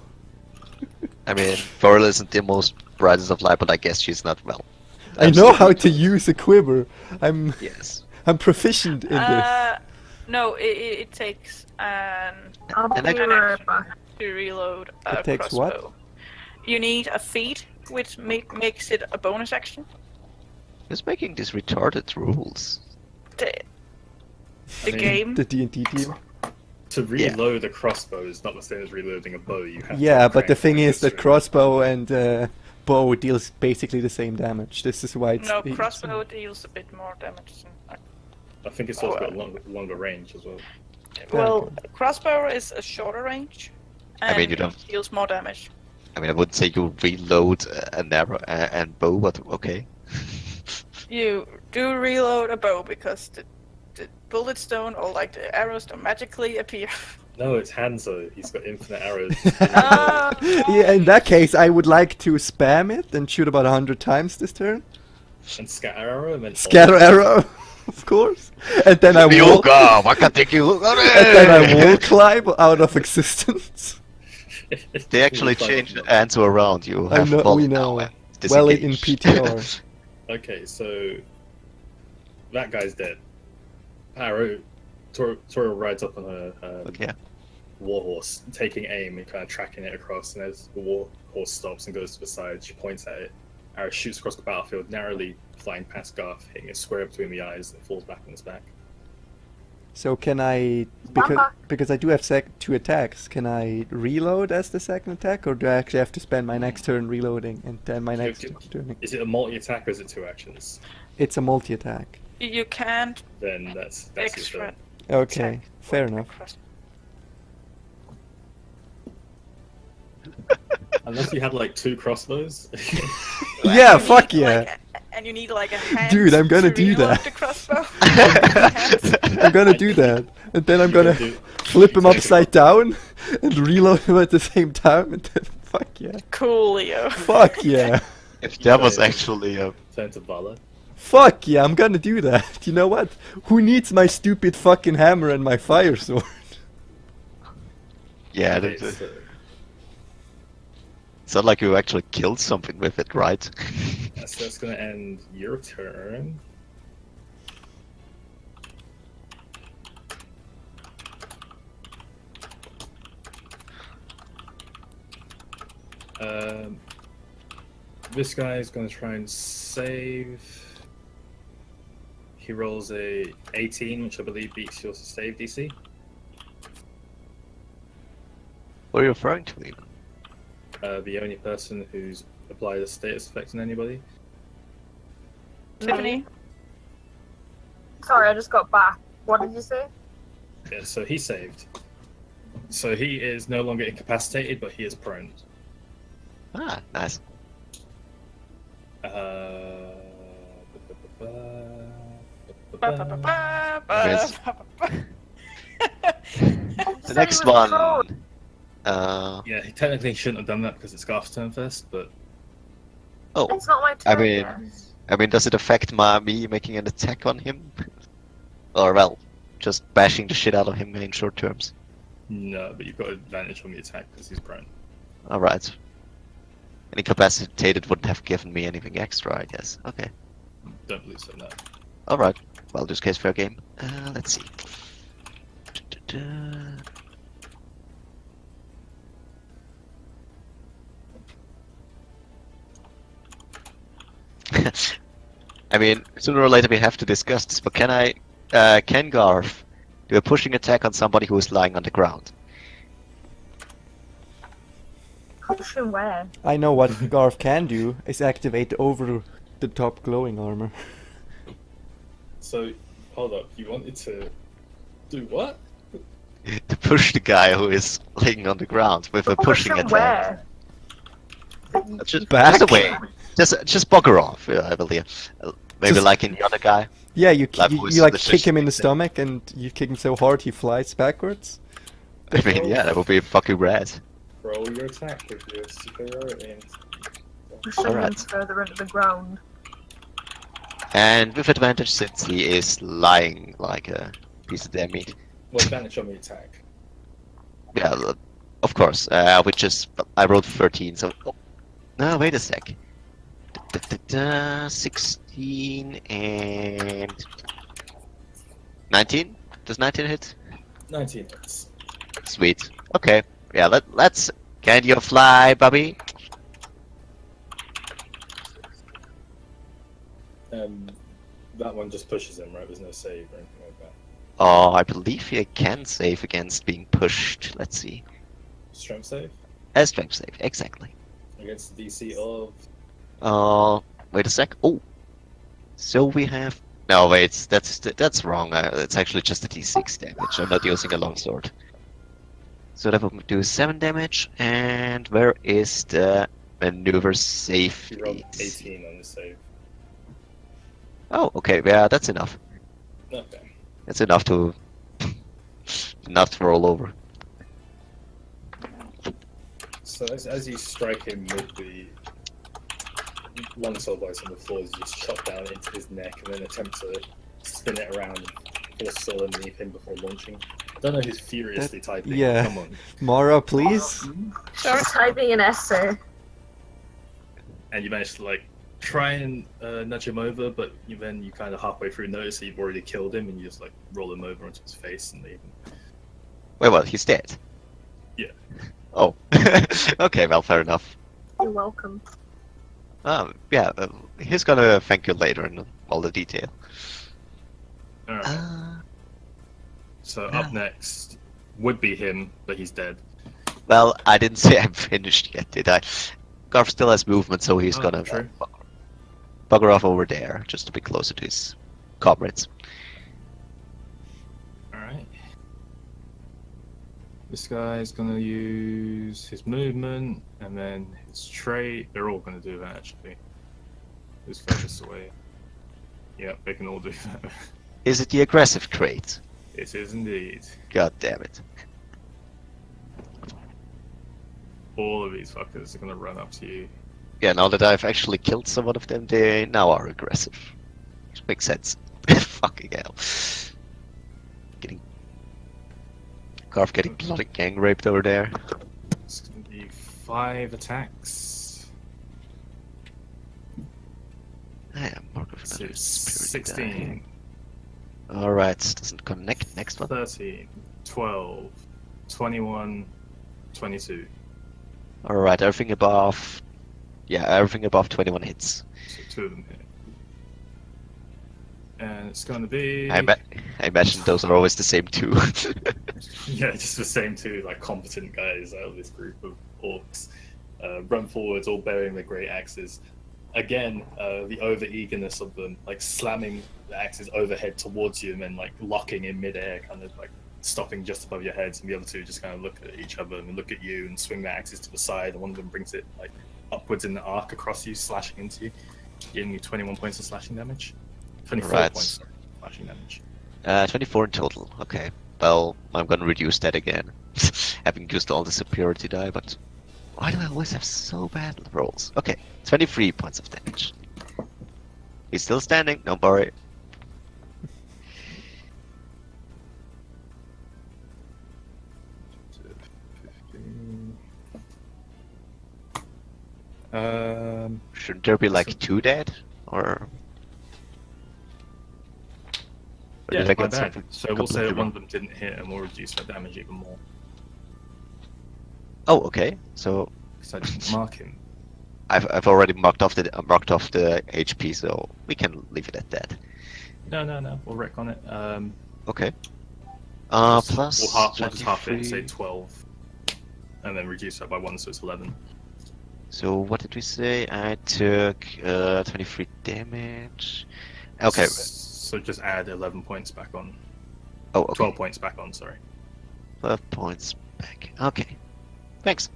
I mean, Varla isn't the most brightest of light, but I guess she's not well. I know how to use a quiver. I'm Yes. proficient in this. No, it takes an I'll be And I- right back. to reload a It takes what? crossbow. You need a feat, which makes it a bonus action. Who's making these retarded rules? The I mean, game. The D&D team. To reload a crossbow is not the same as reloading a bow. You have Yeah, to but the crank thing is that through. crossbow and bow deals basically the same damage. This is why it's... No, crossbow deals a bit more damage. I think it's also got longer range as well. Well, crossbow is a shorter range. And I mean, you don't- it deals more damage. I mean, I wouldn't say you reload an arrow and bow, but okay. You do reload a bow because the bullets don't, or like the arrows don't magically appear. No, it's Hanzo. He's got infinite arrows. Yeah, in that case, I would like to spam it and shoot about 100 times this turn. And scatter arrow, and then Scatter arrow, of course. And then I will... Yoga, Wakateki, And then I will climb out of existence. They actually changed the answer around. You I have know, volley we know. now and Well, in disengage. PTR. Okay, so that guy's dead. Arrow, Tora rides up on her Okay. warhorse, taking aim and kind of tracking it across. And as the warhorse stops and goes to the side, she points at it. Arrow shoots across the battlefield, narrowly flying past Garth, hitting it square between the eyes, and falls back on its back. So can I, because I do have 2 attacks, can I reload as the second attack, or do I actually have to spend my next turn reloading and then my next turn? Is it a multi-attack or is it 2 actions? It's a multi-attack. You can't Then that's extra. it. Okay, attack fair with enough. cross- Unless you had like 2 crossbows. Well, Yeah, you fuck need, yeah. And you need like a hand. Dude, I'm gonna to do reload that. The crossbow. I'm gonna do that, and then I'm You're gonna do- flip him you take upside down and reload him at the same time, and then fuck yeah. Cool, Leo. Fuck yeah. If that was actually a... Turn to Vala. Fuck yeah, I'm gonna do that. You know what? Who needs my stupid fucking hammer and my fire sword? Yeah, Okay, it's so- not like you actually killed something with it, right? so that's gonna end your turn. This guy is gonna try and save. He rolls a 18, which I believe beats your save DC. What are you referring to even? The only person who's applied a status effect on anybody. Tiffany. Sorry, I just got back. What did you say? Yeah, so he saved. So he is no longer incapacitated, but he is prone. Ah, nice. Yes. The next one. Yeah, he technically shouldn't have done that because it's Garth's turn first, but Oh, It's not my turn. I mean, yet. does it affect me making an attack on him? Or, well, just bashing the shit out of him in short terms? no, but you've got advantage on the attack because he's prone. Alright. An incapacitated wouldn't have given me anything extra, I guess. Okay. Don't believe so, no. Alright. Well, this case fair game. Let's see. I mean, sooner or later we have to discuss this, but can Garth do a pushing attack on somebody who is lying on the ground? Push him where? I know what Garth can do is activate over the top glowing armor. So, hold up, you wanted to do what? To push the guy who is laying on the ground with a pushing him attack. where? Just Back? just away. Just bugger off, I believe. Maybe Just- like in the other guy. Yeah, you Like who is you like the kick him in the system. stomach and you kick him so hard he flies backwards. I mean, yeah, that would be fucking rad. Roll your attack with your superiority. Push him Alright. further into the ground. And with advantage since he is lying like a piece of damn meat. Well, advantage on the attack. Yeah, of course. I rolled 13, so... Oh, no, wait a sec. 16 and... 19? Does 19 hit? 19 hits. Sweet. Okay. Yeah, let's... Can you fly, Bobby? That one just pushes him, right? There's no save or anything like that. Oh, I believe he can save against being pushed. Let's see. Strength save? A strength save, exactly. Against the DC of... Wait a sec. Oh, so we have. No, wait, that's wrong. It's actually just a d6 damage. I'm not using a longsword. So that would do 7 damage. And where is the maneuver save? He rolled 18 on the save. Oh, okay. Yeah, that's enough. Okay. That's enough to not roll over. So as you strike him with the longsword blades on the floor, you just chop down into his neck and then attempt to spin it around and force Saul underneath him before launching. I don't know who's furiously typing. yeah. Come on. Mara, please. She's typing an essay. And you manage to like try and nudge him over, but you kind of halfway through notice that you've already killed him, and you just like roll him over onto his face and leave him. Wait, well, he's dead. Yeah. Oh. Okay, well, fair enough. You're welcome. Yeah, he's gonna thank you later in all the detail. Alright. So up next would be him, but he's dead. Well, I didn't say I'm finished yet, did I? Garf still has movement, so he's gonna true. bugger off over there, just to be closer to his comrades. Alright. This guy's gonna use his movement and then his trait. They're all gonna do that actually. Who's furthest away? Yep, they can all do that. Is it the aggressive trait? It is indeed. God damn it. All of these fuckers are gonna run up to you. Yeah, now that I've actually killed someone of them, they now are aggressive. Which makes sense. Fucking hell. Garf getting bloody gang raped over there. It's gonna be 5 attacks. Yeah, mark of So another it's spirit 16, die. Alright, doesn't connect. Next one. 13, 12, 21, 22. Alright, everything above. Yeah, everything above 21 hits. So 2 of them hit. And it's gonna be... I imagine those are always the same two. Yeah, just the same 2 like competent guys out of this group of orcs. Run forwards, all bearing their great axes. Again, the over-eagerness of them, like slamming the axes overhead towards you and then like locking in midair, kind of like stopping just above your heads, and the other 2 just kind of look at each other and look at you and swing their axes to the side, and one of them brings it like upwards in the arc across you, slashing into you, giving you 21 points of slashing damage. 24 Right. points of slashing damage. 24 in total. Okay. Well, I'm gonna reduce that again. Having used all the superiority die, but why do I always have so bad rolls? Okay, 23 points of damage. He's still standing, don't worry. Shouldn't there be like 2 dead? Or Yeah, did I my get bad. something So we'll say completely that one wrong? of them didn't hit, and we'll reduce that damage even more. Oh, okay. So Because I didn't mark him. I've already marked off the HP, so we can leave it at that. No. We'll wreck on it. Okay. Just- Plus we'll just half it and say 23. 12, and then reduce that by 1, so it's 11. So what did we say? I took 23 damage. Okay. So just add 11 points back on. Oh, okay. 12 points back on. Sorry. 12 points back. Okay. Thanks.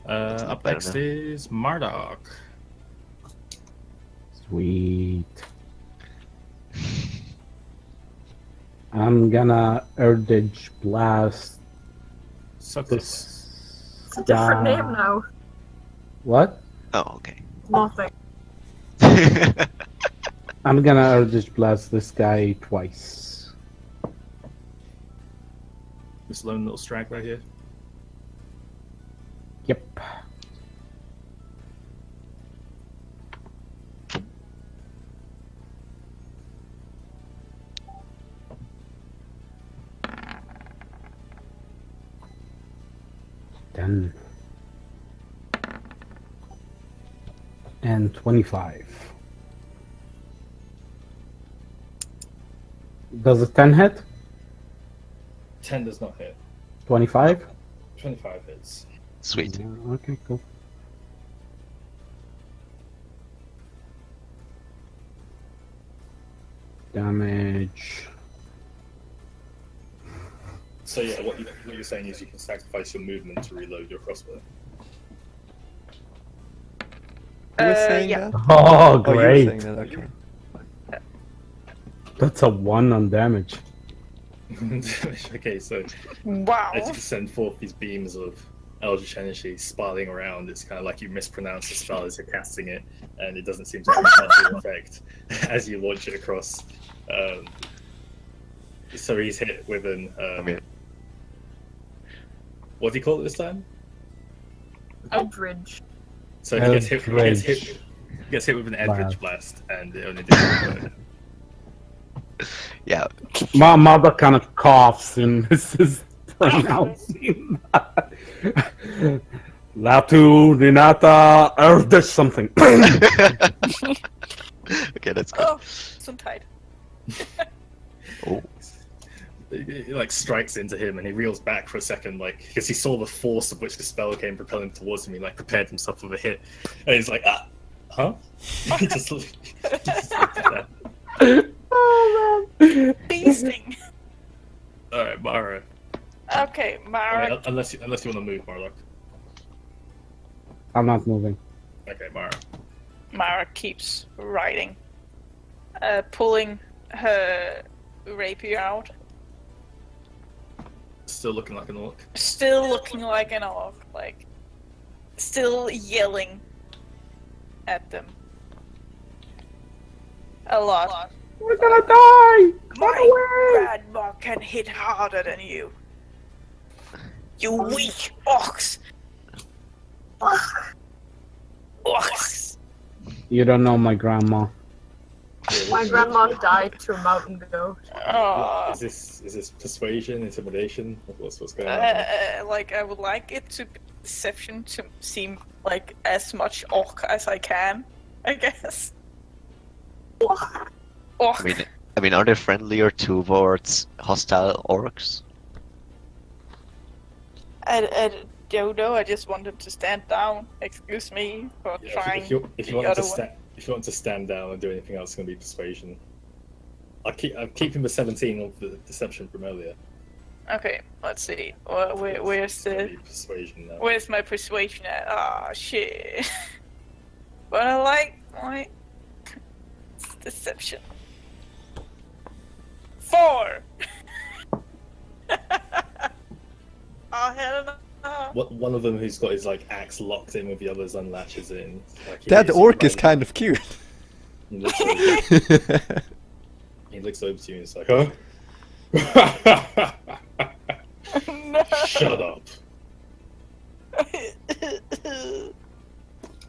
That's not Up bad next enough. is Marduk. Sweet. I'm gonna Erdage Blast Suck this It's a different guy. name now. What? Oh, okay. Nothing. I'm gonna Erdage Blast this guy twice. This lone little straggler here. Yep. Then and 25. Does it 10 hit? 10 does not hit. 25? 25 hits. Sweet. Okay, cool. Damage. So yeah, what you're saying is you can sacrifice your movement to reload your crossbow. Who was saying yeah. that? Oh, Oh, you were great. saying that, okay. That's a 1 on damage. Okay, so Wow. as you send forth these beams of eldritch energy spiraling around, it's kind of like you mispronounce the spell as you're casting it, and it doesn't seem to have much of an effect as you launch it across. So he's hit with an mean- what do you call it this time? Edridge. So he gets hit with an Eldritch Blast, and it only does 1. Yeah. My mother kind of coughs and this is pronouncing Latu Renata Erdage something. Okay, that's good. Oh, some tight. Oh. It like strikes into him, and he reels back for a second, like because he saw the force of which the spell came propelling towards him. He like prepared himself for the hit, and he's like, "Ah, huh?" He just looked at that. Oh man. Beasting. All right, Mara. Okay, Mara. Wait, unless you want to move, Marlock. I'm not moving. Okay, Mara. Mara keeps riding, pulling her rapier out. Still looking like an orc. Still looking like an orc, like, still yelling at them. A lot. We're gonna die! My grandma can hit harder than you. You weak orcs! Orcs! You don't know my grandma. My grandma died to a mountain goat. Oh. Is this persuasion, intimidation? What's going on? Like, I would like it to be deception to seem like as much orc as I can, I guess. Orc. I mean, are they friendlier towards hostile orcs? I don't know, I just wanted to stand down. Excuse me for Yeah, trying if you the want other to one. if you want to stand down and do anything else, it's going to be persuasion. I'm keeping the 17 of the deception from earlier. Okay, let's see. Where's It's gonna the... be persuasion now. Where's my persuasion at? Ah, shit. But I like deception. 4! Oh, hell no. One of them who's got his like axe locked in with the others unlatches it. And, like, he That hits orc you is right- kind of cute. He looks over to you and it's like, huh? No. Shut up.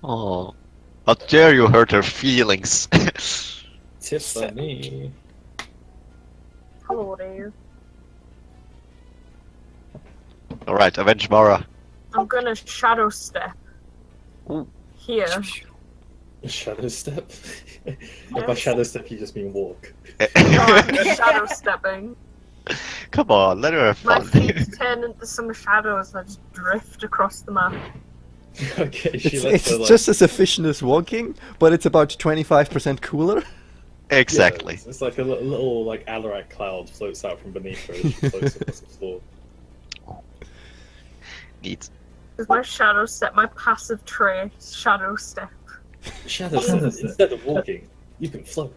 Oh, how dare you hurt her feelings? Tiffany. Hello there. Alright, avenge Mara. I'm gonna shadow step. Ooh. Here. Shadow step? If by shadow step you just mean walk. No, I'm shadow stepping. Come on, let her have My fun. feet turn into some shadows that just drift across the map. Okay, she It's, lets it's her, like, just as efficient as walking, but it's about 25% cooler. Exactly. yeah, it's like a little like Alarak cloud floats out from beneath her as she floats across the floor. Neat. Is my shadow step my passive trait? Shadow step. Shadow step instead of walking, you can float.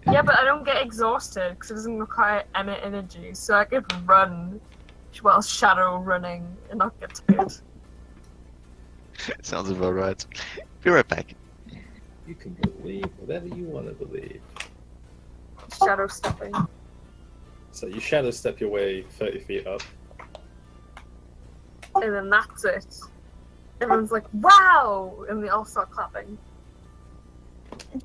Yeah, but I don't get exhausted because it doesn't require emit energy, so I could run while shadow running and not get tired. Sounds about right. Be right back. You can believe whatever you want to believe. Shadow stepping. So you shadow step your way 30 feet up. And then that's it. Everyone's like, wow! And they all start clapping.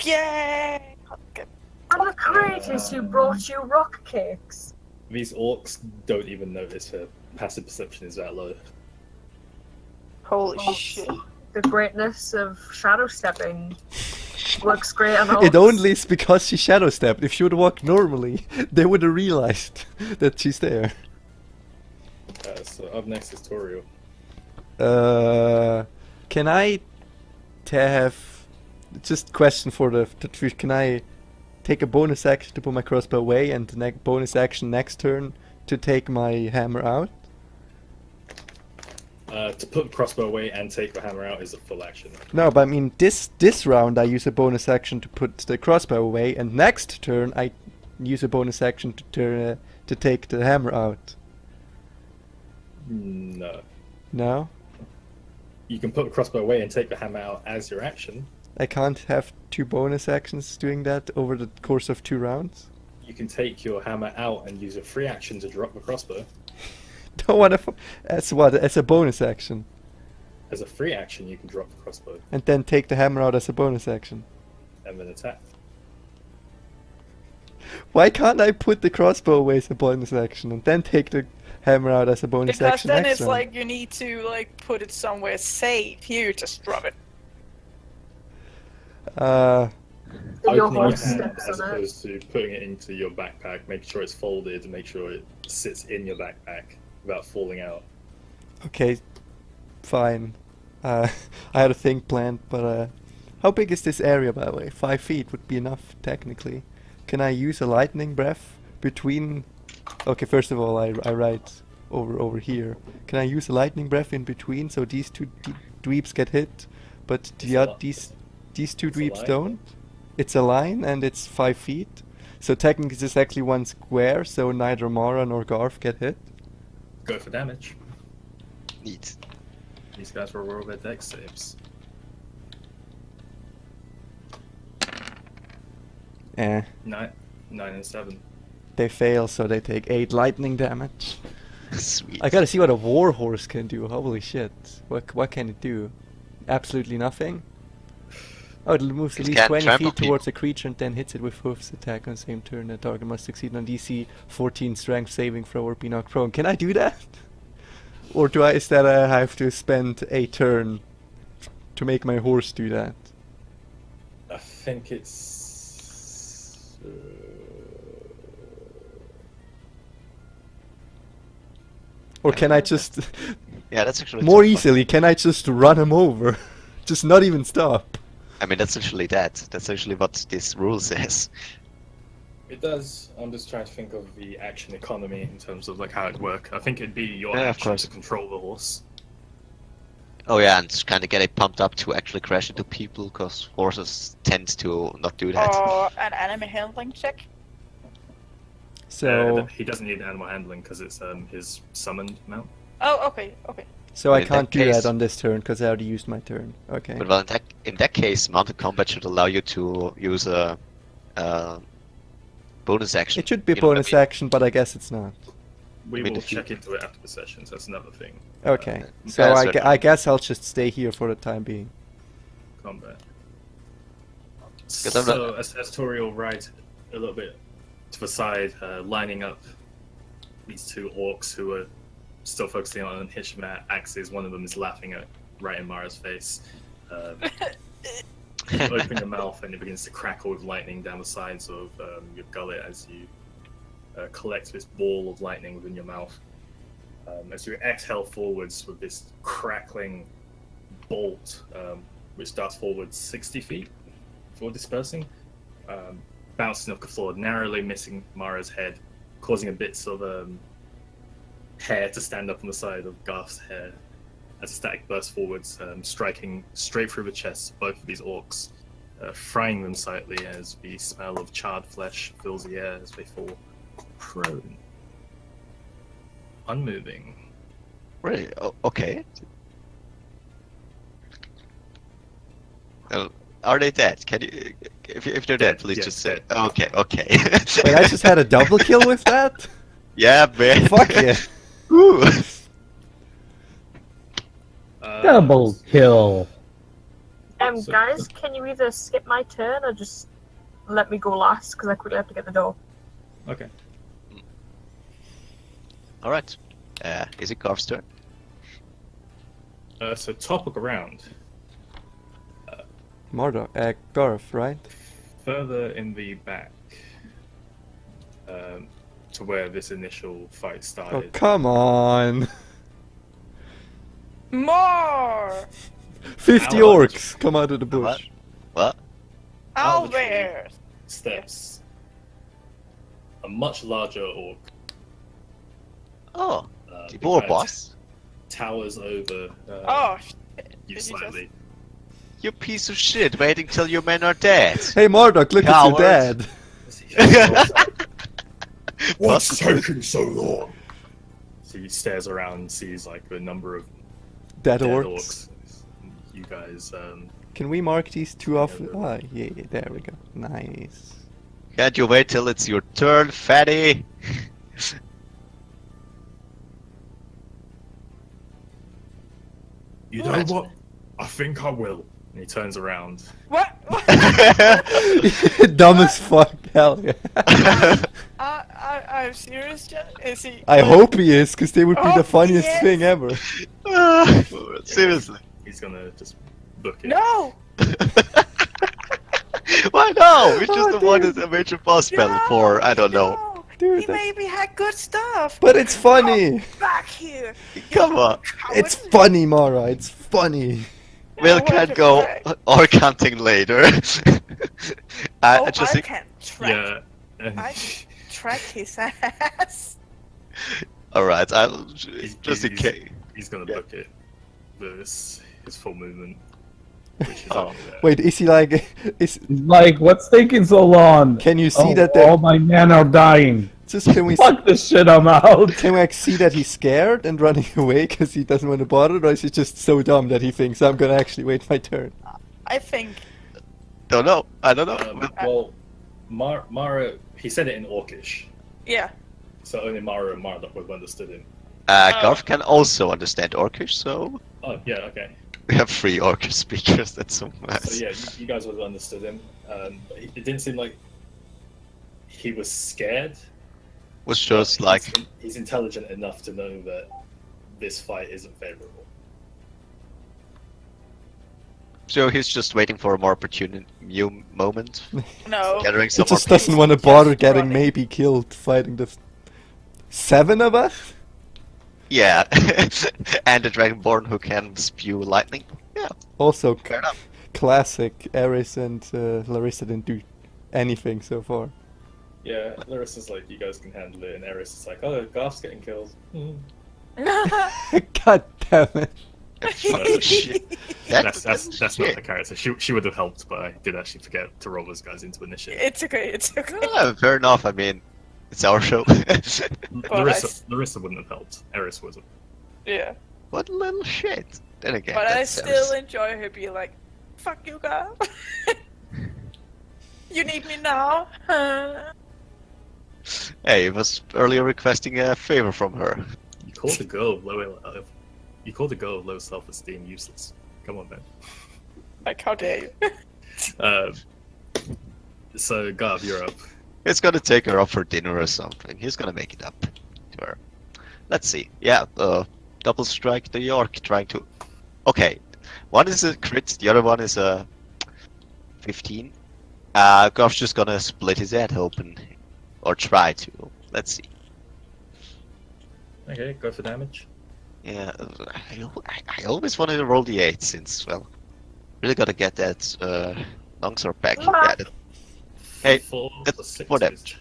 Yay! Okay. I'm the creators who brought you rock cakes. These orcs don't even notice their passive perception is that low. Holy Oh, shit. The greatness of shadow stepping looks great on all. It only is because she shadow stepped. If she would walk normally, they would have realized that she's there. So up next is Toriel. Can I have just question for the truth? Can I take a bonus action to put my crossbow away and the bonus action next turn to take my hammer out? To put the crossbow away and take the hammer out is a full action. No, but I mean this round I use a bonus action to put the crossbow away, and next turn I use a bonus action to take the hammer out. No. No, You can put the crossbow away and take the hammer out as your action. I can't have two bonus actions doing that over the course of 2 rounds. You can take your hammer out and use a free action to drop the crossbow. Don't want to. As what? As a bonus action, As a free action, you can drop the crossbow and then take the hammer out as a bonus action. and then attack. Why can't I put the crossbow away as a bonus action and then take the hammer out as a bonus Because action then next it's round? like you need to like put it somewhere safe. Here, just drop it. The Your opening your horse hand steps as on it. opposed to putting it into your backpack. Make sure it's folded and make sure it sits in your backpack without falling out. Okay, fine. I had a thing planned, but how big is this area, by the way? 5 feet would be enough, technically. Can I use a lightning breath between... Okay, first of all, I write over here. Can I use a lightning breath in between so these two dweebs get hit, but these two dweebs line. don't? It's a line and it's 5 feet. So technically this is actually one square, so neither Mara nor Garth get hit. Go for damage. Neat. These guys will roll their dex saves. Eh, 9 and 7. they fail, so they take 8 lightning damage. Sweet. I gotta see what a warhorse can do. Holy shit! What can it do? Absolutely nothing. Oh, it moves at It least can 20 trample feet towards a creature and then hits it with hoofs. Attack on the same turn. The target must succeed on DC 14 strength saving throw or be knocked prone. Can I do that? Or is that I have to spend a turn to make my horse do that? I think it's... Or can I just Yeah, that's actually more tough. easily? Can I just run him over? Just not even stop. I mean, that's actually that. That's actually what this rule says. It does. I'm just trying to think of the action economy in terms of like how it works. I think it'd be your Yeah, of action course. to control the horse. Oh yeah, and kind of get it pumped up to actually crash into people, because horses tend to not do that. Or an enemy handling check. So He doesn't need animal handling because it's his summoned mount. Oh, okay. so I in that can't do case- that on this turn because I already used my turn. Okay. But well, in that case, mounted combat should allow you to use a bonus action. It should be a You know what I bonus mean? action, but I guess it's not. We I mean, will if you- check into it after the session, so that's another thing. Okay. Yeah, So that's I right. guess I'll just stay here for the time being. Combat. Because I'm So, as Tori will ride a little bit to the side, lining up these two orcs who are still focusing on Hishmat axes. One of them is laughing at right in Mara's face. You open your mouth and it begins to crackle with lightning down the sides of your gullet as you collect this ball of lightning within your mouth. As you exhale forwards with this crackling bolt, which darts forward 60 feet before dispersing, bouncing off the floor, narrowly missing Mara's head, causing a bits of hair to stand up on the side of Garth's hair as a static bursts forwards, striking straight through the chests of both of these orcs, frying them slightly as the smell of charred flesh fills the air as they fall prone. Unmoving. Really? Okay. Are they dead? Can you, if they're dead, please yes, just say. dead. Okay, okay. Wait, I just had a double kill with that? Yeah, man. Fuck yeah. Woo. Double kill. So- Guys, can you either skip my turn or just let me go last, because I quickly have to get the door. Okay. All right. Is it Garth's turn? So top of the round, Garth, right? further in the back, to where this initial fight Oh, started. come on. More 50 Allies. orcs come out of the bush. What? Out of the tree. owlbears. Steps a much larger orc. Oh, He the war kind of boss. towers over Oh, you did you just- slightly. You piece of shit, waiting till your men are dead. Hey Marduk, look at your Coward. dad. What's taking so long? So he stares around and sees like a number of Dead dead orcs. orcs. You guys, Can we mark these two off? Ah, yeah, there we go. Nice. Can't you wait till it's your turn, fatty? you know Right. what? I think I will. And he turns around. What? Dumb as fuck. Hell yeah. I'm serious, Jen? Is he? I hope he is, because they would be Oh, the funniest yes. thing ever. Seriously. He's gonna just book it. No! Why no? We just Oh, avoided a major boss battle for, I don't know. No, Dude, he that's- maybe had good stuff. But it's funny. Back here. Come on. It's funny, Mara. It's funny. Will what can the go frick? orc hunting later. Oh, just I think, can track. Yeah. And I can track his ass. alright, I'll he's- just in he's- case. He's gonna Yeah. book it. His full movement. Which is Oh. only there. Wait, is he like? Is Like, what's taking so long? can you see Oh, that? all my men are dying. Just can we? Fuck this shit, I'm out. Can we like see that he's scared and running away because he doesn't want to bother, or is he just so dumb that he thinks I'm gonna actually wait my turn? I think. Don't know. I don't know. Well, Mara, he said it in Orcish, Yeah. so only Mara and Marduk would have understood him. Garth can also understand Orcish, so Oh, yeah, okay. we have 3 Orcish speakers. That's so nice. So yeah, you guys would have understood him. But it didn't seem like he was scared. Was just but like, he's intelligent enough to know that this fight isn't favorable. so he's just waiting for a more opportune moment, No. gathering He some more just doesn't people. want to Just bother getting running. maybe killed fighting the 7 of us. Yeah, and a dragonborn who can spew lightning. Yeah, Also, fair enough. classic. Eris and Larissa didn't do anything so far. Yeah, Larissa's like, you guys can handle it, and Eris is like, oh, Garth's getting killed. God damn it! Oh, shit. That's not shit. the character. She would have helped, but I did actually forget to roll those guys into initiative. It's okay. It's okay. Yeah, fair enough. I mean, it's our show. Larissa wouldn't have helped. Eris would have. Yeah. What little shit. Then again, But I that's still enjoy her being like, "Fuck you, girl. You need me now." Hey, he was earlier requesting a favor from her. You called the girl of low self-esteem useless. Come on, man. Like, how dare you? So Garth, you're up. He's gonna take her up for dinner or something. He's gonna make it up to her. Let's see. Yeah, double strike the York trying to. Okay, one is a crit, the other one is a 15. Garth's just gonna split his head open, or try to. Let's see. Okay, go for damage. Yeah, I always wanted to roll the 8 since, well, really gotta get that longsword back. Yeah, Hey, 4 that's plus 6 4 is- damage.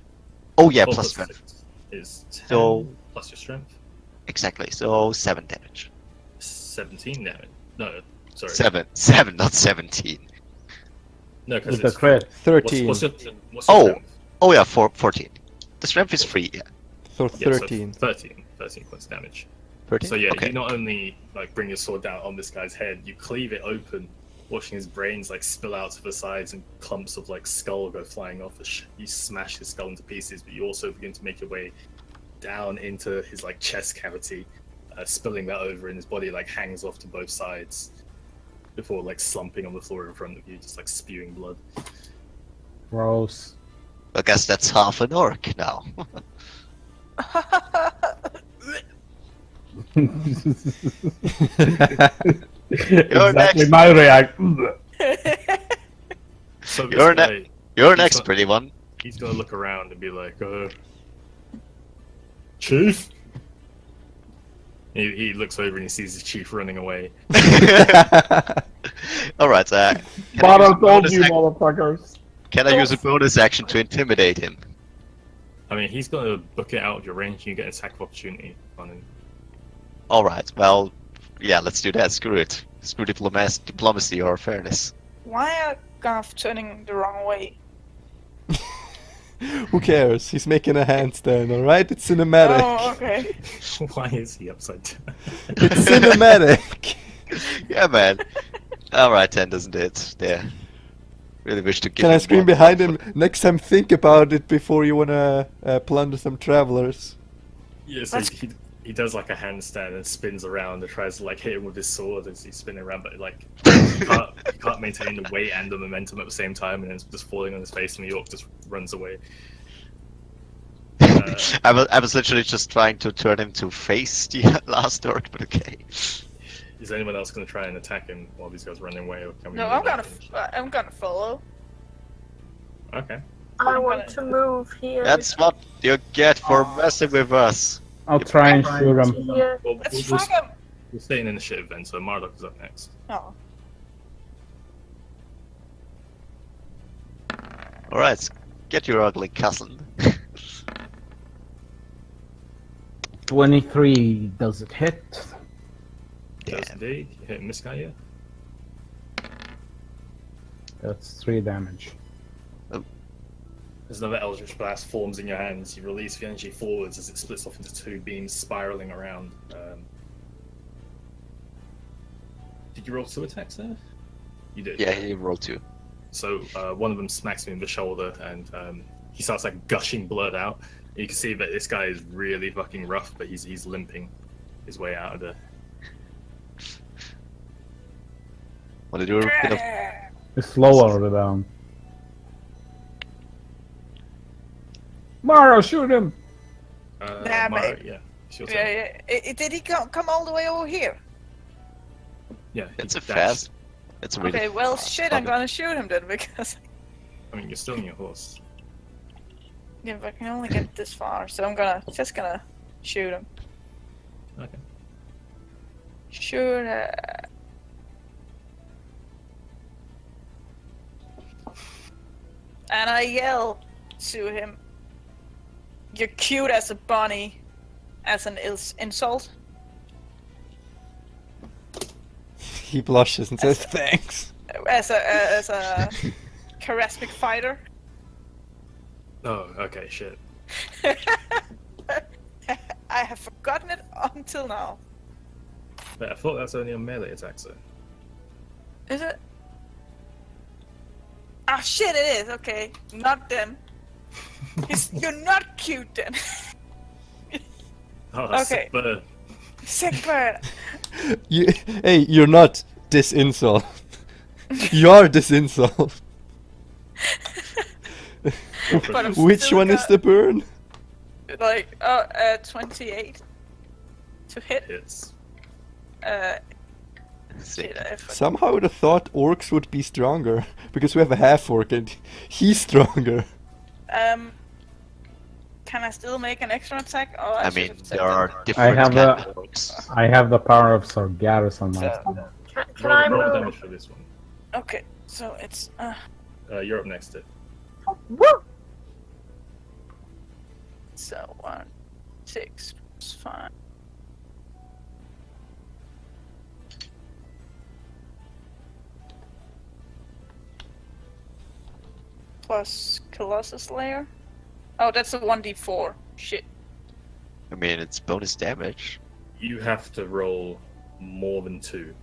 Oh yeah, 4 plus plus strength. 6 is 10 So- plus your strength. Exactly, so 7 damage. 17 damage. No, sorry. 7, not 17. No, because With the it's crit. 13. What's your Oh. strength? Oh yeah, 14. The strength is free, yeah. So Yeah, so 13. 13 points damage. 13? So yeah, okay. you not only like bring your sword down on this guy's head, you cleave it open, watching his brains like spill out to the sides and clumps of like skull go flying off. You smash his skull into pieces, but you also begin to make your way down into his like chest cavity, spilling that over, and his body like hangs off to both sides before like slumping on the floor in front of you, just like spewing blood. Gross. I guess that's half an orc now. Exactly next. my react. So this You're guy, You're He's next, not- pretty one. he's gonna look around and be like, Chief? He looks over and he sees his chief running away. Alright, But I told you, motherfuckers. can I use a bonus action to intimidate him? I mean, he's gonna book it out of your range and you get an attack of opportunity on him. Alright, well, yeah, let's do that. Screw it. Screw diplomacy or fairness. Why are Garth turning the wrong way? Who cares? He's making a handstand, alright? It's cinematic. Oh, okay. Why is he upside down? It's cinematic. Yeah, man. Alright then, doesn't it? Yeah. Really wish to give Can I him scream one behind more him? Next time, think about it before you wanna plunder some travelers. Yeah, so That's- he does like a handstand and spins around and tries to like hit him with his sword as he's spinning around, but like he can't maintain the weight and the momentum at the same time, and it's just falling on his face, and the orc just runs away. I was literally just trying to turn him to face the last orc, but okay. Is anyone else going to try and attack him while these guys run away? Or can we No, move I'm out? gonna follow. Okay. I want to move here. That's what you get for messing with us. I'll try and shoot him. Here. Well, Let's we'll fuck him! stay in initiative then, so Marduk is up next. Oh. Alright, get your ugly cousin. 23, does it hit? Does indeed. You hit this guy, yeah? That's 3 damage. As another Eldritch Blast forms in your hands, you release the energy forwards as it splits off into 2 beams spiraling around. Did you roll 2 attacks there? You did. Yeah, he rolled 2. So one of them smacks me in the shoulder, and he starts like gushing blood out. And you can see that this guy is really fucking rough, but he's limping his way out of there. Want to do a bit of... Slower down. Mara, shoot him! Damn Mara, it. yeah. It's your turn. Yeah. Did he come all the way over here? Yeah, It's he a dashed. fast... It's a really... Okay, well, shit, I'm Okay. gonna shoot him then, because I mean, you're still on your horse. yeah, but I can only get this far, so I'm just gonna shoot him. Okay. Shoot. And I yell to him, "You're cute as a bunny," as an insult. He blushes and says thanks. As a charismatic fighter. Oh, okay, shit. I have forgotten it until now. But I thought that's only a melee attack, so. Is it? Ah, shit, it is. Okay, not then. You're not cute then. Oh, that's Okay. but Sick bird. Hey, you're not this insult. You are this insult. But I'm Which still one is the burn? like 28 to hit. hits. Sick. Shit, I forgot. Somehow I would have thought orcs would be stronger, because we have a half orc and he's stronger. Can I still make an extra attack? Oh, I should mean, have said there that. are different have kind a- of orcs. I have the power of Sargeras on my So- side. Can I Roll move? damage for this one. Okay, so it's You're up next, Tip. Woo! so 1, 6 plus 5. Plus Colossus Layer. Oh, that's a 1d4. Shit. I mean, it's bonus damage. You have to roll more than 2.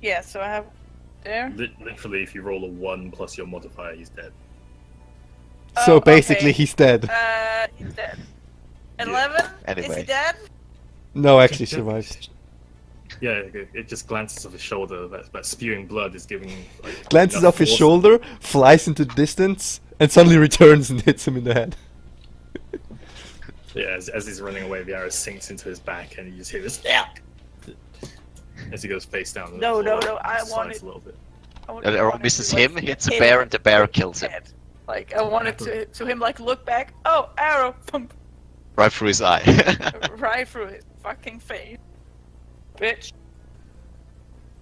Yeah, so I have there. Literally, if you roll a 1 plus your modifier, he's dead. So Oh, basically okay. he's dead. He's dead. 11? Is Anyway. he dead? No, actually survives. Yeah, it just glances off his shoulder. That spewing blood is giving. Like, Glances enough off his force. shoulder, flies into the distance, and suddenly returns and hits him in the head. Yeah, as he's running away, the arrow sinks into his back, and you just hear this. Yeah. As he goes face down. on the No, floor, no, I and want slides it. a little bit. The arrow misses him, hits a bear, and the bear kills him. Like, I wanted to him, like, look back. Oh, arrow! Thump, Right through his eye. right through his fucking face. Bitch.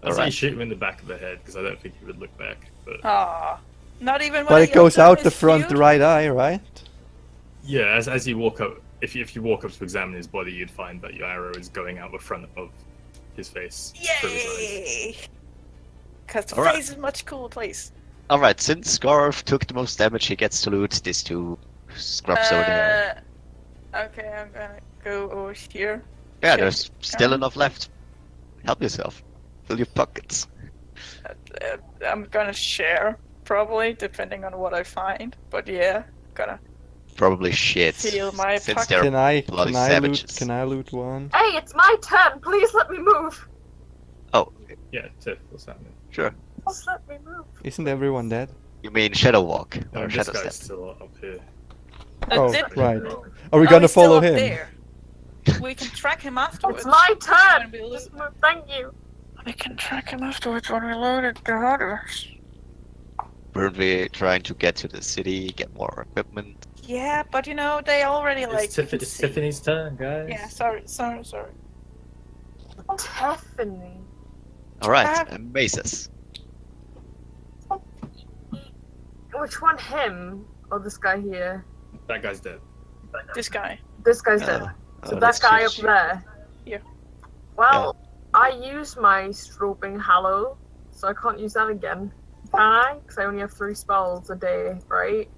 I'd say Alright. shoot him in the back of the head, because I don't think he would look back. But Ah, not even. But when it goes done out the his front feud? right eye, right? yeah, as you walk up, if you walk up to examine his body, you'd find that your arrow is going out the front of his face. through his eyes. Yay! Because the Alright. face is a much cooler place. Alright, since Scarf took the most damage, he gets to loot these 2 scrubs over there. Okay, I'm gonna go over here. Yeah, shit. there's still enough left. Help yourself. Fill your pockets. I'm gonna share, probably, depending on what I find. But yeah, gonna Probably shit. feel my Since pocket. they're Can I bloody loot? savages. Can I loot one? Hey, it's my turn. Please let me move. Oh, Yeah, Tiff, what's happening? sure. Just let me move. Isn't everyone dead? You mean Shadow Walk Oh, or this Shadow guy's Step? still up here. Oh, Did- right. Are we Oh, gonna he's still follow up him? there. We can track him afterwards. It's my turn. When we loot. Just move. Thank you. We can track him afterwards when we load it. The others. weren't we trying to get to the city, get more equipment? Yeah, but you know, they already like. It's, you can it's see- Tiffany's turn, guys. Yeah, sorry. Tiffany. Alright, and maces. Which one? Him or this guy here? That guy's dead. This guy. This guy's dead. So that that's guy up huge. there. Yeah. Well, I use my Strobing Hallow, so I can't use that again. Can I? Because I only have 3 spells a day, right?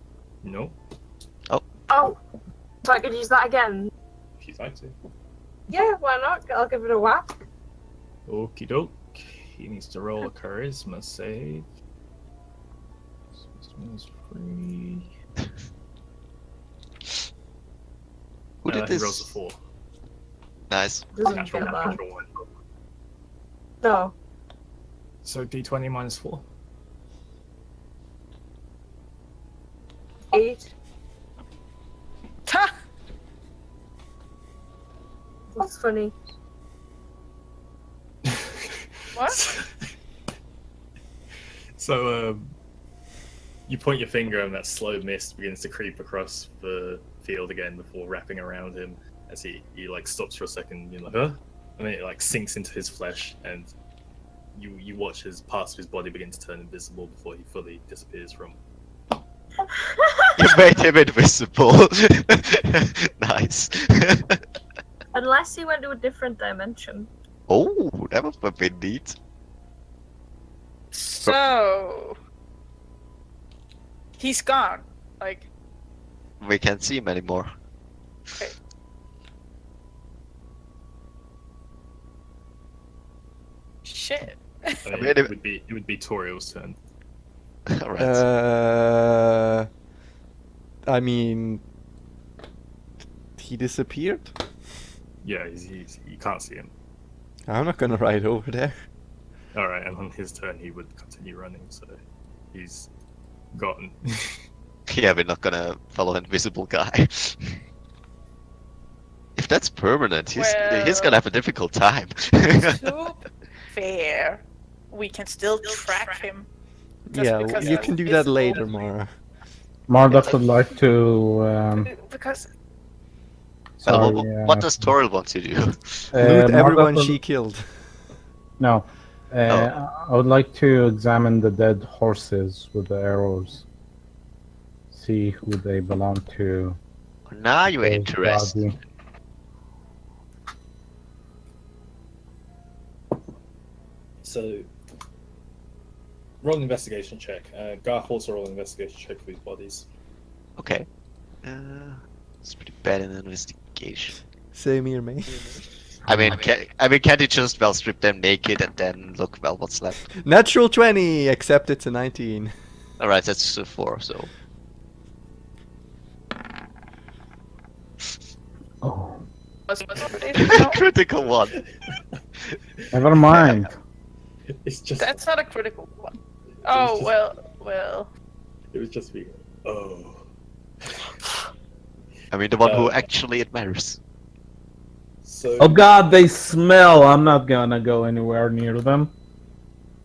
No, Oh! So I could use that again? if you'd like to. Yeah, why not? I'll give it a whack. Okie doke. He needs to roll a charisma save. Charisma's free. Who did He rolls a this? 4. Nice. Doesn't Natural, feel bad. natural 1. No. So d20 minus 4. 8. Ha! That's funny. What? So, you point your finger and that slow mist begins to creep across the field again before wrapping around him as he like stops for a second. You're like, huh? And then it like sinks into his flesh, and you watch as parts of his body begin to turn invisible before he fully disappears from. You made him invisible. Nice. Unless he went to a different dimension. Oh, that would have been neat. So he's gone. Like, We can't see him anymore. shit. I mean, mean, it would be Toriel's turn. Alright. I mean, he disappeared. Yeah, you can't see him. I'm not gonna ride over there. All right, and on his turn he would continue running, so he's gone. Yeah, we're not gonna follow invisible guy. If that's permanent, he's gonna have a difficult time. To fair, we can still track him. Just Yeah, because you he's can do that invisible. later, Mara. Marduk would like to. Because Sorry, what does Toril want to do? Loot Marduk everyone would- she killed. No. I would like to examine the dead horses with the arrows. See who they belong to. Now you're Those interested. body- So, roll an investigation check. Garth also roll an investigation check for these bodies. Okay. It's pretty bad in investigation. Same here, mate. I mean, can't you just strip them naked and then look what's left? Natural 20, except it's a 19. All right, that's a 4. So Oh, critical 1. never mind. It's just that's not a critical one. Oh, well. it was just me. Oh. I mean, the one who actually it matters. So Oh God, they smell. I'm not gonna go anywhere near them.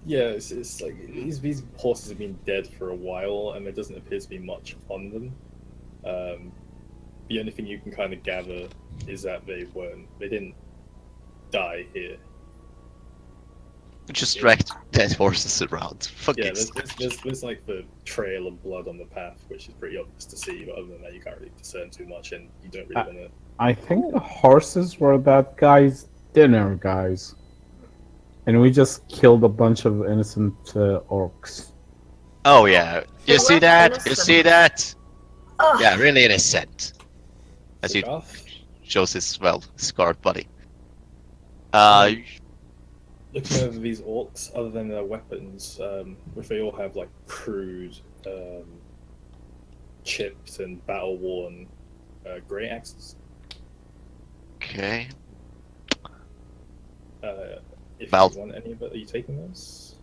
yeah, it's like these horses have been dead for a while, and there doesn't appear to be much on them. The only thing you can kind of gather is that they didn't die here. Just dragged dead horses around. Fuck Yeah, it. there's like the trail of blood on the path, which is pretty obvious to see, but other than that, you can't really discern too much, and you don't really want to. I think the horses were that guy's dinner, guys. And we just killed a bunch of innocent orcs. Oh yeah, They you see weren't that? You innocent. see that? Ugh. Yeah, really innocent. As So he Garth, shows his scarred body. looking over these orcs, other than their weapons, which they all have like crude, chipped and battle worn great axes. Okay. If Well- you want any of it, are you taking those?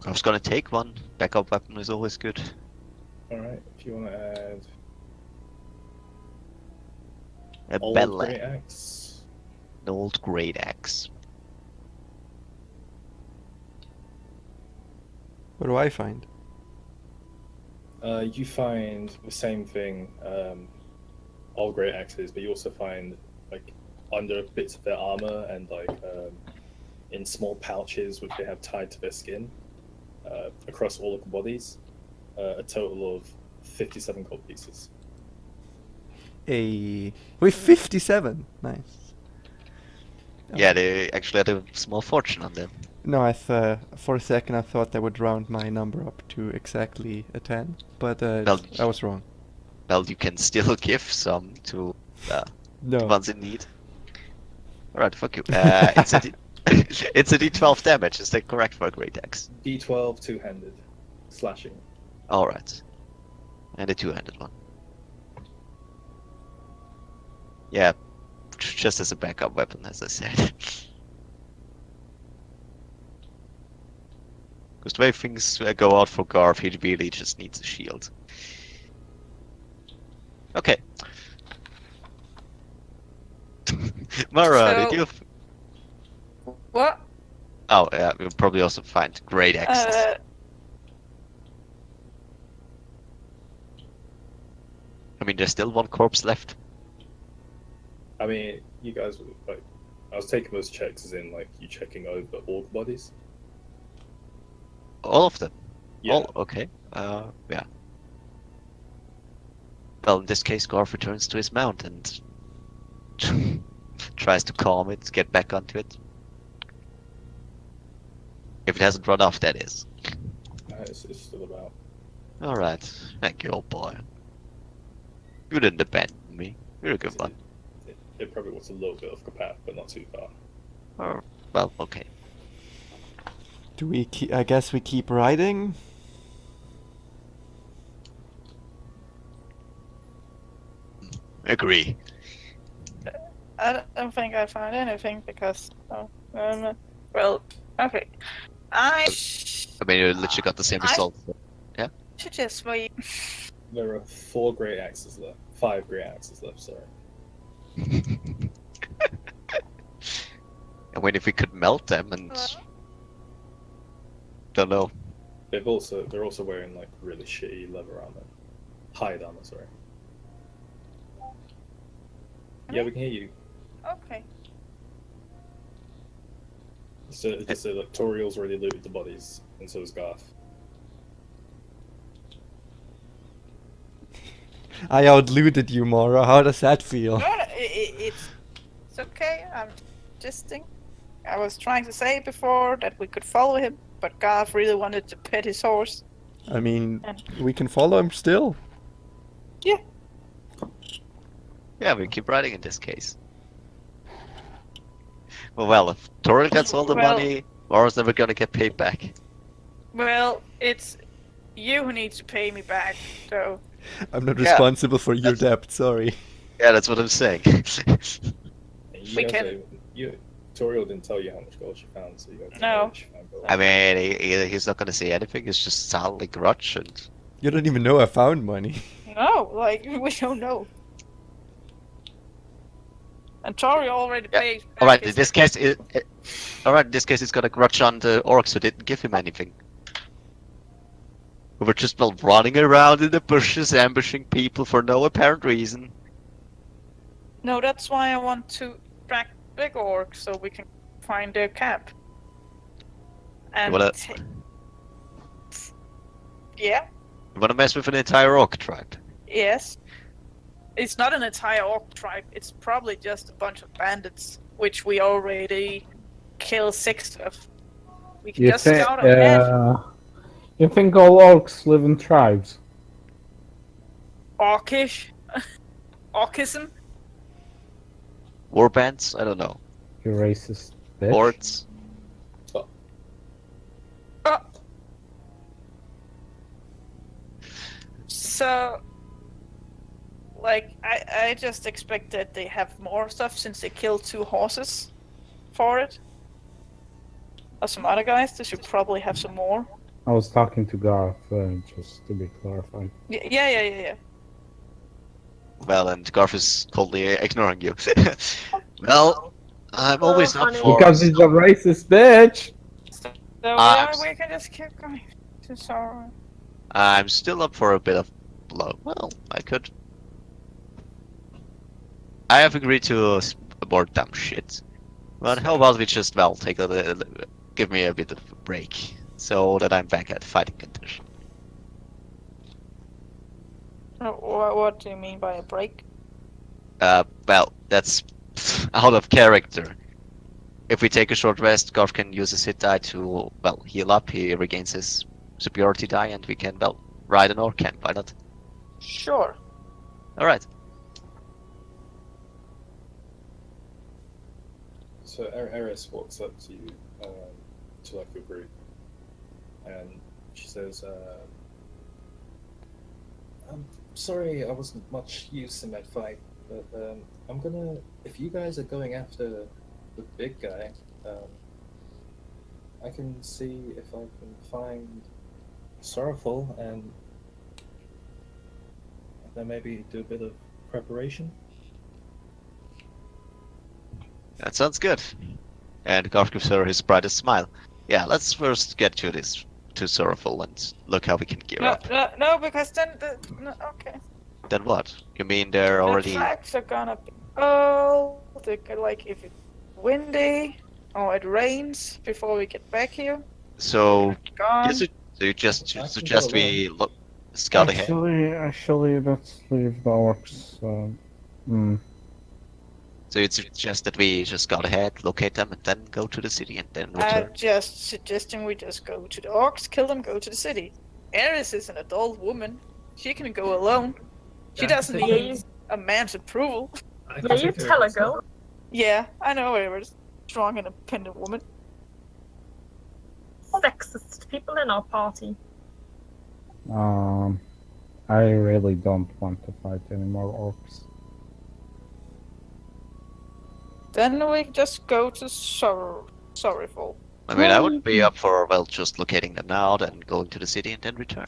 I was gonna take one. Backup weapon is always good. All right. If you want to add A old battle great axe. axe. An old great axe. What do I find? You find the same thing, all great axes, but you also find like under bits of their armor and like in small pouches which they have tied to their skin across all of the bodies, a total of 57 gold pieces. With 57. Nice. Yeah, they actually had a small fortune on them. No, for a second I thought they would round my number up to exactly a 10, but Well, I was wrong. Well, you can still give some to No. ones in need. Alright, fuck you. It's a it's a D12 damage. Is that correct for a great axe? D12 two-handed slashing. Alright. And a two-handed one. Yeah, just as a backup weapon, as I said. Because the way things go out for Garth, he really just needs a shield. Okay. Mara, did So- you... What? Oh, yeah, you'll probably also find great axes. I mean, there's still one corpse left. I mean, you guys were like, I was taking those checks as in like you checking over all the bodies. All of them. Yeah. Oh, okay. Yeah. Well, in this case, Garth returns to his mount and tries to calm it, get back onto it. If it hasn't run off, that is. It's still about. Alright. Thank you, old boy. You didn't abandon me. You're a good one. It probably was a little bit off the path, but not too far. Oh, well, okay. Do we I guess we keep riding? Agree. I don't think I found anything because. Well, okay. I mean, you literally got the same result. should just wait. There are 4 great axes left. 5 great axes left. Sorry. I mean, if we could melt them and... Don't know. They're also wearing like really shitty leather armor, hide armor. Sorry. Yeah, we can hear you. Okay. So like Toriel's already looted the bodies, and so is Garth. I outlooted you, Mara. How does that feel? No, it's okay. I'm just thinking. I was trying to say before that we could follow him, but Garth really wanted to pet his horse. I mean, we can follow him still. Yeah, we keep riding in this case. Well, if Toriel gets all the Well- money, Mara's never gonna get paid back. Well, it's you who needs to pay me back, so. I'm not Yeah, responsible for your debt, sorry. Yeah, that's what I'm saying. And you We guys can- Toriel didn't tell you how much gold she found, so you guys No. know how much she found gold. I mean, he's not gonna say anything, it's just silently grudge and... You don't even know I found money. No, like, we don't know. And Tori already Yeah, paid back Alright, in his- this case, alright, in this case, it's gonna grudge on the orcs who didn't give him anything. Who were just running around in the bushes, ambushing people for no apparent reason. No, that's why I want to track big orc so we can find their camp. And Well, yeah, You wanna mess with an entire orc tribe? yes. It's not an entire orc tribe. It's probably just a bunch of bandits, which we already killed 6 of. We can just scout ahead. You think all orcs live in tribes? Orcish, orcism. Warbands? I don't know. You racist bitch. Hordes? Oh. So, like, I just expect that they have more stuff since they killed 2 horses for it. Or some other guys, they should probably have some more. I was talking to Garth, just to be clarified. Yeah. Well, and Garth is totally ignoring you. Well, I'm always Oh, up funny. for... Because he's a racist bitch! So Ah, we can just keep going. Just alright. I'm still up for a bit of blow. Well, I could. I have agreed to more dumb shit. But how about we just, well, give me a bit of a break so that I'm back at fighting condition. What do you mean by a break? Well, that's out of character. If we take a short rest, Garth can use his hit die to, well, heal up. He regains his superiority die, and we can, well, ride an orc camp. Why not? Sure. All right. So Eris walks up to you, to like your group, and she says, "I'm sorry, I wasn't much use in that fight, but I'm gonna. If you guys are going after the big guy, I can see if I can find Sorrowful and then maybe do a bit of preparation." That sounds good. And Garth gives her his brightest smile. Yeah, let's first get to Sorrowful and look how we can gear up. No, because then okay. Then what? You mean they're already... The tracks are gonna be cold. Like if it's windy or it rains before we get back here. So, Gone. you just I can suggest go we scout ahead? Actually, let's leave the orcs. So you suggest that we just scout ahead, locate them, and then go to the city and then return? I'm just suggesting we just go to the orcs, kill them, go to the city. Eris is an adult woman. She can go alone. She Yeah, doesn't I need a man's approval. Yeah, you tell her, go. Yeah, I know Eris. Strong, independent woman. Sexist people in our party. I really don't want to fight any more orcs. Then we just go to Sorrowful. I mean, I would be up for, well, just locating them now, then going to the city and then return.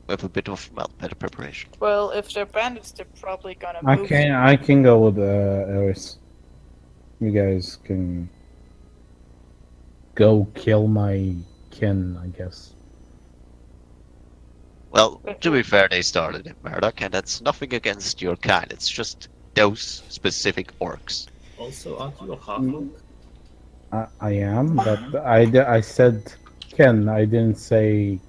With a bit of, well, better preparation. Well, if they're bandits, they're probably gonna I move. can go with Eris. You guys can go kill my kin, I guess. Well, to be fair, they started in Murdoch, and that's nothing against your kind. It's just those specific orcs. Also, aren't you a half-orc? I am, but I said kin. I didn't say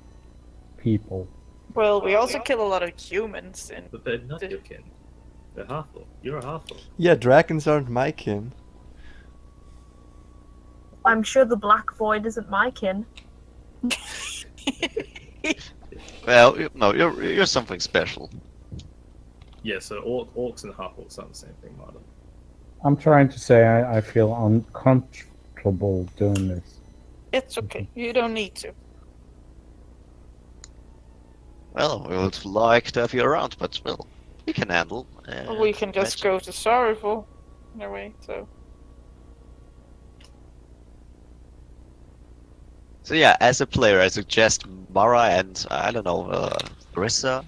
people. Well, we also kill a lot of humans in But they're not your kin. They're half-orc. You're a half-orc. Yeah, dragons aren't my kin. I'm sure the Black Void isn't my kin. Well, no, you're something special. Yeah, so orcs and half-orcs aren't the same thing, Marta. I'm trying to say I feel uncomfortable doing this. It's okay. You don't need to. Well, we would like to have you around, but, well, we can handle. We can just go to Sorrowful. In a way, so. So yeah, as a player, I suggest Mara and, I don't know, Larissa,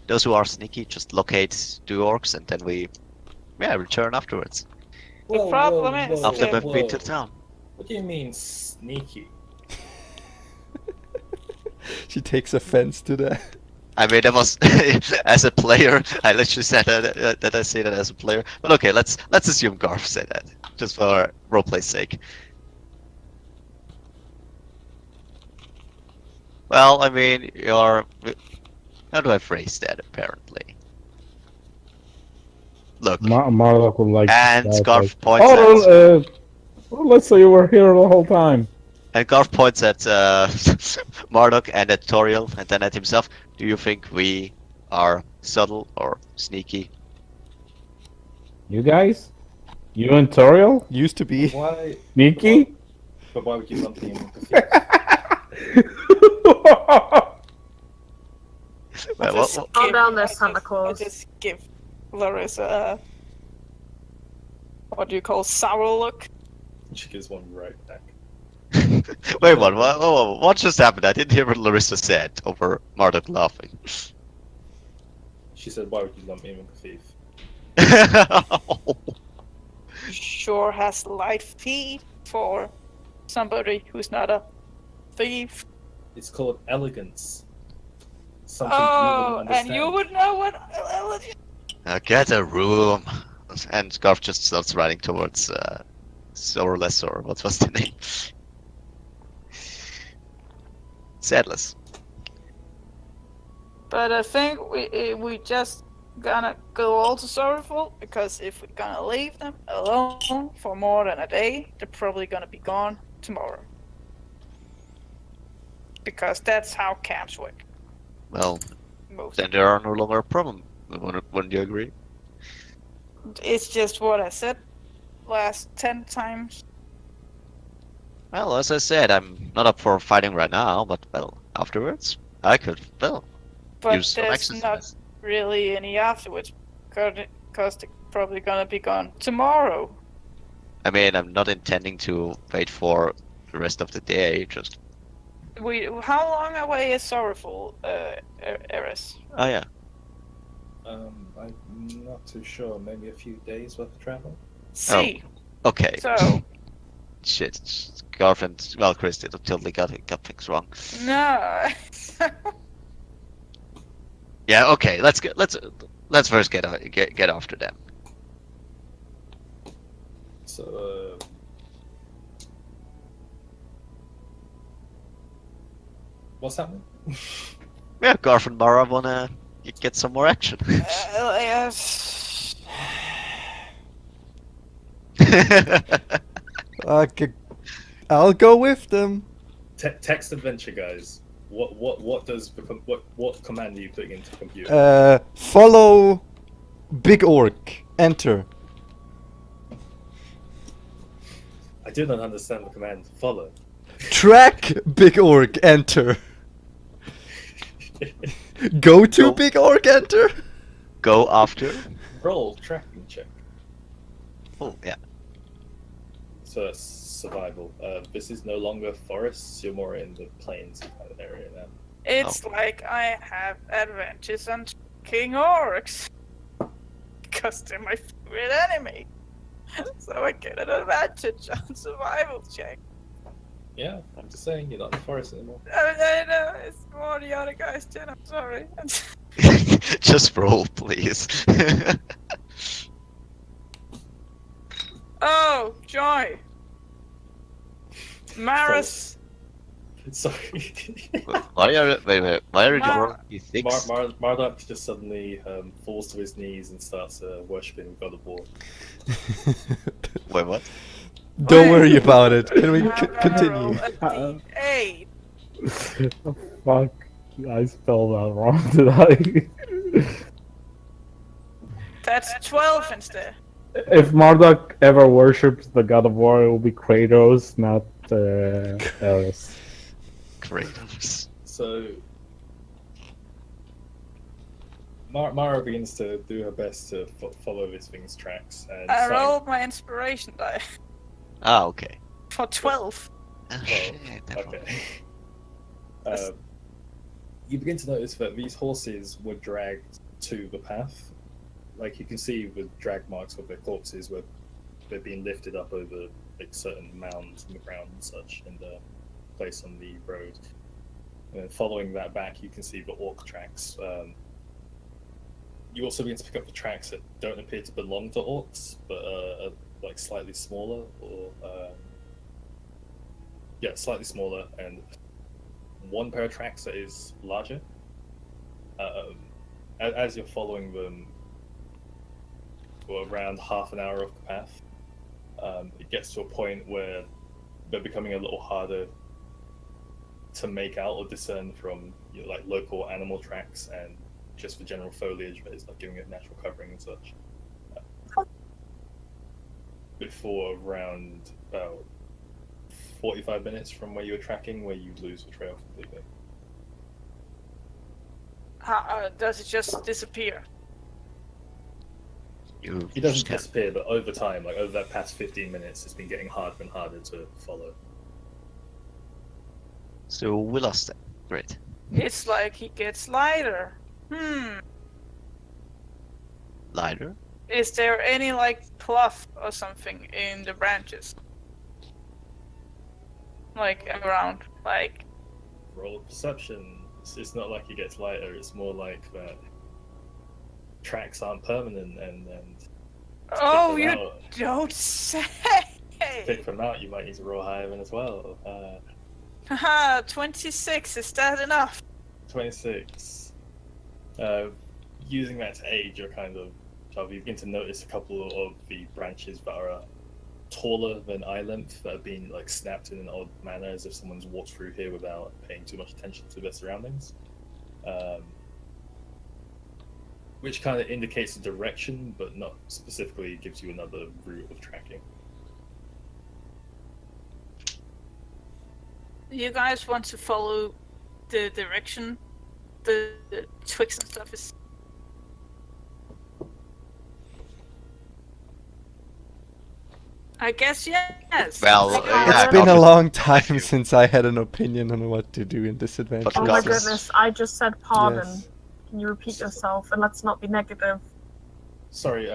those who are sneaky, just locate the orcs and then we, return afterwards. The problem is After that- we've been to town. What do you mean sneaky? She takes offense to that. I mean, that was as a player. I literally said that I say that as a player. But okay, let's assume Garth said that, just for roleplay's sake. Well, I mean, you're. How do I phrase that? Apparently, look. Marduk would like. And that, Garth like, points well, let's say you were here the whole time. And Garth points at Marduk and at Toriel, and then at himself. Do you think we are subtle or sneaky? You guys? You and Toriel? Used to be. Why? Sneaky? But why would you lump me in with Well, Just what- Calm down there, I Santa Claus. I just give Larissa a what do you call sour look? She gives one right back. Wait, what just happened? I didn't hear what Larissa said over Marduk laughing. She said, "Why would you lump me in with thief?" Sure has light feet for somebody who's not a thief. It's called elegance. something Oh, you wouldn't and you understand. would know what. Get a room. And Garth just starts riding towards Sorless, or what was the name? Sadless. But I think we just gonna go all to Sorrowful, because if we're gonna leave them alone for more than a day, they're probably gonna be gone tomorrow. Because that's how camps work. Well, Most. then there are no longer a problem. Wouldn't you agree? It's just what I said last 10 times. Well, as I said, I'm not up for fighting right now, but, well, afterwards, I could, well, But use some there's exercise. not really any afterwards, because they're probably gonna be gone tomorrow. I mean, I'm not intending to wait for the rest of the day, just... How long away is Sorrowful, Eris? Oh, yeah. I'm not too sure. Maybe a few days worth of travel. See, Okay. so Shit. Garth and, well, Chris did totally got things wrong. no. Yeah, okay, let's first get after them. So, what's happening? Yeah, Garth and Mara wanna get some more action. Yes. Okay, I'll go with them. Text adventure, guys. What command are you putting into the computer? Follow Big Orc. Enter. I do not understand the command. Follow. Track Big Orc. Enter. Go to Go. Big Orc. Enter. Go after. Roll tracking check. Oh, yeah. So that's survival. This is no longer forests. You're more in the plains kind of area now. It's like I have adventures on King Orcs. Because they're my favorite enemy. So I get an advantage on survival check. Yeah, I'm just saying you're not in the forest anymore. I know, it's more the other guys did, I'm sorry. Just roll, please. Oh, joy! Maris! Sorry. Why are you Mar- rolling D6? Marduk just suddenly falls to his knees and starts worshipping God of War. Wait, what? Don't worry about it. Can we I'm gonna roll continue? a D8. Fuck, I spelled that wrong, did I? That's 12 instead. If Marduk ever worships the god of war, it will be Kratos, not Ares. Kratos. So Mara begins to do her best to follow this thing's tracks. And I find- rolled my inspiration die Ah, okay. for 12. Oh, shit, never mind. Okay. You begin to notice that these horses were dragged to the path. Like you can see with drag marks of their corpses where they're being lifted up over like certain mounds in the ground and such and placed on the road. And then following that back, you can see the orc tracks. You also begin to pick up the tracks that don't appear to belong to orcs, but are like slightly smaller or slightly smaller, and one pair of tracks that is larger. As you're following them for around half an hour of the path, it gets to a point where they're becoming a little harder to make out or discern from like local animal tracks and just the general foliage that is like giving it natural covering and such. Before around about 45 minutes from where you were tracking, where you lose the trail completely. Does it just disappear? He doesn't disappear, but over time, like over that past 15 minutes, it's been getting harder and harder to follow. So we lost it. Great. It's like he gets lighter. Lighter? Is there any like cloth or something in the branches? Like around, like Roll of perception. it's not like it gets lighter. It's more like that tracks aren't permanent, and Oh, them you out. don't say! Pick them out, you might need to roll higher than as well. Haha, 26, is that enough? 26. Using that to aid, you're kind of, you begin to notice a couple of the branches that are taller than eye length that have been like snapped in an odd manner, as if someone's walked through here without paying too much attention to their surroundings. Which kind of indicates a direction, but not specifically gives you another route of tracking. You guys want to follow the direction the twigs and stuff is? I guess yes. Well, yeah, It's been a obviously. long time since I had an opinion on what to do in this adventure. But Oh my Goblins. goodness, I just said pardon. Yes. Can you repeat yourself? And let's not be negative. Sorry,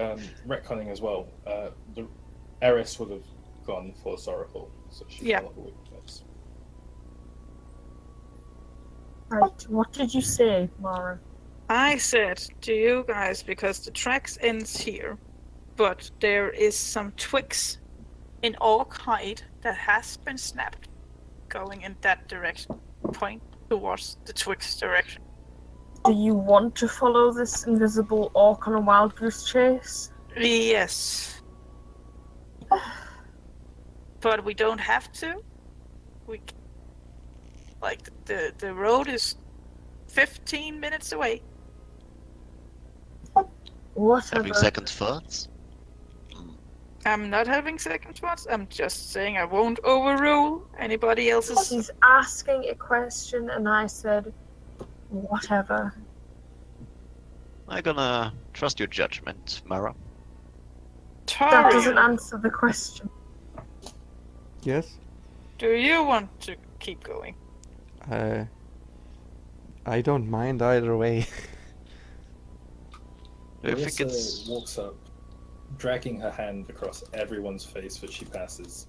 retconning as well. The Eris would have gone for Sorrowful, so she Yeah. fell off a weakness. Right, what did you say, Mara? I said to you guys, because the tracks ends here, but there is some twigs in orc hide that has been snapped, going in that direction. Point towards the twigs direction. Do you want to follow this invisible orc on a wild goose chase? Yes. But we don't have to. We like the road is 15 minutes away. Whatever. Having second thoughts? I'm not having second thoughts. I'm just saying I won't overrule anybody else's. She's asking a question, and I said, whatever. I'm gonna trust your judgment, Mara. That doesn't Taria, answer the question. Yes? do you want to keep going? I don't mind either way. I think Larissa it's walks up, dragging her hand across everyone's face that she passes.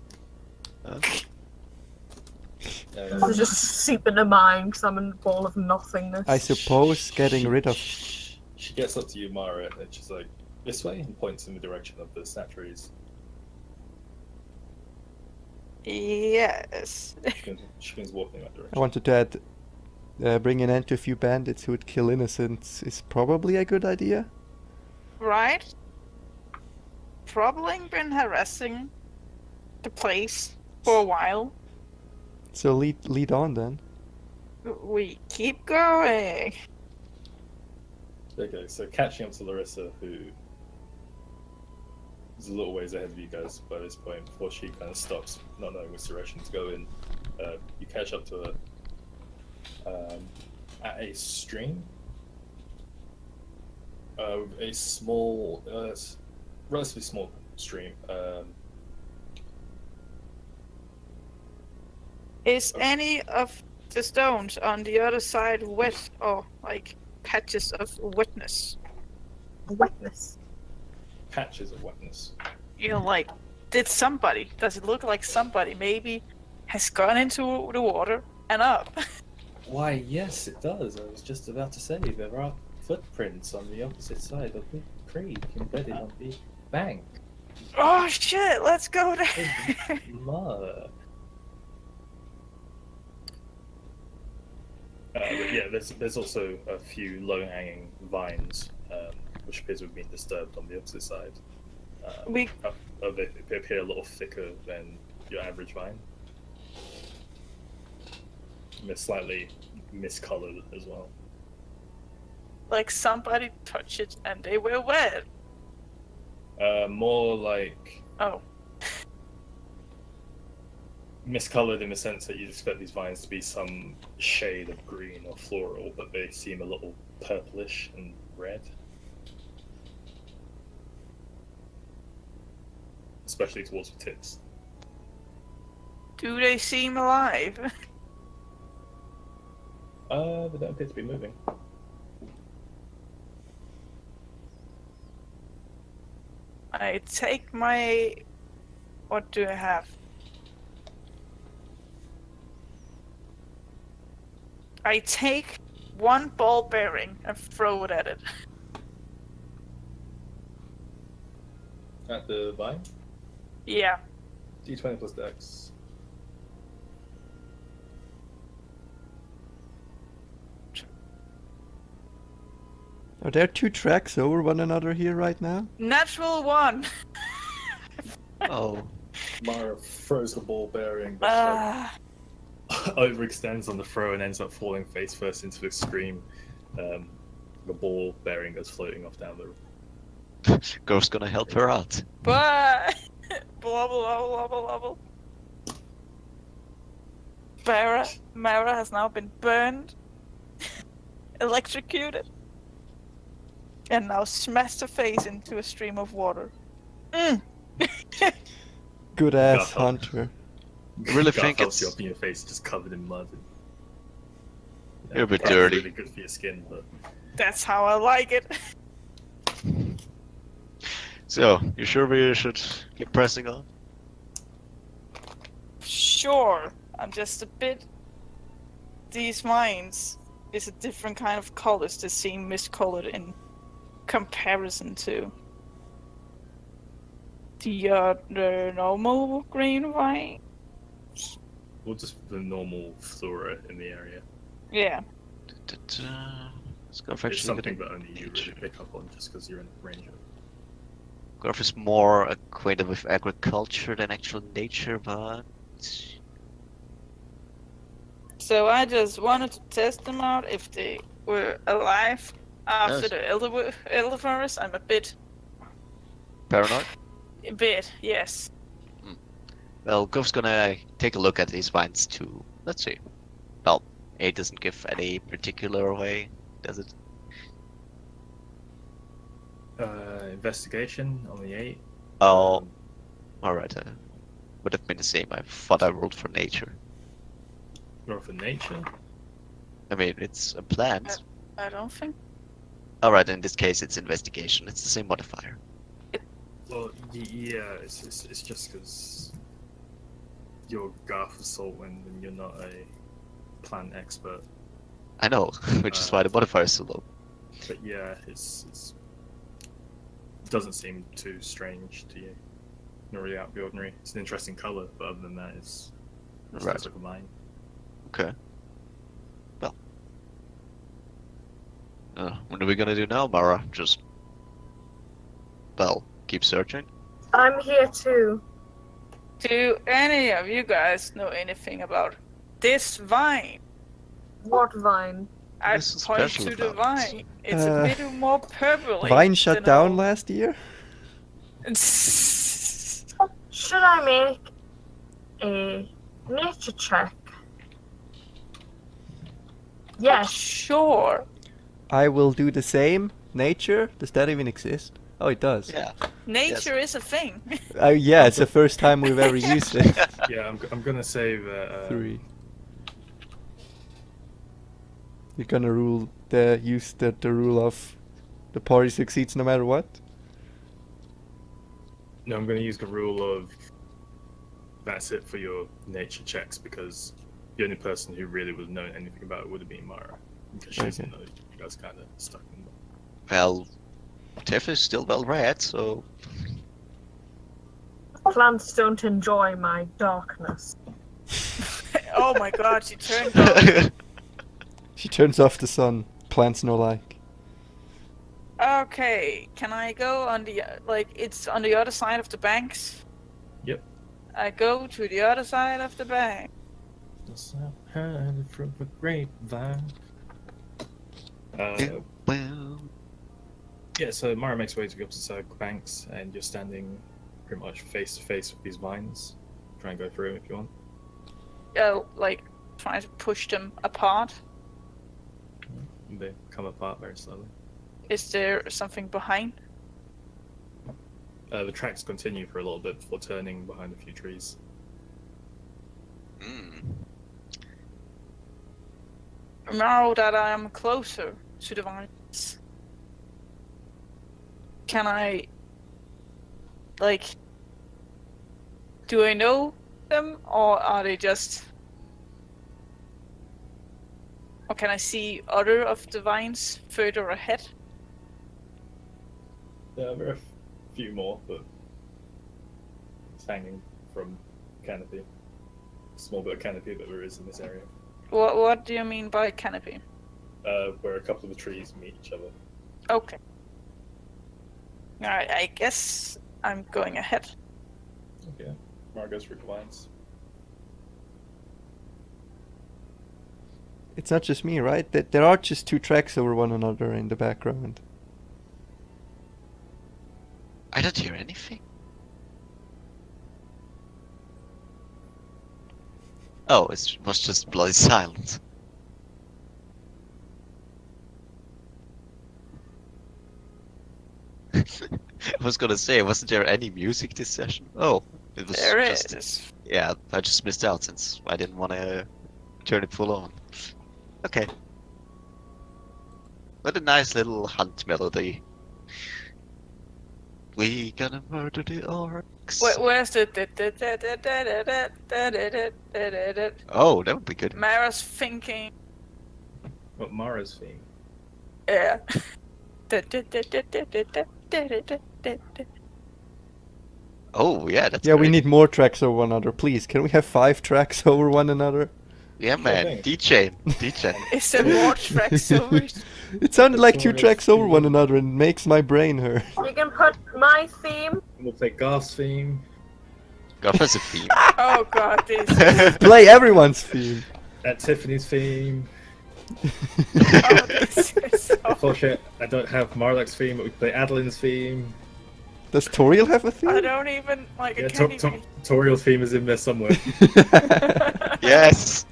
So just seep into mine because I'm in a ball of nothingness. I suppose getting rid of... She gets up to you, Mara, and she's like, this way, and points in the direction of the snap trees. Yes. She begins walking in that I direction. wanted to add, bring an end to a few bandits who would kill innocents is probably a good idea. Right? Probably been harassing the place for a while. So lead on then. We keep going. Okay, so catching up to Larissa, who is a little ways ahead of you guys by this point, before she kind of stops, not knowing which direction to go in. You catch up to her at a stream. A small, relatively small stream. Is any of the stones on the other side wet or like patches of wetness? Wetness. Patches of wetness. You know, like, does it look like somebody maybe has gone into the water and up? Why, yes, it does. I was just about to say there are footprints on the opposite side of the creek embedded on the bank. Oh shit, let's go there. Mud. But yeah, there's also a few low-hanging vines, which appears to have been disturbed on the opposite side. We They appear a little thicker than your average vine. And they're slightly miscolored as well. like somebody touched it and they were wet. More like Oh. miscolored in the sense that you'd expect these vines to be some shade of green or floral, but they seem a little purplish and red. Especially towards the tips. Do they seem alive? They don't appear to be moving. I take my... What do I have? I take one ball bearing and throw it at it. At the vine? Yeah. D20 plus Dex. Are there two tracks over one another here right now? Natural one. Oh, Mara throws the ball bearing, but Ah. overextends on the throw and ends up falling face first into the stream. The ball bearing goes floating off down the. Girl's gonna help her out. But blubble, blubble, blubble, blubble. Mara has now been burned, electrocuted, and now smashed her face into a stream of water. Good ass Garth helps- hunter. Really Garth think helps you it's- up in your face, just covered in mud. You're a bit Probably dirty. Really good for your skin, but That's how I like it. So, you sure we should keep pressing on? Sure, I'm just a bit. These mines is a different kind of colors that seem miscolored in comparison to the normal green vine. well, just the normal flora in the area. Yeah. Let's go for It's actually something getting that only you really pick up on just because you're in the ranger. Garth is more acquainted with agriculture than actual nature, but So I just wanted to test them out if they were alive after Yes. the Elderverse. I'm a bit, paranoid. yes. Well, Garth's gonna take a look at these vines too. Let's see. Well, it doesn't give any particular way, does it? Investigation on the 8. Oh, alright. Would have been the same. I thought I rolled for nature. Or for nature. I mean, it's a plant. I don't think. Alright, in this case, it's investigation. It's the same modifier. Well, yeah, it's just because you're Garth of Saltwind and you're not a plant expert. I know, which is why the modifier is so low. But yeah, it's doesn't seem too strange to you. Not really out of the ordinary. It's an interesting color, but other than that, it's Right. like a mine. Okay. Well. What are we gonna do now, Mara? Just. Well, keep searching? I'm here too. Do any of you guys know anything about this vine? What vine? I This is point special to the about it. vine. It's a bit more purpley. Vine shut than down all- last year? Should I make a nature check? Yes. Sure. I will do the same. Nature? Does that even exist? Oh, it does. Yeah. Nature is a thing. Yeah, it's the first time we've ever used it. Yeah, I'm gonna say that. 3. You're gonna use the rule of the party succeeds no matter what? No, I'm gonna use the rule of that's it for your nature checks because the only person who really would have known anything about it would have been Mara because she's Okay. in those. You guys kind of stuck in. Well, Tiff is still well read, so. Plants don't enjoy my darkness. Oh my god, she turned on. She turns off the sun. Plants no like. Okay, can I go on the it's on the other side of the banks? Yep. I go to the other side of the bank. Heard from the grapevine. Well, Yeah, so Mara makes her way to the opposite side of the banks, and you're standing pretty much face to face with these vines. Try and go through them if you want. Trying to push them apart. And they come apart very slowly. Is there something behind? The tracks continue for a little bit before turning behind a few trees. Now that I am closer to the vines, can I, do I know them or are they just? Or can I see other of the vines further ahead? Yeah, there are a few more, but it's hanging from canopy. Small bit of canopy that there is in this area. What do you mean by canopy? Where a couple of the trees meet each other. Okay. Alright, I guess I'm going ahead. Okay. Mara goes through the vines. It's not just me, right? There are just two tracks over one another in the background. I don't hear anything. Oh, it was just bloody silent. I was gonna say, wasn't there any music this session? Oh, it was There just... is. Yeah, I just missed out since I didn't want to turn it full on. Okay. What a nice little hunt melody. We gonna murder the orcs. Where's the Oh, that would be good. Mara's thinking? What Mara's theme? Yeah. Oh, yeah, that's Yeah, we great. need more tracks over one another. Please, can we have 5 tracks over one another? Yeah, man. thing. DJ. Is there more tracks over it? It sounded like That's 2 always tracks over true. one another and makes my brain hurt. You can put my theme. We'll play Garth's theme. God has a theme. Oh god, this. Play everyone's theme. At Tiffany's theme. Oh, this is so... Unfortunately, I don't have Marlak's theme, but we play Adeline's theme. Does Toriel have a I theme? don't even like. Yeah, I can't even. Toriel's theme is in there somewhere. Yes.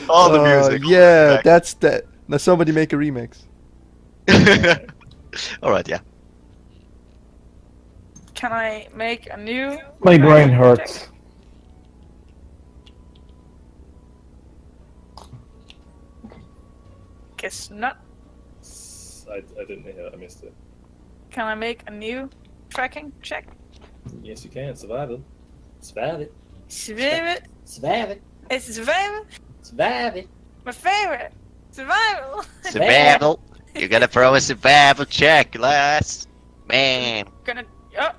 All the music. Yeah, that's that. Now somebody make a remix. Alright, yeah. Can I make a new? My brain hurts. Guess not. I didn't hear that, I missed it. Can I make a new tracking check? Yes, you can. Survival. Survive Survival. Survive It's survival. Survive My favorite. Survival. Survival. You gotta throw a survival check, lass. Man. Gonna. Oh.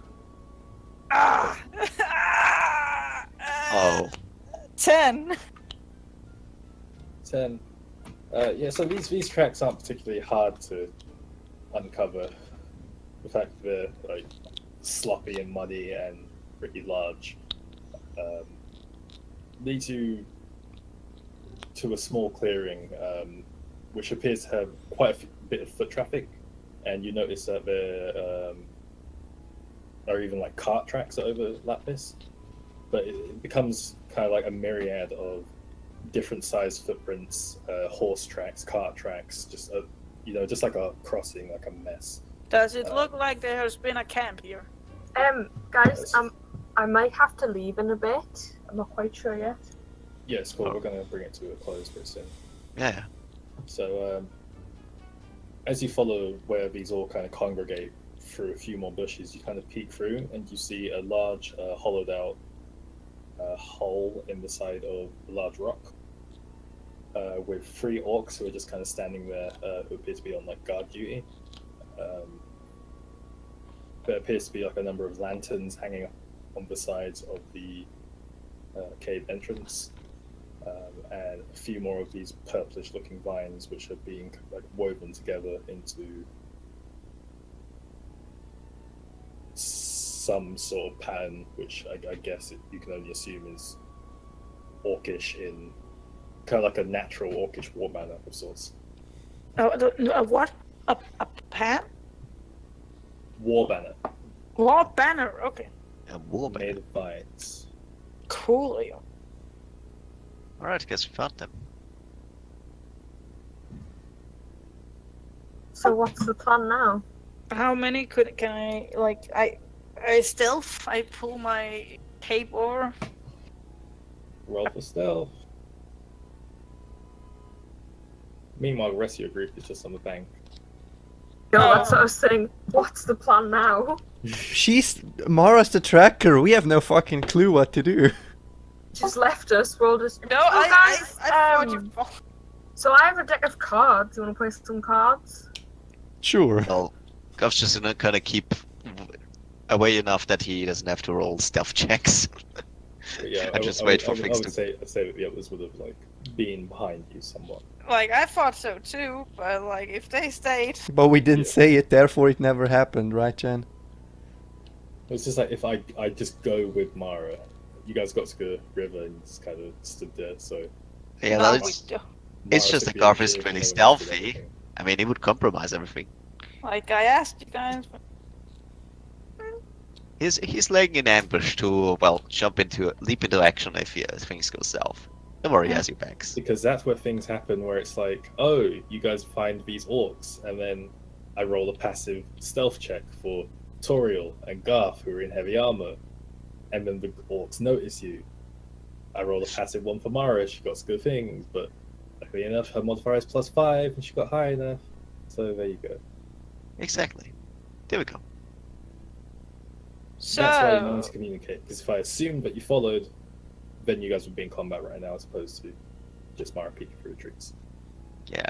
Ah. Oh. 10. 10. Yeah, so these tracks aren't particularly hard to uncover. The fact that they're like sloppy and muddy and pretty large lead you to a small clearing, which appears to have quite a bit of foot traffic, and you notice that there are even like cart tracks that overlap this. But it becomes kind of like a myriad of different size footprints, horse tracks, cart tracks, just just like a crossing, like a mess. Does it look like there has been a camp here? Guys, I might have to leave in a bit. I'm not quite sure yet. Yes, cool. We're going to bring it to a close pretty soon. Yeah. So, as you follow where these all kind of congregate through a few more bushes, you kind of peek through and you see a large, hollowed out hole in the side of a large rock with 3 orcs who are just kind of standing there, who appear to be on like guard duty. There appears to be like a number of lanterns hanging up on the sides of the cave entrance, and a few more of these purplish-looking vines, which are being like woven together into some sort of pattern, which I guess you can only assume is orcish, in kind of like a natural orcish war banner of sorts. What? A pan? War banner War banner. Okay. A war made of vines. Coolio. Alright, guess we found them. So what's the plan now? How many can I like? I stealth. I pull my cape over. Roll for stealth. Meanwhile, the rest of your group is just on the bank. No, that's what I was saying. What's the plan now? Mara's the tracker. We have no fucking clue what to do. Just left us. We're all just. No, Oh, I guys, thought you. So I have a deck of cards. You want to play some cards? Sure. Well, Gov's just gonna kind of keep away enough that he doesn't have to roll stealth checks. But yeah, I just wait for I things would to. say that the others would have like been behind you somewhat. Like, I thought so too, but like, if they stayed. But we didn't Yeah. say it, therefore it never happened, right, Jen? It's just like if I just go with Mara, you guys got to the river and just kind of stood there. So Yeah, No, that's. we do- It's Mara just took that the Garth is initiative really and no one else did stealthy. anything. I mean, he would compromise everything. Like, I asked you guys. But... He's laying in ambush to leap into action if things go south. Don't worry, he has your backs. Because that's where things happen, where it's like, oh, you guys find these orcs, and then I roll a passive stealth check for Toriel and Garth, who are in heavy armor, and then the orcs notice you. I roll a passive one for Mara, she got some good things, but luckily enough, her modifier is +5, and she got high enough. So there you go. Exactly. There we go. So, That's why you need to communicate, because if I assumed that you followed, then you guys would be in combat right now, as opposed to just Mara peeking through the trees. Yeah.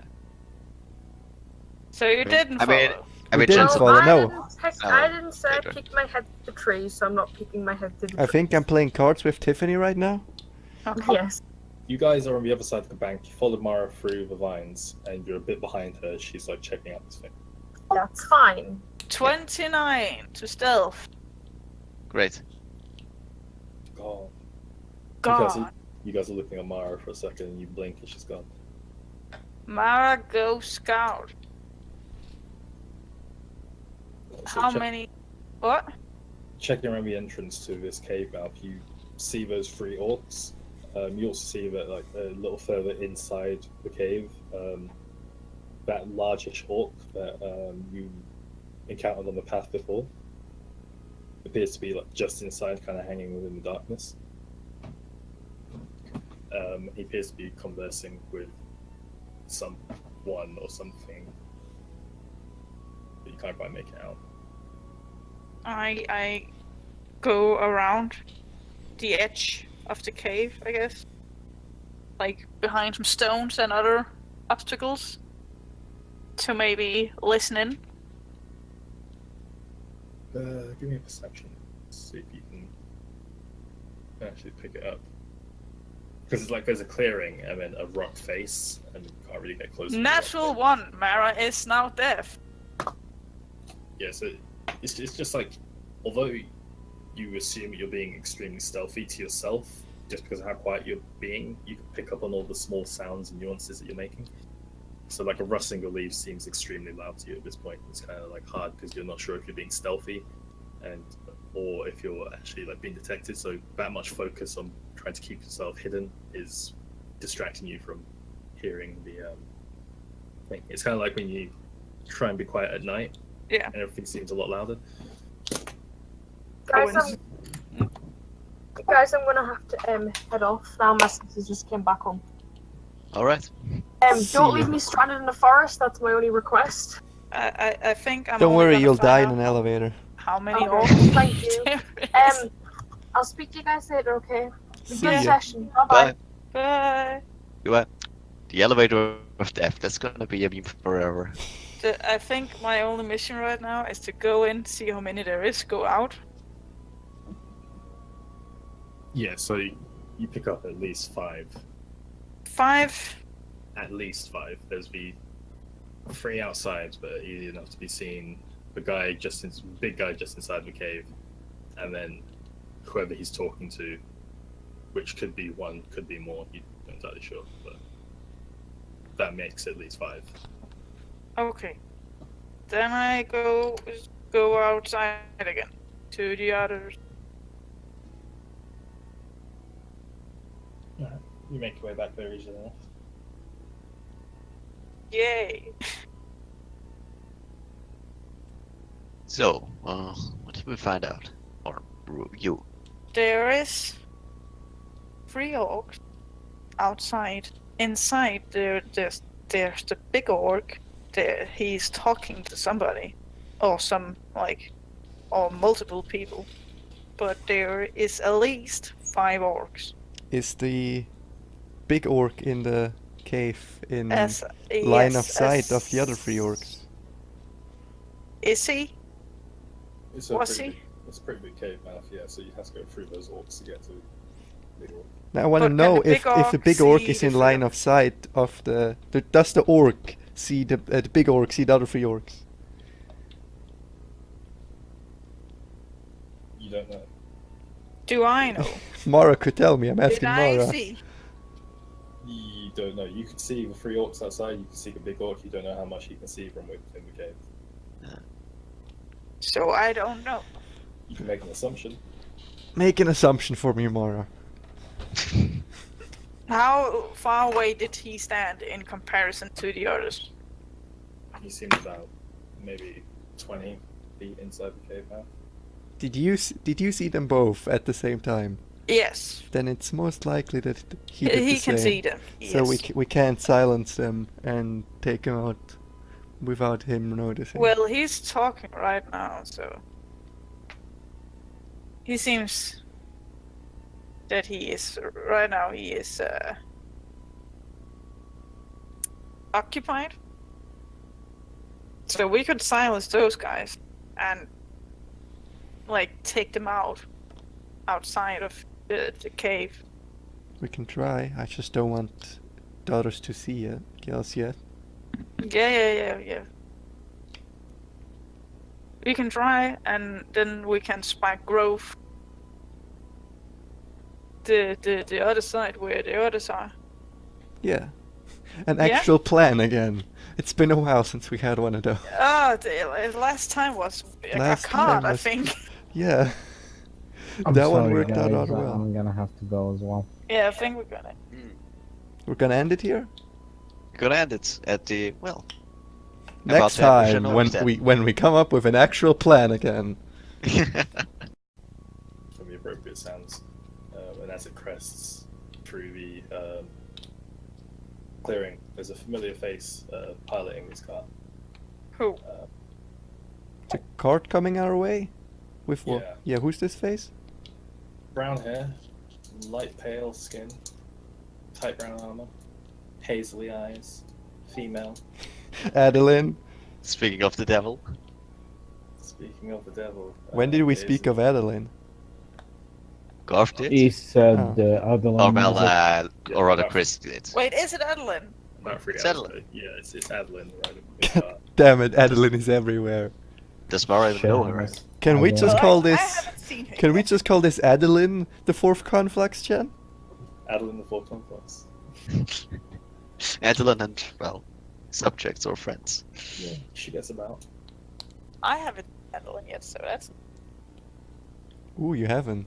so you didn't I mean- follow. I We mean, didn't just- follow, I no. I didn't say I Later. kicked my head to the tree, so I'm not kicking my head to the tree. I think I'm playing cards with Tiffany right now. Okay. Yes. You guys are on the other side of the bank. You followed Mara through the vines, and you're a bit behind her. She's like checking out this thing. That's fine. 29 to stealth. Great. God. God. You guys are looking at Mara for a second, and you blink, and she's gone. Mara, go scout. So How many? What? Checking around the entrance to this cave mouth, you see those 3 orcs. You also see that, like, a little further inside the cave, that largish orc that you encountered on the path before appears to be like just inside, kind of hanging within the darkness. He appears to be conversing with someone or something, but you can't quite make it out. I go around the edge of the cave, I guess. Like behind some stones and other obstacles. To maybe listen in. Give me a perception. See if you can actually pick it up. Because it's like there's a clearing and then a rock face, and you can't really get close. to the rock Natural face. 1, Mara is now deaf. Yeah, so it's just like, although you assume you're being extremely stealthy to yourself, just because of how quiet you're being, you can pick up on all the small sounds and nuances that you're making. So like a rustling of leaves seems extremely loud to you at this point. It's kind of like hard because you're not sure if you're being stealthy, or if you're actually like being detected. So that much focus on trying to keep yourself hidden is distracting you from hearing the thing. It's kind of like when you try and be quiet at night. Yeah. And everything seems a lot louder. Guys, Owens. I'm gonna have to head off now. My sisters just came back home. Alright. See Don't ya. leave me stranded in the forest. That's my only request. I think I'm Don't only worry, gonna you'll find die in out an elevator. How many Okay, orcs thank you. there is. I'll speak to you guys later, okay? See Good ya. session. Bye-bye. Bye. Bye. Goodbye. The elevator of death. That's gonna be a meme forever. I think my only mission right now is to go in, see how many there is, go out. Yeah, so you pick up at least 5. 5. At least 5. There's the 3 outside, but easy enough to be seen. The guy big guy just inside the cave, and then whoever he's talking to, which could be 1, could be more. You're not entirely sure, but that makes at least 5. Okay. Then I go outside again to the others. You make your way back there easily enough. Yay! So, what did we find out? Or you? There is 3 orcs outside. Inside there's the big orc. There he's talking to somebody, or or multiple people. But there is at least 5 orcs. Is the big orc in the cave in As line of yes, sight of the other as- 3 orcs. Is he? It's Was pretty he? big, it's a pretty big cave mouth, yeah. So you have to go through those orcs to get to the big orc. Now I want to But can know the if big the orc big orc see is the in three line orcs? of sight of does the orc see the big orc see the other 3 orcs? You don't know. Do I know? Mara could tell me. I'm Did asking I Mara. see? You don't know. You can see the 3 orcs outside. You can see the big orc. You don't know how much you can see from within the cave. So I don't know. You can make an assumption. Make an assumption for me, Mara. How far away did he stand in comparison to the others? He seemed about maybe 20 feet inside the cave mouth. Did you see them both at the same time? Yes. Then it's most likely that he did the He can same. see them. So Yes. we can't silence them and take him out without him noticing. Well, he's talking right now, so he seems that he is right now. He is occupied. So we could silence those guys and like take them out outside of the cave. We can try. I just don't want daughters to see it, girls yet. Yeah. We can try, and then we can spike growth the other side where the others are. Yeah. An Yeah? actual plan again. It's been a while since we had one of those. Oh, the last time was Last a card, time I was- think. Yeah. I'm That one sorry, worked out guys, rather well. I'm gonna have to go as well. Yeah, I think we're gonna. We're gonna end it here? Gonna end it at the, well, Next to have a time Shannon when we come up with an actual plan again. From the appropriate sounds. And as it crests through the clearing, there's a familiar face piloting this car. Who? The cart coming our way? With what? Yeah. Yeah, who's this face? Brown hair, light pale skin, tight brown armor, hazily eyes, female. Adeline. Speaking of the devil. Speaking of the devil. When did we is- speak of Adeline? Garth did? He said Oh. the other Or one. well, was or rather Chris did. Wait, is it Adeline? About 3 It's hours Adeline. ago. Yeah, it's Adeline right in the car. Damn it, Adeline is everywhere. Does Mara even know her? Shameless. Can we Adeline. just Well, call I this? haven't seen her Can we yet. just call this Adeline the 4th Conflux, Chen? Adeline the Fourth Conflux. Adeline and, well, subjects or friends. Yeah, she gets about. I haven't seen Adeline yet, so that's. Ooh, you haven't.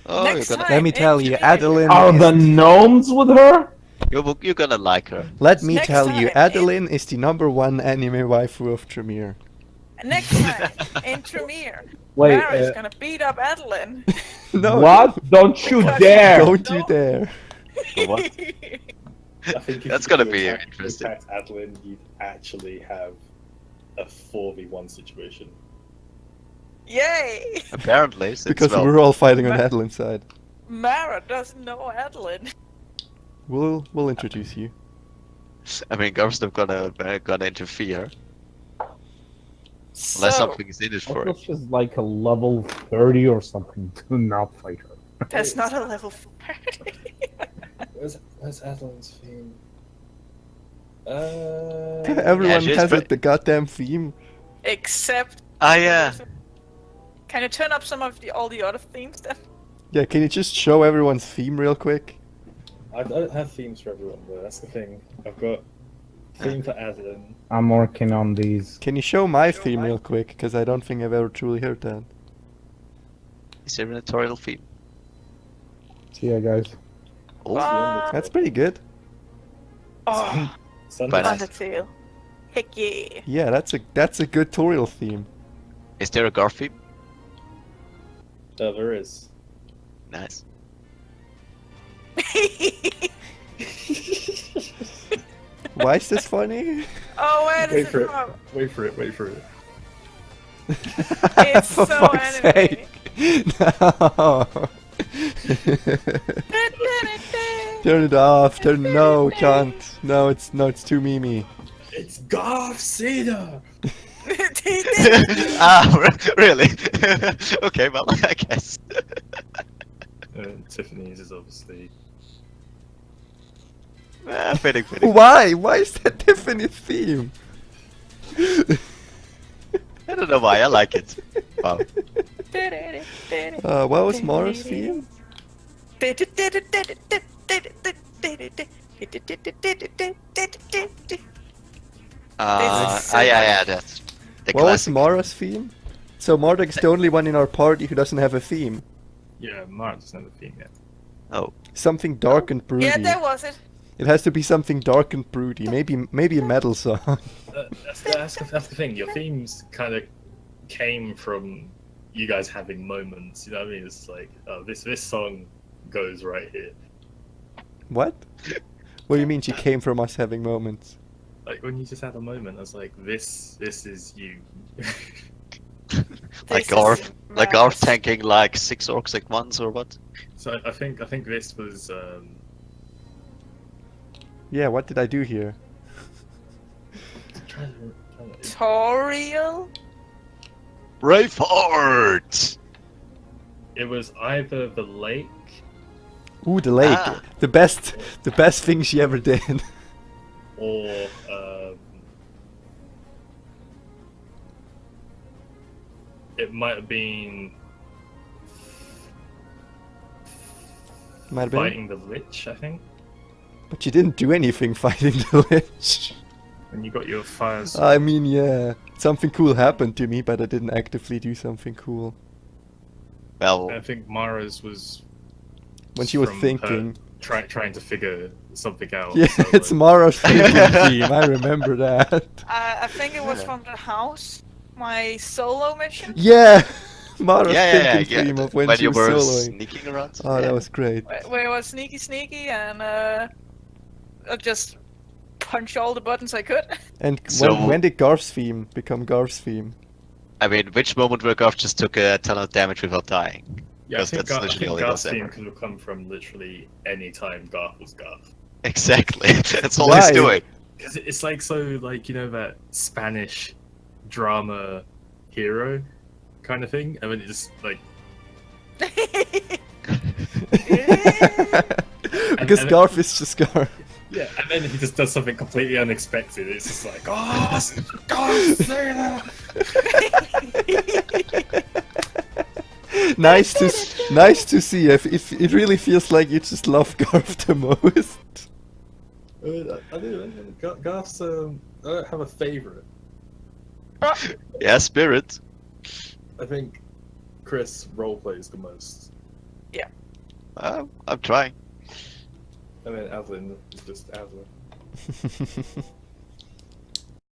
Oh, Next you're gonna, time. Let me tell you, Adeline. Are the gnomes with her? you're gonna like her. Let me Next tell you, time, Adeline is the #1 anime waifu of Trymir. Next time in Trymir, Wait, Mara's gonna beat up Adeline. No, what? Don't you Because- dare! don't you dare. What? I think if That's you gonna could be attack- interesting. attack Adeline, you'd actually have a 4v1 situation. Yay! Apparently, since, Because well, we're all fighting on Ma- Adeline's side. Mara doesn't know Adeline. We'll introduce you. I mean, Garth's not gonna interfere So, unless something is in it What for was it. just like a level 30 or something? Do not fight her. that's not a level 4. Where's Adeline's theme? Everyone she's has pre- it, the goddamn theme. Except. Ah, yeah. Can you turn up some of all the other themes then? Yeah, can you just show everyone's theme real quick? I don't have themes for everyone, though. That's the thing. I've got theme for Adeline. I'm working on these. Can you show my Show theme mine? real quick? Because I don't think I've ever truly heard that. Is there an editorial theme? See ya, guys. Oh, That's pretty good. Oh, Sunday. Quite nice. Undertale. Heck yeah. Yeah, that's a good tutorial theme. is there a Garth theme? There is. Nice. Why is this funny? Oh, where Wait is for it it. from? Wait for it. Wait for it. It's For so fuck's anime. sake. No. Turn it off. No, can't. No, it's too memey. It's Garth Cedar. Really? Okay, well, I guess. Tiffany's is obviously. Fitting. Why? Why is that Tiffany's theme? I don't know why, I like it. Wow. What was Mara's theme? Yeah, that's the What was classic. Mara's theme? So Marduk's the only one in our party who doesn't have a theme. Yeah, Mara doesn't have a theme yet. Oh, Something dark and broody. Yeah, there was it. It has to be something dark and broody. Maybe a metal song. That's the thing. Your themes kind of came from you guys having moments. You know what I mean? It's like, oh, this song goes right here. What? What do you mean she came from us having moments? Like when you just had a moment, I was like, this is you. like This Garth, is like Garth Mars. tanking like 6 orcs at once or what? So I think this was. Yeah, what did I do here? Toriel? Braveheart! It was either the lake Ooh, the lake. Ah. The best thing she ever did. or it might have been Might have been. fighting the Lich. I think But you didn't do anything fighting the Lich. when you got your fires. I mean, yeah. Something cool happened to me, but I didn't actively do something cool. Well, I think Mara's was When she was from her thinking. trying to figure something out. Yeah, so, it's like, Mara's thinking theme. I remember that. I think it was from the house. My solo mission. Yeah! Mara's yeah, thinking theme of when she you was were soloing. sneaking around. Oh, yeah. that was great. Where it was sneaky and I just punch all the buttons I could. And So- when did Garth's theme become Garth's theme? I mean, which moment where Garth just took a ton of damage without dying? Yeah, I Because think, that's literally all he Garth's does theme ever. could have come from literally any time Garth was Garth. Exactly. That's all Why? he's doing. Because it's like that Spanish drama hero kind of thing. I mean, it's just like Because and- Garth is just Garth. yeah, and then he just does something completely unexpected. It's just like, oh, Garth, say that. nice to see. If it really feels like you just love Garth the most. I do. Garth's. I don't have a favorite. Yeah, spirit. I think Chris roleplays the most. I'm trying. And then Aslan is just Aslan.